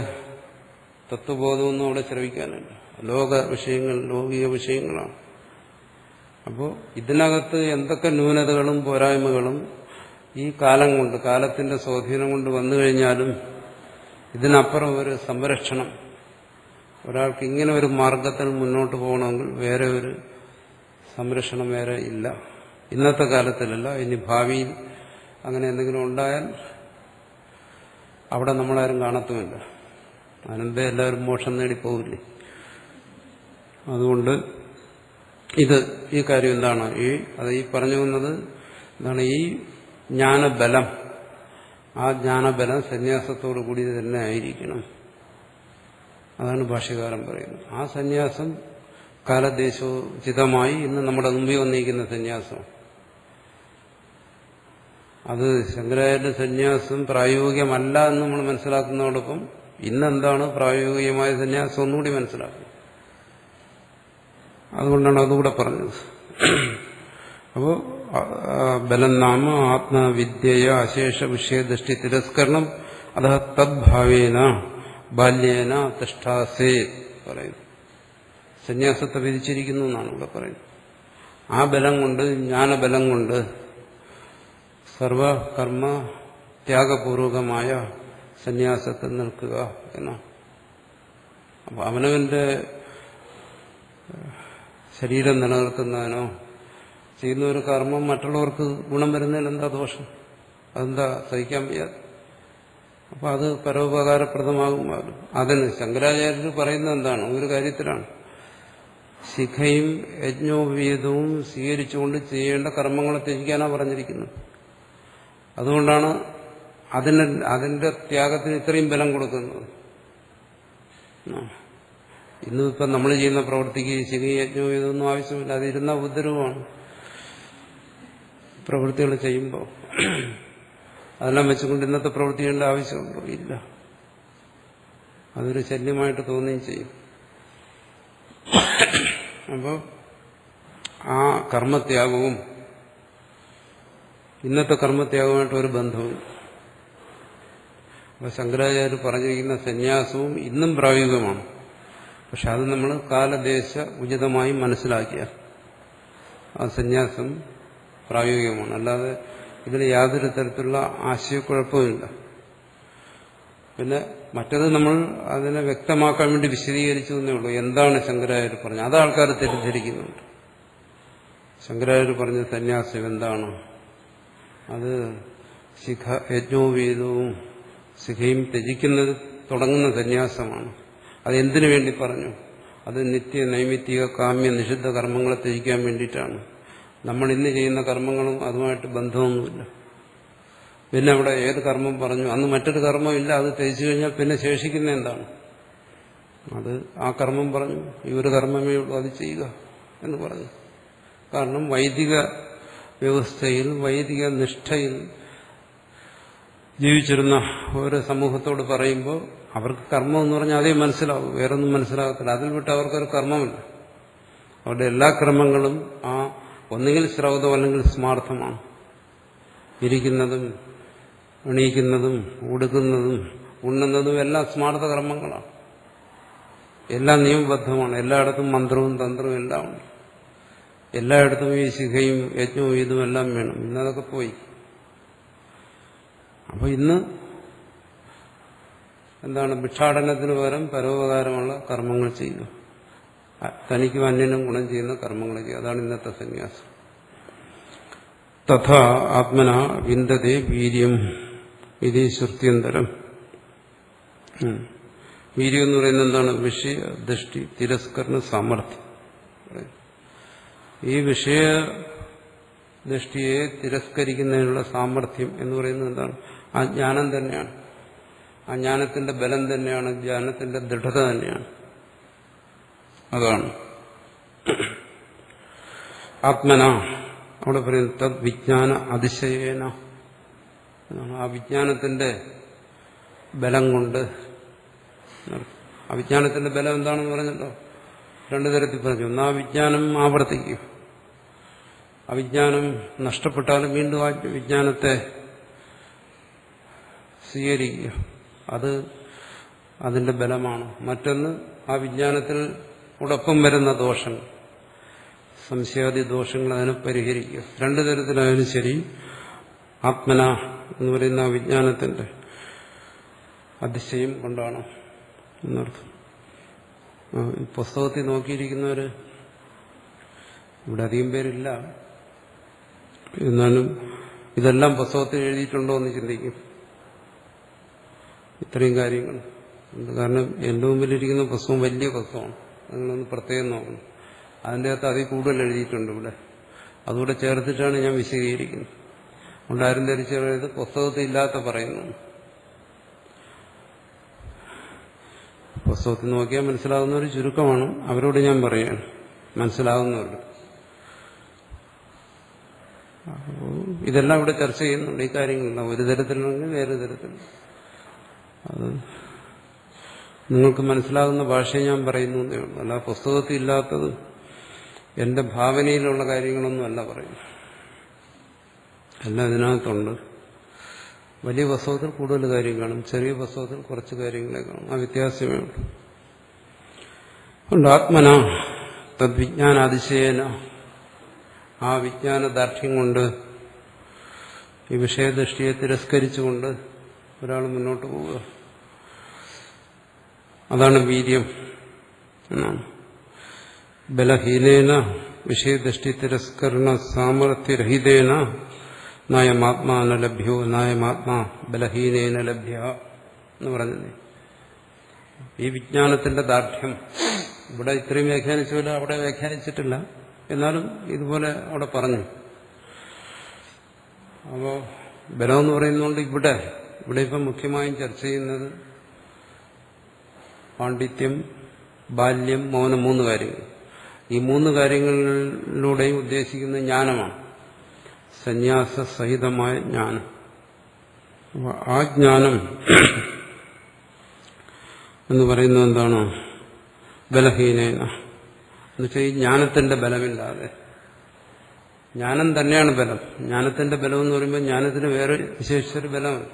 തത്വബോധമൊന്നും അവിടെ ശ്രവിക്കാനില്ല. ലോക വിഷയങ്ങൾ, ലൗകിക വിഷയങ്ങളാണ്. അപ്പോൾ ഇതിനകത്ത് എന്തൊക്കെ ന്യൂനതകളും പോരായ്മകളും ഈ കാലം കൊണ്ട്, കാലത്തിന്റെ സ്വാധീനം കൊണ്ട് വന്നു കഴിഞ്ഞാലും ഇതിനപ്പുറം ഒരു സംരക്ഷണം, ഒരാൾക്ക് ഇങ്ങനെ ഒരു മാർഗത്തിൽ മുന്നോട്ട് പോകണമെങ്കിൽ വേറെ ഒരു സംരക്ഷണം വേറെ ഇല്ല. ഇന്നത്തെ കാലത്തിലല്ല, ഇനി ഭാവിയിൽ അങ്ങനെ എന്തെങ്കിലും ഉണ്ടായാൽ അവിടെ നമ്മളാരും കാണത്തുമില്ല. അതിനെന്തേ എല്ലാവരും മോക്ഷം നേടി പോവില്ലേ? അതുകൊണ്ട് ഈ കാര്യം എന്താണ്? ഈ പറഞ്ഞു വന്നത് എന്താണ്? ഈ ജ്ഞാനബലം, ആ ജ്ഞാനബലം സന്യാസത്തോടു കൂടി തന്നെ ആയിരിക്കണം. അതാണ് ഭാഷ്യകാരൻ പറയുന്നത്. ആ സന്യാസം കാലദേശോചിതമായി ഇന്ന് നമ്മുടെ മുമ്പിൽ വന്നിരിക്കുന്ന സന്യാസം. അത് ശങ്കരാചാര്യ സന്യാസം പ്രായോഗികമല്ല എന്ന് നമ്മൾ മനസ്സിലാക്കുന്നതോടൊപ്പം ഇന്നെന്താണ് പ്രായോഗികമായ സന്യാസം ഒന്നുകൂടി മനസ്സിലാക്കുന്നത്. അതുകൊണ്ടാണ് അതുകൂടെ പറഞ്ഞത്. അപ്പോൾ ബലം നാമ ആത്മവിദ്യയ അശേഷ വിഷയദൃഷ്ടി തിരസ്കരണം അത തദ്ഭാവേന ബാല്യേന തിഷ്ഠാസേ പറയുന്നു. സന്യാസത്തെ വിധിച്ചിരിക്കുന്നു എന്നാണ് ഇവിടെ പറയുന്നത്. ആ ബലം കൊണ്ട്, ജ്ഞാനബലം കൊണ്ട് സർവകർമ്മ ത്യാഗപൂർവകമായ സന്യാസത്തിൽ നിൽക്കുക എന്നാണ്. അപ്പൊ അവനവന്റെ ശരീരം നിലനിർത്തുന്നതിനോ ചെയ്യുന്ന ഒരു കർമ്മം മറ്റുള്ളവർക്ക് ഗുണം വരുന്നതിൽ എന്താ ദോഷം? അതെന്താ സഹിക്കാൻ വയ്യാതെ? അപ്പൊ അത് പരോപകാരപ്രദമാകും. അതിന് ശങ്കരാചാര്യർ പറയുന്നത് എന്താണ്? ഒരു കാര്യത്തിലാണ്, ശിഖയും യജ്ഞോപവീതവും സ്വീകരിച്ചുകൊണ്ട് ചെയ്യേണ്ട കർമ്മങ്ങളെ ത്യജിക്കാനാണ് പറഞ്ഞിരിക്കുന്നത്. അതുകൊണ്ടാണ് അതിന്റെ ത്യാഗത്തിന് ഇത്രയും ബലം കൊടുക്കുന്നത്. ഇന്നിപ്പം നമ്മൾ ചെയ്യുന്ന പ്രവൃത്തിക്ക് ശിഖയും യജ്ഞവും ഇതൊന്നും ആവശ്യമില്ല. അതിരുന്ന ഉപദ്രവമാണ് പ്രവൃത്തികൾ ചെയ്യുമ്പോൾ. അതെല്ലാം വെച്ചുകൊണ്ട് ഇന്നത്തെ പ്രവൃത്തി ചെയ്യേണ്ട ആവശ്യമുണ്ടോ? ഇല്ല. അതൊരു ശല്യമായിട്ട് തോന്നുകയും ചെയ്യും. അപ്പോൾ ആ കർമ്മത്യാഗവും ഇന്നത്തെ കർമ്മത്യാഗവുമായിട്ട് ഒരു ബന്ധവും. അപ്പോൾ ശങ്കരാചാര്യർ പറഞ്ഞിരിക്കുന്ന സന്യാസവും ഇന്നും പ്രായോഗികമാണ്. പക്ഷെ അത് നമ്മൾ കാലദേശ ഉചിതമായി മനസ്സിലാക്കിയ ആ സന്യാസം പ്രായോഗികമാണ്. അല്ലാതെ ഇതിൽ യാതൊരു തരത്തിലുള്ള ആശയക്കുഴപ്പമില്ല. പിന്നെ മറ്റത് നമ്മൾ അതിനെ വ്യക്തമാക്കാൻ വേണ്ടി വിശദീകരിച്ചു എന്നേ ഉള്ളൂ. എന്താണ് ശങ്കരാചാര്യർ പറഞ്ഞത്? അത് ആൾക്കാർ തെറ്റിദ്ധരിക്കുന്നുണ്ട്. ശങ്കരാചാര്യർ പറഞ്ഞ സന്യാസം എന്താണ്? അത് ശിഖ യജ്ഞോപീതവും ശിഖയും ത്യജിക്കുന്നത് തുടങ്ങുന്ന സന്യാസമാണ്. അതെന്തിനു വേണ്ടി പറഞ്ഞു? അത് നിത്യ നൈമിത്തിക കാമ്യ നിഷിദ്ധ കർമ്മങ്ങളെ ത്യജിക്കാൻ വേണ്ടിയിട്ടാണ്. നമ്മൾ ഇന്ന് ചെയ്യുന്ന കർമ്മങ്ങളും അതുമായിട്ട് ബന്ധമൊന്നുമില്ല. പിന്നെ അവിടെ ഏത് കർമ്മം പറഞ്ഞു? അന്ന് മറ്റൊരു കർമ്മമില്ല. അത് ത്യജിച്ചു കഴിഞ്ഞാൽ പിന്നെ ശേഷിക്കുന്ന എന്താണ്? അത് ആ കർമ്മം പറഞ്ഞു, ഈ ഒരു കർമ്മമേ ഉള്ളൂ, അത് ചെയ്യുക എന്ന് പറഞ്ഞു. കാരണം വൈദിക വ്യവസ്ഥയിൽ, വൈദിക നിഷ്ഠയിൽ ജീവിച്ചിരുന്ന ഒരു സമൂഹത്തോട് പറയുമ്പോൾ അവർക്ക് കർമ്മം എന്ന് പറഞ്ഞാൽ അതേ മനസ്സിലാവും, വേറൊന്നും മനസ്സിലാകത്തില്ല. അതിൽ വിട്ട് അവർക്കൊരു കർമ്മമില്ല. അവരുടെ എല്ലാ കർമ്മങ്ങളും ആ ഒന്നുകിൽ ശ്രൗതം അല്ലെങ്കിൽ സ്മാർത്ഥമാണ്. ഇരിക്കുന്നതും എണീക്കുന്നതും ഉടുക്കുന്നതും ഉണ്ണുന്നതും എല്ലാം സ്മാർത്ഥ കർമ്മങ്ങളാണ്. എല്ലാം നിയമബദ്ധമാണ്. എല്ലായിടത്തും മന്ത്രവും തന്ത്രവും എല്ലാം ഉണ്ട്. എല്ലായിടത്തും ഈ ശിഖയും യജ്ഞവും ഇതും എല്ലാം വേണം. ഇന്നതൊക്കെ പോയി. അപ്പോൾ ഇന്ന് എന്താണ് ഭിക്ഷാടനത്തിന് പകരം പരോപകാരമുള്ള കർമ്മങ്ങൾ ചെയ്യുക, തനിക്കും അന്യനും ഗുണം ചെയ്യുന്ന കർമ്മങ്ങൾ ചെയ്യുക. അതാണ് ഇന്നത്തെ സന്യാസം. തഥാ ആത്മന വിന്ദതേ വീര്യം ഇതി ശ്രുത്യന്തരം. വീര്യം എന്ന് പറയുന്നത് എന്താണ്? വിഷയ ദൃഷ്ടി തിരസ്കരണ സാമർഥ്യം. ഈ വിഷയ ദൃഷ്ടിയെ തിരസ്കരിക്കുന്നതിനുള്ള സാമർഥ്യം എന്ന് പറയുന്നത് എന്താണ്? ആ ജ്ഞാനം തന്നെയാണ്. ആ ജ്ഞാനത്തിന്റെ ബലം തന്നെയാണ്, ജ്ഞാനത്തിന്റെ ദൃഢത തന്നെയാണ്. അതാണ് ആത്മന. അവിടെ പറയുന്നത് തദ് വിജ്ഞാന അതിശയേന. ആ വിജ്ഞാനത്തിന്റെ ബലം കൊണ്ട്. അവിജ്ഞാനത്തിന്റെ ബലം എന്താണെന്ന് പറഞ്ഞല്ലോ, രണ്ടു തരത്തിൽ പറഞ്ഞു. ഒന്ന്, ആ വിജ്ഞാനം ആവർത്തിക്കും. അവിജ്ഞാനം നഷ്ടപ്പെട്ടാലും വീണ്ടും ആ വിജ്ഞാനത്തെ സ്വീകരിക്കുക, അത് അതിന്റെ ബലമാണ്. മറ്റൊന്ന്, ആ വിജ്ഞാനത്തിൽ ഉടപ്പം വരുന്ന ദോഷങ്ങൾ, സംശയാദി ദോഷങ്ങൾ, അതിനെ പരിഹരിക്കുക. രണ്ടു തരത്തിലായാലും ശരി, ആത്മന എന്ന് പറയുന്ന ആ വിജ്ഞാനത്തിന്റെ അതിശയം കൊണ്ടാണ് എന്നർത്ഥം. പുസ്തകത്തിൽ നോക്കിയിരിക്കുന്നവര് ഇവിടെ അധികം പേരില്ല, എന്നാലും ഇതെല്ലാം പുസ്തകത്തിൽ എഴുതിയിട്ടുണ്ടോ എന്ന് ചിന്തിക്കും. ഇത്രയും കാര്യങ്ങൾ ഉണ്ട്. കാരണം എന്റെ മുമ്പിലിരിക്കുന്ന പുസ്തകം വലിയ പുസ്തകമാണ്, നിങ്ങളൊന്ന് പ്രത്യേകം നോക്കണം. അതിൻ്റെ അകത്ത് അതിൽ കൂടുതൽ എഴുതിയിട്ടുണ്ട് ഇവിടെ. അതുകൂടെ ചേർത്തിട്ടാണ് ഞാൻ വിശദീകരിക്കുന്നത്. അതുകൊണ്ടാരും ധരിച്ചത് പുസ്തകത്തിൽ ഇല്ലാത്ത പറയുന്നു. പുസ്തകത്തിൽ നോക്കിയാൽ മനസ്സിലാകുന്ന ഒരു ചുരുക്കമാണ്. അവരോട് ഞാൻ പറയുകയാണ്, മനസ്സിലാകുന്നവരുടെ. ഇതെല്ലാം ഇവിടെ ചർച്ച ചെയ്യുന്നുണ്ട്. ഈ കാര്യങ്ങളെല്ലാം ഒരു തരത്തിലാണെങ്കിൽ വേറെ തരത്തിൽ. അത് നിങ്ങൾക്ക് മനസ്സിലാകുന്ന ഭാഷയെ ഞാൻ പറയുന്നു എന്നേ ഉള്ളൂ. അല്ല പുസ്തകത്തിൽ ഇല്ലാത്തത് എന്റെ ഭാവനയിലുള്ള കാര്യങ്ങളൊന്നും അല്ല പറയുന്നു. എല്ലാം ഇതിനകത്തുണ്ട്. വലിയ പുസ്തകത്തിൽ കൂടുതൽ കാര്യം കാണും, ചെറിയ പുസ്തകത്തിൽ കുറച്ച് കാര്യങ്ങളെ കാണും. ആ വ്യത്യാസമേ ഉള്ളൂ. അതുകൊണ്ട് ആത്മന തദ്വിജ്ഞാനാതിശയേന, ആ വിജ്ഞാനദാർഢ്യം കൊണ്ട്, ഈ വിഷയദൃഷ്ടിയെ തിരസ്കരിച്ചുകൊണ്ട് ഒരാൾ മുന്നോട്ട് പോവുക. അതാണ് വീര്യം എന്നാണ്. ബലഹീനേന വിഷയദൃഷ്ടി തിരസ്കരണ സാമർഥ്യരഹിതേന നായമാത്മാന ലഭ്യോ നായമാത്മാ ബലഹീനേന ലഭ്യ എന്ന് പറഞ്ഞില്ലേ. ഈ വിജ്ഞാനത്തിന്റെ ദാർഢ്യം ഇവിടെ ഇത്രയും വ്യാഖ്യാനിച്ചില്ല, അവിടെ വ്യാഖ്യാനിച്ചിട്ടില്ല. എന്നാലും ഇതുപോലെ അവിടെ പറഞ്ഞു. അപ്പോ ബലം എന്ന് പറയുന്നതുകൊണ്ട് ഇവിടെ ഇപ്പം മുഖ്യമായും ചർച്ച ചെയ്യുന്നത് പാണ്ഡിത്യം, ബാല്യം, മൗനം, 3 കാര്യങ്ങൾ. ഈ 3 കാര്യങ്ങളിലൂടെയും ഉദ്ദേശിക്കുന്ന ജ്ഞാനമാണ്, സന്യാസസഹിതമായ ജ്ഞാനം. ആ ജ്ഞാനം എന്ന് പറയുന്നത് എന്താണ്? ബലഹീനേന എന്നുവെച്ചാൽ ഈ ജ്ഞാനത്തിന്റെ ബലമില്ലാതെ. ജ്ഞാനം തന്നെയാണ് ബലം. ജ്ഞാനത്തിന്റെ ബലം എന്ന് പറയുമ്പോൾ ജ്ഞാനത്തിന് വേറെ വിശേഷിച്ചൊരു ബലമാണ്.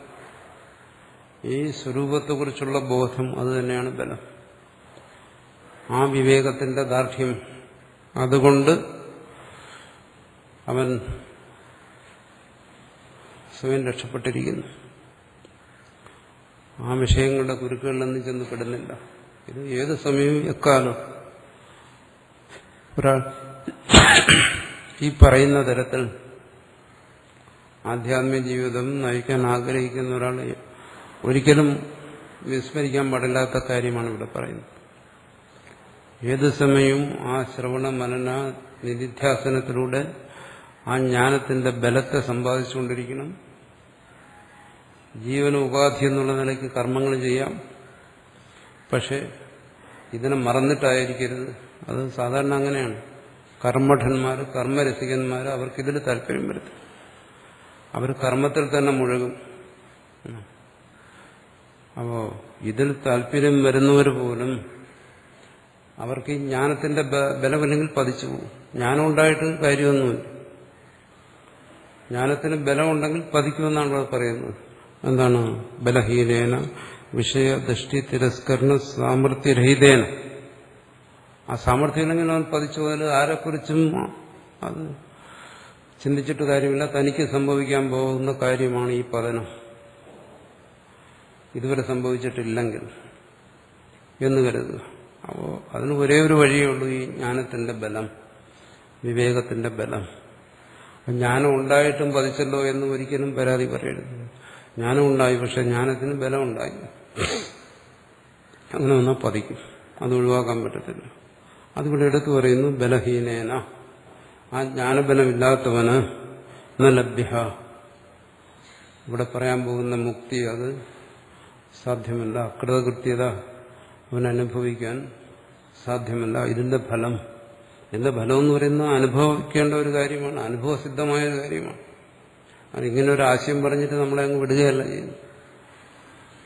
ഈ സ്വരൂപത്തെക്കുറിച്ചുള്ള ബോധം അത് തന്നെയാണ് ബലം. ആ വിവേകത്തിന്റെ ദാർഢ്യം, അതുകൊണ്ട് അവൻ സ്വയം രക്ഷപ്പെട്ടിരിക്കുന്നു. ആ വിഷയങ്ങളുടെ കുരുക്കുകളിലൊന്നും ചെന്ന് പെടുന്നില്ല. ഇത് ഏത് സമയവും എക്കാലം ഒരാൾ ഈ പറയുന്ന തരത്തിൽ ആധ്യാത്മിക ജീവിതം നയിക്കാൻ ആഗ്രഹിക്കുന്ന ഒരാളെ ഒരിക്കലും വിസ്മരിക്കാൻ പാടില്ലാത്ത കാര്യമാണ് ഇവിടെ പറയുന്നത്. ഏത് സമയവും ആ ശ്രവണ മനന നിധിധ്യാസനത്തിലൂടെ ആ ജ്ഞാനത്തിന്റെ ബലത്തെ സമ്പാദിച്ചുകൊണ്ടിരിക്കണം. ജീവന ഉപാധി എന്നുള്ള നിലയ്ക്ക് കർമ്മങ്ങൾ ചെയ്യാം, പക്ഷെ ഇതിനെ മറന്നിട്ടായിരിക്കരുത്. അത് സാധാരണ അങ്ങനെയാണ്. കർമ്മഠന്മാർ, കർമ്മരസികന്മാർ, അവർക്കിതിൽ താല്പര്യം വരുത്തും. അവർ കർമ്മത്തിൽ തന്നെ മുഴുകും. അപ്പോ ഇതിൽ താല്പര്യം വരുന്നവർ പോലും അവർക്ക് ഈ ജ്ഞാനത്തിന്റെ ബലമില്ലെങ്കിൽ പതിച്ചു പോകും. ജ്ഞാനം ഉണ്ടായിട്ട് കാര്യമൊന്നുമില്ല. ജ്ഞാനത്തിന് ബലമുണ്ടെങ്കിൽ പതിക്കുമെന്നാണ് ഇവിടെ പറയുന്നത്. എന്താണ്? ബലഹീനേന വിഷയദൃഷ്ടി തിരസ്കരണ സാമർഥ്യരഹിതേന. ആ സാമർഥ്യമില്ലെങ്കിൽ അവൻ പതിച്ചു പോയാൽ ആരെക്കുറിച്ചും അത് ചിന്തിച്ചിട്ട് കാര്യമില്ല. തനിക്ക് സംഭവിക്കാൻ പോകുന്ന കാര്യമാണ് ഈ പതനം. ഇതുവരെ സംഭവിച്ചിട്ടില്ലെങ്കിൽ എന്ന് കരുതുക. അപ്പോൾ അതിന് ഒരേ ഒരു വഴിയേ ഉള്ളൂ, ഈ ജ്ഞാനത്തിന്റെ ബലം, വിവേകത്തിന്റെ ബലം. ജ്ഞാനം ഉണ്ടായിട്ടും പതിച്ചല്ലോ എന്ന് ഒരിക്കലും പരാതി പറയരുത്. ജ്ഞാനം ഉണ്ടായി, പക്ഷെ ജ്ഞാനത്തിന് ബലം ഉണ്ടായി, അങ്ങനെ വന്നാൽ പതിക്കും, അത് ഒഴിവാക്കാൻ പറ്റത്തില്ല. അതിവിടെ എടുത്തു പറയുന്നു ബലഹീനേന, ആ ജ്ഞാനബലമില്ലാത്തവന് ന ലഭ്യ, ഇവിടെ പറയാൻ പോകുന്ന മുക്തി അത് സാധ്യമല്ല, കൃതകൃത്യത അവനനുഭവിക്കാൻ സാധ്യമല്ല. ഇതിന്റെ ഫലം എന്ന് പറയുന്നത് അനുഭവിക്കേണ്ട ഒരു കാര്യമാണ്, അനുഭവസിദ്ധമായ ഒരു കാര്യമാണ്. അതിങ്ങനെ ഒരു ആശയം പറഞ്ഞിട്ട് നമ്മളെ അങ്ങ് വിടുകയല്ല ചെയ്യുന്നു.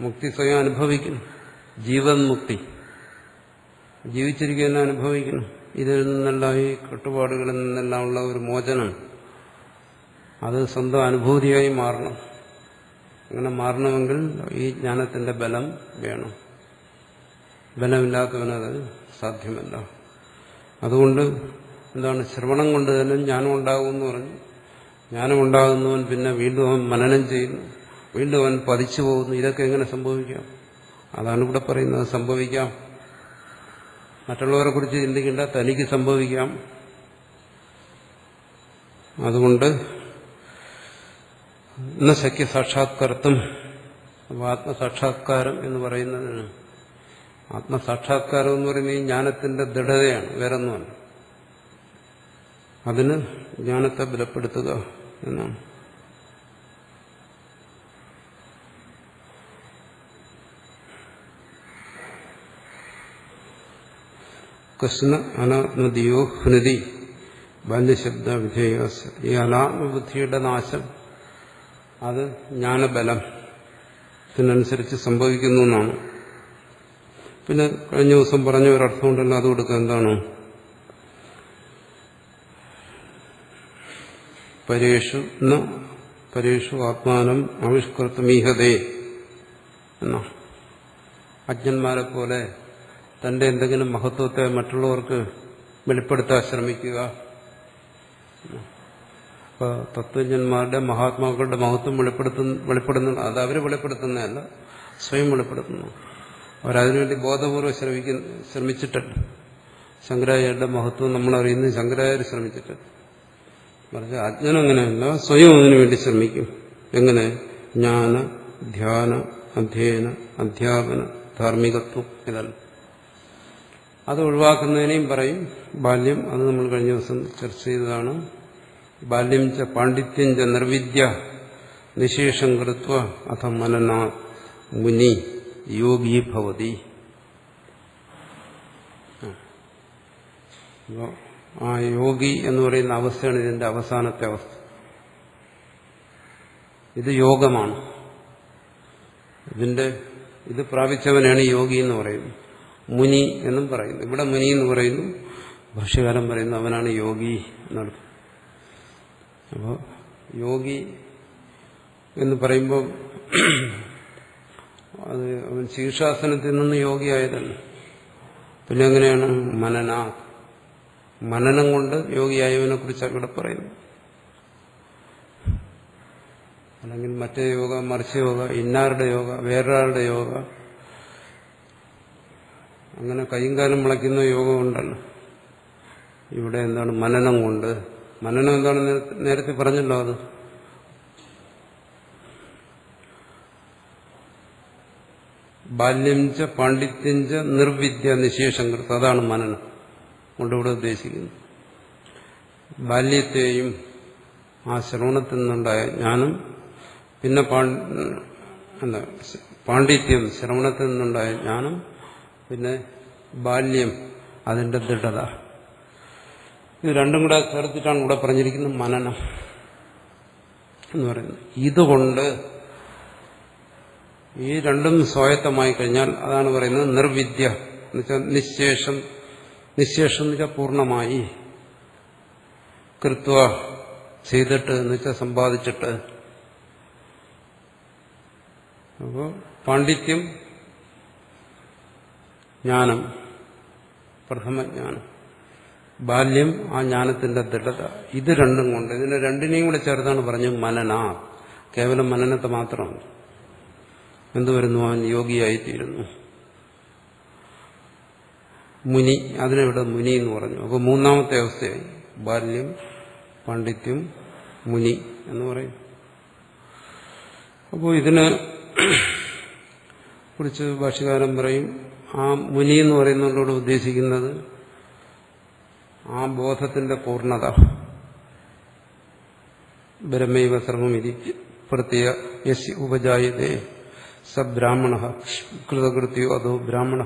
മുക്തി സ്വയം അനുഭവിക്കണം, ജീവൻ മുക്തി, ജീവിച്ചിരിക്കുന്ന അനുഭവിക്കണം. ഇതിൽ നിന്നെല്ലാം, ഈ കെട്ടുപാടുകളിൽ നിന്നെല്ലാം ഉള്ള ഒരു മോചനം, അത് സ്വന്തം അനുഭൂതിയായി മാറണം. അങ്ങനെ മാറണമെങ്കിൽ ഈ ജ്ഞാനത്തിന്റെ ബലം വേണം. ബലമില്ലാത്തവനത് സാധ്യമല്ല. അതുകൊണ്ട് എന്താണ്, ശ്രവണം കൊണ്ട് തന്നെ ജ്ഞാനം ഉണ്ടാകുമെന്ന് പറഞ്ഞു. ജ്ഞാനം ഉണ്ടാകുന്നവൻ പിന്നെ വീണ്ടും അവൻ മനനം ചെയ്യുന്നു, വീണ്ടും അവൻ പതിച്ചു പോകുന്നു. ഇതൊക്കെ എങ്ങനെ സംഭവിക്കാം? അതാണ് ഇവിടെ പറയുന്നത്. സംഭവിക്കാം, മറ്റുള്ളവരെ കുറിച്ച് ചിന്തിക്കേണ്ട, തനിക്ക് സംഭവിക്കാം. അതുകൊണ്ട് ഇന്ന ശക്യ സാക്ഷാത്കാരത്വം, ആത്മസാക്ഷാത്കാരം എന്ന് പറയുന്നതിന്, ആത്മസാക്ഷാത്കാരം എന്ന് പറയുന്നത് ഈ ജ്ഞാനത്തിന്റെ ദൃഢതയാണ്, വേറൊന്നുമല്ല. അതിന് ജ്ഞാനത്തെ ബലപ്പെടുത്തുക എന്നാണ്. കൃഷ്ണ അനാത്മതിയോ ഹൃതി ബാല്യശബ്ദ വിധേയാസ, ഈ അനാത്മബുദ്ധിയുടെ നാശം അത് ജ്ഞാനബലത്തിനനുസരിച്ച് സംഭവിക്കുന്നു എന്നാണ്. പിന്നെ കഴിഞ്ഞ ദിവസം പറഞ്ഞ ഒരർത്ഥമുണ്ടല്ലോ, അത് കൊടുക്കുക. എന്താണ്? പരേഷു ആത്മാനം ആവിഷ്കൃതമീഹതേ എന്നാ. അജ്ഞന്മാരെ പോലെ തന്റെ എന്തെങ്കിലും മഹത്വത്തെ മറ്റുള്ളവർക്ക് വെളിപ്പെടുത്താൻ ശ്രമിക്കുക. അപ്പൊ തത്വജ്ഞന്മാരുടെ, മഹാത്മാക്കളുടെ മഹത്വം വെളിപ്പെടുന്ന അത് അവർ വെളിപ്പെടുത്തുന്നതല്ല, സ്വയം വെളിപ്പെടുത്തുന്നു. അവരതിനുവേണ്ടി ബോധപൂർവ്വം ശ്രമിച്ചിട്ടല്ല. ശങ്കരാചാര്യരുടെ മഹത്വം നമ്മൾ അറിയുന്നത് ശങ്കരാചാര്യ ശ്രമിച്ചിട്ടല്ല. മറിച്ച് അജ്ഞൻ അങ്ങനെയല്ല, സ്വയം അതിനുവേണ്ടി ശ്രമിക്കും. എങ്ങനെ? ജ്ഞാന, ധ്യാന, അധ്യയന, അധ്യാപന, ധാർമ്മികത്വം, ഇതല്ല. അത് ഒഴിവാക്കുന്നതിനെയും പറയും ബാല്യം. അത് നമ്മൾ കഴിഞ്ഞ ദിവസം ചർച്ച ചെയ്തതാണ്. ബാല്യം ച പാണ്ഡിത്യം ച നിർവിദ്യ നിശേഷം കൃത്വ അഥ മനനാ മുനി യോഗീ ഭവതി. ആ യോഗി എന്ന് പറയുന്ന അവസ്ഥയാണ് ഇതിന്റെ അവസാനത്തെ അവസ്ഥ. ഇത് യോഗമാണ്. ഇത് പ്രാപിച്ചവനാണ് യോഗി എന്ന് പറയുന്നത്. മുനി എന്നും പറയുന്നു. ഇവിടെ മുനി എന്ന് പറയുന്നു, ഭാഷ്യകാരൻ പറയുന്നു അവനാണ് യോഗി എന്നർത്ഥം. അപ്പോൾ യോഗി എന്ന് പറയുമ്പോൾ അത് അവൻ ശീർഷാസനത്തിൽ നിന്ന് യോഗിയായതല്ല. പിന്നെ എങ്ങനെയാണ്? മനനം കൊണ്ട് യോഗിയായവനെ കുറിച്ചാണ് ഇവിടെ പറയുന്നത്. അല്ലെങ്കിൽ മറ്റേ യോഗ, മറിച്ച യോഗ, ഇന്നാരുടെ യോഗ, വേറൊരാളുടെ യോഗ, അങ്ങനെ കൈയും കാലം മുളയ്ക്കുന്ന യോഗം ഉണ്ടല്ലോ. ഇവിടെ എന്താണ്? മനനം കൊണ്ട്. മനനം എന്താണ്? നേരത്തെ പറഞ്ഞല്ലോ. അത് ബാല്യം ച പാണ്ഡിത്യം ച നിർവിദ്യ നിശേഷം കൃത്വ, അതാണ് മനനം കൊണ്ടിവിടെ ഉദ്ദേശിക്കുന്നത്. ബാല്യത്തെയും ആ ശ്രവണത്തിൽ നിന്നുണ്ടായ ജ്ഞാനം, പിന്നെ പാണ്ഡിത്യം ശ്രവണത്തിൽ നിന്നുണ്ടായ ജ്ഞാനം, പിന്നെ ബാല്യം അതിന്റെ ദൃഢത, ഇത് രണ്ടും കൂടെ ചേർത്തിട്ടാണ് ഇവിടെ പറഞ്ഞിരിക്കുന്നത് മനനം എന്ന് പറയുന്നത്. ഇതുകൊണ്ട് ഈ രണ്ടും സ്വായത്തമായി കഴിഞ്ഞാൽ അതാണ് പറയുന്നത് നിർവിദ്യ എന്ന് വെച്ചാൽ നിശേഷം എന്ന് വെച്ചാൽ പൂർണ്ണമായി, കൃത്വ ചെയ്തിട്ട് എന്ന് വെച്ചാൽ സമ്പാദിച്ചിട്ട്. അപ്പോൾ പാണ്ഡിത്യം, ജ്ഞാനം, പ്രഥമജ്ഞാനം, ബാല്യം ആ ജ്ഞാനത്തിന്റെ ദൃഢത, ഇത് രണ്ടും കൊണ്ട്, ഇതിനെ രണ്ടിനെയും കൂടെ ചേർത്താണ് പറഞ്ഞു മനന. കേവലം മനനത്തെ മാത്രമാണ്. എന്തുവരുന്നു? അവൻ യോഗിയായിത്തീരുന്നു. മുനി, അതിനെവിടെ മുനി എന്ന് പറഞ്ഞു. അപ്പോൾ മൂന്നാമത്തെ അവസ്ഥയായി. ബാല്യം, പാണ്ഡിത്യം, മുനി എന്ന് പറയും. അപ്പോൾ ഇതിനെ കുറിച്ച് ഭാഷ്യകാരൻ പറയും, ആ മുനി എന്ന് പറയുന്നതോട് ഉദ്ദേശിക്കുന്നത് ആ ബോധത്തിന്റെ പൂർണ്ണത. ബ്രഹ്മൈവ സർവം ഇതി പ്രത്യ യസ് ഉപജായതേ സ ബ്രാഹ്മണ കൃതകൃത്യോ അതോ ബ്രാഹ്മണ.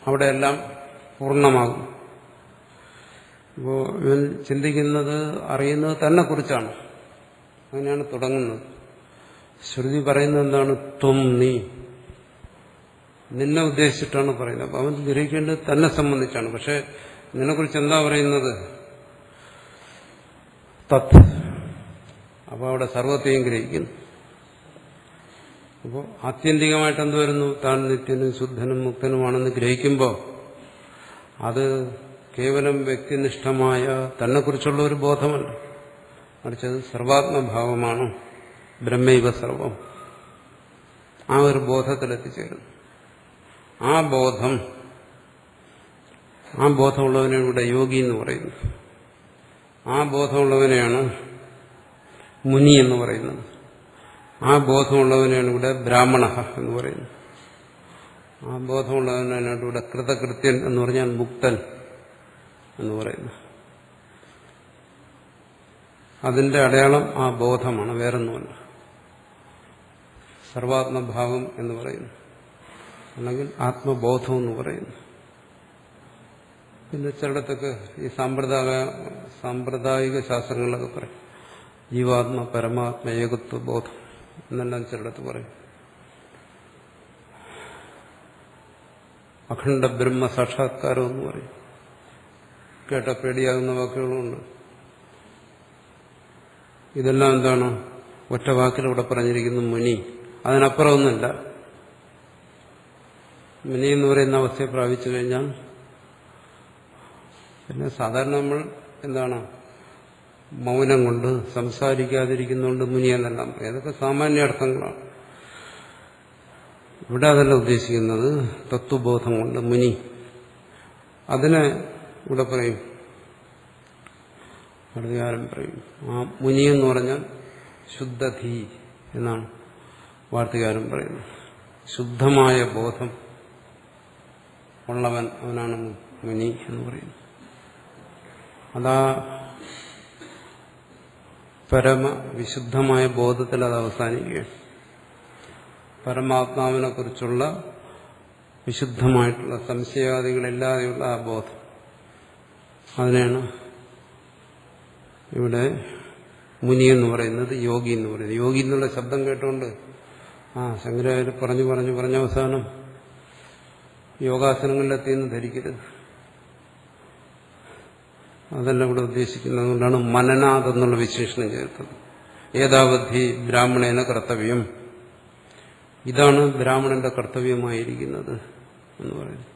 അവിടെയെല്ലാം പൂർണ്ണമാകും. അപ്പോൾ ഇവൻ ചിന്തിക്കുന്നത്, അറിയുന്നത് തന്നെ കുറിച്ചാണ്. അങ്ങനെയാണ് തുടങ്ങുന്നത്. ശ്രുതി പറയുന്നത് എന്താണ്? ത്വം, നീ, നിന്നെ ഉദ്ദേശിച്ചിട്ടാണ് പറയുന്നത്. അപ്പം അവൻ ഗ്രഹിക്കേണ്ടത് തന്നെ സംബന്ധിച്ചാണ്. പക്ഷെ നിന്നെക്കുറിച്ച് എന്താ പറയുന്നത്? തത്. അപ്പോൾ അവിടെ സർവത്തെയും ഗ്രഹിക്കുന്നു. അപ്പോൾ ആത്യന്തികമായിട്ട് എന്ത് വരുന്നു? താൻ നിത്യനും ശുദ്ധനും മുക്തനുമാണെന്ന് ഗ്രഹിക്കുമ്പോൾ അത് കേവലം വ്യക്തിനിഷ്ഠമായ തന്നെക്കുറിച്ചുള്ള ഒരു ബോധമല്ല, മറിച്ചത് സർവാത്മഭാവമാണ്. ബ്രഹ്മൈവ സർവം. ആ ഒരു ബോധത്തിലെത്തിച്ചേരുന്നു. ആ ബോധമുള്ളവനെ ഇവിടെ യോഗി എന്ന് പറയുന്നു. ആ ബോധമുള്ളവനെയാണ് മുനി എന്ന് പറയുന്നത്. ആ ബോധമുള്ളവനെയാണ് ഇവിടെ ബ്രാഹ്മണ എന്ന് പറയുന്നത്. ആ ബോധമുള്ളവനാണ് ഇവിടെ കൃതകൃത്യൻ എന്ന് പറഞ്ഞാൽ മുക്തൻ എന്ന് പറയുന്നു. അതിന്റെ അടയാളം ആ ബോധമാണ്, വേറൊന്നുമല്ല. സർവാത്മഭാവം എന്ന് പറയുന്നു, അല്ലെങ്കിൽ ആത്മബോധം എന്ന് പറയുന്നു. പിന്നെ ചിലയിടത്തൊക്കെ ഈ സാമ്പ്രദായിക ശാസ്ത്രങ്ങളിലൊക്കെ പറയും ജീവാത്മ പരമാത്മ ഏകത്വ ബോധം എന്നെല്ലാം ചിലയിടത്ത് പറയും. അഖണ്ഡ ബ്രഹ്മ സാക്ഷാത്കാരം എന്ന് പറയും. കേട്ട പേടിയാകുന്ന വാക്കുകളുമുണ്ട്. ഇതെല്ലാം എന്താണ്? ഒറ്റ വാക്കിലൂടെ പറഞ്ഞിരിക്കുന്നു മുനി. അതിനപ്പുറം ഒന്നുമില്ല. മുനി എന്ന് പറയുന്ന അവസ്ഥയെ പ്രാപിച്ചു കഴിഞ്ഞാൽ പിന്നെ സാധാരണ നമ്മൾ എന്താണ്, മൗനം കൊണ്ട് സംസാരിക്കാതിരിക്കുന്നതുകൊണ്ട് മുനി എന്നെല്ലാം പറയും. അതൊക്കെ സാമാന്യ അർത്ഥങ്ങളാണ്. ഇവിടെ അതല്ല ഉദ്ദേശിക്കുന്നത്. തത്വബോധം കൊണ്ട് മുനി. അതിനെ ഇവിടെ പറയും, അടുത്തകാരം പറയും. ആ മുനി എന്ന് പറഞ്ഞാൽ ശുദ്ധധീ എന്നാണ് വാർത്തകാരൻ പറയുന്നത്. ശുദ്ധമായ ബോധം ഉള്ളവൻ, അവനാണ് മുനി എന്ന് പറയുന്നത്. അതാ പരമ വിശുദ്ധമായ ബോധത്തിൽ അത് അവസാനിക്കുകയാണ്. പരമാത്മാവിനെ കുറിച്ചുള്ള വിശുദ്ധമായിട്ടുള്ള സംശയാദികളില്ലാതെയുള്ള ആ ബോധം, അതിനെയാണ് ഇവിടെ മുനി എന്ന് പറയുന്നത്, യോഗി എന്ന് പറയുന്നത്. യോഗി എന്നുള്ള ശബ്ദം കേട്ടുകൊണ്ട് ശങ്കരാചാര്യർ പറഞ്ഞ് അവസാനം യോഗാസനങ്ങളിലെത്തിയെന്ന് ധരിക്കരുത്. അതല്ല ഇവിടെ ഉദ്ദേശിക്കുന്നത്. അതുകൊണ്ടാണ് മനനാഥ് എന്നുള്ള വിശേഷണം ചേർത്തത്. ഏതാവധി ബ്രാഹ്മണേന കർത്തവ്യം, ഇതാണ് ബ്രാഹ്മണന്റെ കർത്തവ്യമായിരിക്കുന്നത് എന്ന് പറയുന്നു.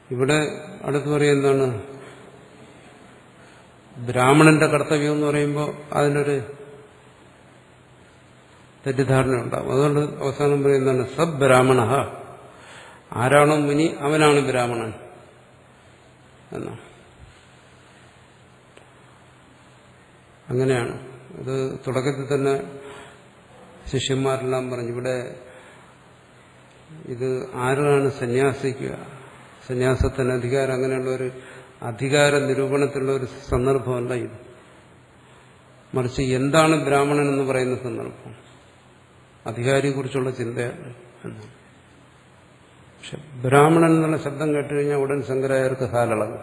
ഇവിടെ അടുത്ത് പറയുക എന്താണ്? ബ്രാഹ്മണന്റെ കർത്തവ്യം എന്ന് പറയുമ്പോൾ അതിനൊരു തെറ്റിദ്ധാരണ ഉണ്ടാവും. അതുകൊണ്ട് അവസാനം പറയുന്നതാണ് സബ് ബ്രാഹ്മണ. ആരാണോ മുനി അവനാണ് ബ്രാഹ്മണൻ എന്നാണ്. അങ്ങനെയാണ്. ഇത് തുടക്കത്തിൽ തന്നെ ശിഷ്യന്മാരെല്ലാം പറഞ്ഞു, ഇവിടെ ഇത് ആരാണ് സന്യാസിക്കുക, സന്യാസത്തിന് അധികാരം, അങ്ങനെയുള്ള ഒരു അധികാര നിരൂപണത്തിലുള്ള ഒരു സന്ദർഭമല്ല ഇത്. മറിച്ച് എന്താണ് ബ്രാഹ്മണൻ എന്ന് പറയുന്ന സന്ദർഭം, അധികാരിയെക്കുറിച്ചുള്ള ചിന്തയാണ് എന്നാണ്. പക്ഷെ ബ്രാഹ്മണൻ എന്നുള്ള ശബ്ദം കേട്ടുകഴിഞ്ഞാൽ ഉടൻ ശങ്കരാചാര്യർക്ക് ഹാലളകും.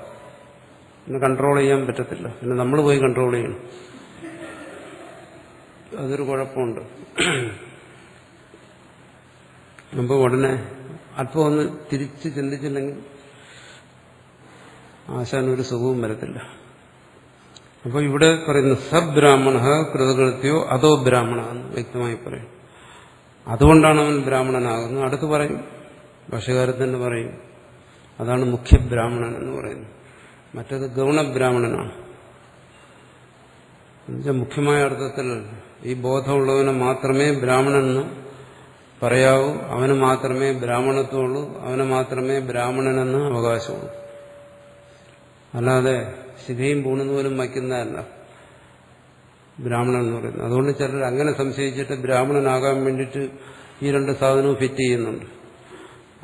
പിന്നെ കൺട്രോൾ ചെയ്യാൻ പറ്റത്തില്ല. പിന്നെ നമ്മൾ പോയി കൺട്രോൾ ചെയ്യണം. അതൊരു കുഴപ്പമുണ്ട്. അപ്പോൾ ഉടനെ അല്പം ഒന്ന് തിരിച്ച് ചിന്തിച്ചില്ലെങ്കിൽ ആശാനൊരു സുഖവും വരത്തില്ല. അപ്പോൾ ഇവിടെ പറയുന്ന സബ്രാഹ്മണ കൃതകൃത്യോ അതോ ബ്രാഹ്മണ എന്ന് വ്യക്തമായി പറയും. അതുകൊണ്ടാണ് അവൻ ബ്രാഹ്മണനാകുന്നത്. അടുത്ത് പറയും, ഭാഷ്യകാരൻ തന്നെ പറയും, അതാണ് മുഖ്യ ബ്രാഹ്മണൻ എന്ന് പറയുന്നത്. മറ്റത് ഗൗണബ്രാഹ്മണനാണ്. എന്നുവെച്ചാൽ മുഖ്യമായ അർത്ഥത്തിൽ ഈ ബോധമുള്ളവനെ മാത്രമേ ബ്രാഹ്മണനെന്ന് പറയാവൂ, അവന് മാത്രമേ ബ്രാഹ്മണത്വമുള്ളൂ, അവന് മാത്രമേ ബ്രാഹ്മണനെന്ന് അവകാശമുള്ളൂ. അല്ലാതെ ശിഖയും പൂണെന്ന് പോലും വയ്ക്കുന്നതല്ല ബ്രാഹ്മണൻ എന്ന് പറയുന്നത്. അതുകൊണ്ട് ചിലർ അങ്ങനെ സംശയിച്ചിട്ട് ബ്രാഹ്മണനാകാൻ വേണ്ടിയിട്ട് ഈ രണ്ട് സാധനവും ഫിറ്റ് ചെയ്യുന്നുണ്ട്.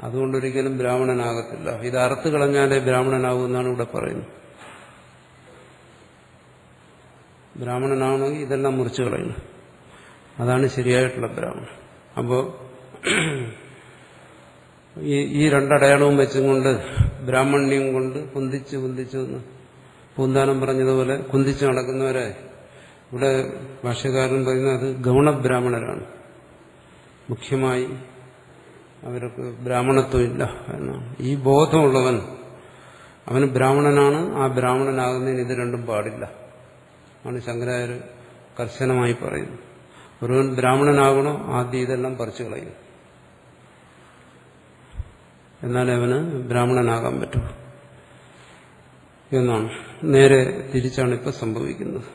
അതുകൊണ്ടൊരിക്കലും ബ്രാഹ്മണനാകത്തില്ല. ഇത് അറുത്ത് കളഞ്ഞാലേ ബ്രാഹ്മണനാകുമെന്നാണ് ഇവിടെ പറയുന്നത്. ബ്രാഹ്മണനാണെങ്കിൽ ഇതെല്ലാം മുറിച്ചു കളയണം. അതാണ് ശരിയായിട്ടുള്ള ബ്രാഹ്മണൻ. അപ്പോൾ ഈ രണ്ടടയാളവും വെച്ചും കൊണ്ട് ബ്രാഹ്മണ്യം കൊണ്ട് കുന്തിച്ച് എന്ന് പൂന്താനം പറഞ്ഞതുപോലെ കുന്തിച്ച് നടക്കുന്നവരെ ഇവിടെ ഭാഷ്യകാരൻ പറയുന്നത് അത് ഗൗണബ്രാഹ്മണരാണ്. മുഖ്യമായി അവർക്ക് ബ്രാഹ്മണത്വമില്ല എന്നാണ്. ഈ ബോധമുള്ളവൻ അവന് ബ്രാഹ്മണനാണ്. ആ ബ്രാഹ്മണനാകുന്നതിന് ഇത് രണ്ടും പാടില്ല ആണ് ശങ്കരാചാര്യർ കർശനമായി പറയുന്നത്. ഒരുവൻ ബ്രാഹ്മണനാകണോ ആദ്യം ഇതെല്ലാം പറിച്ചു കളയും, എന്നാലേ അവന് ബ്രാഹ്മണനാകാൻ പറ്റൂ എന്നാണ്. നേരെ തിരിച്ചാണ് ഇപ്പം സംഭവിക്കുന്നത്.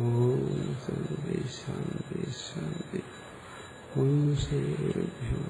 ഓം ശാന്തി ശാന്തി ശാന്തി. ഓം ശ്രീ ഗുരുഭ്യോ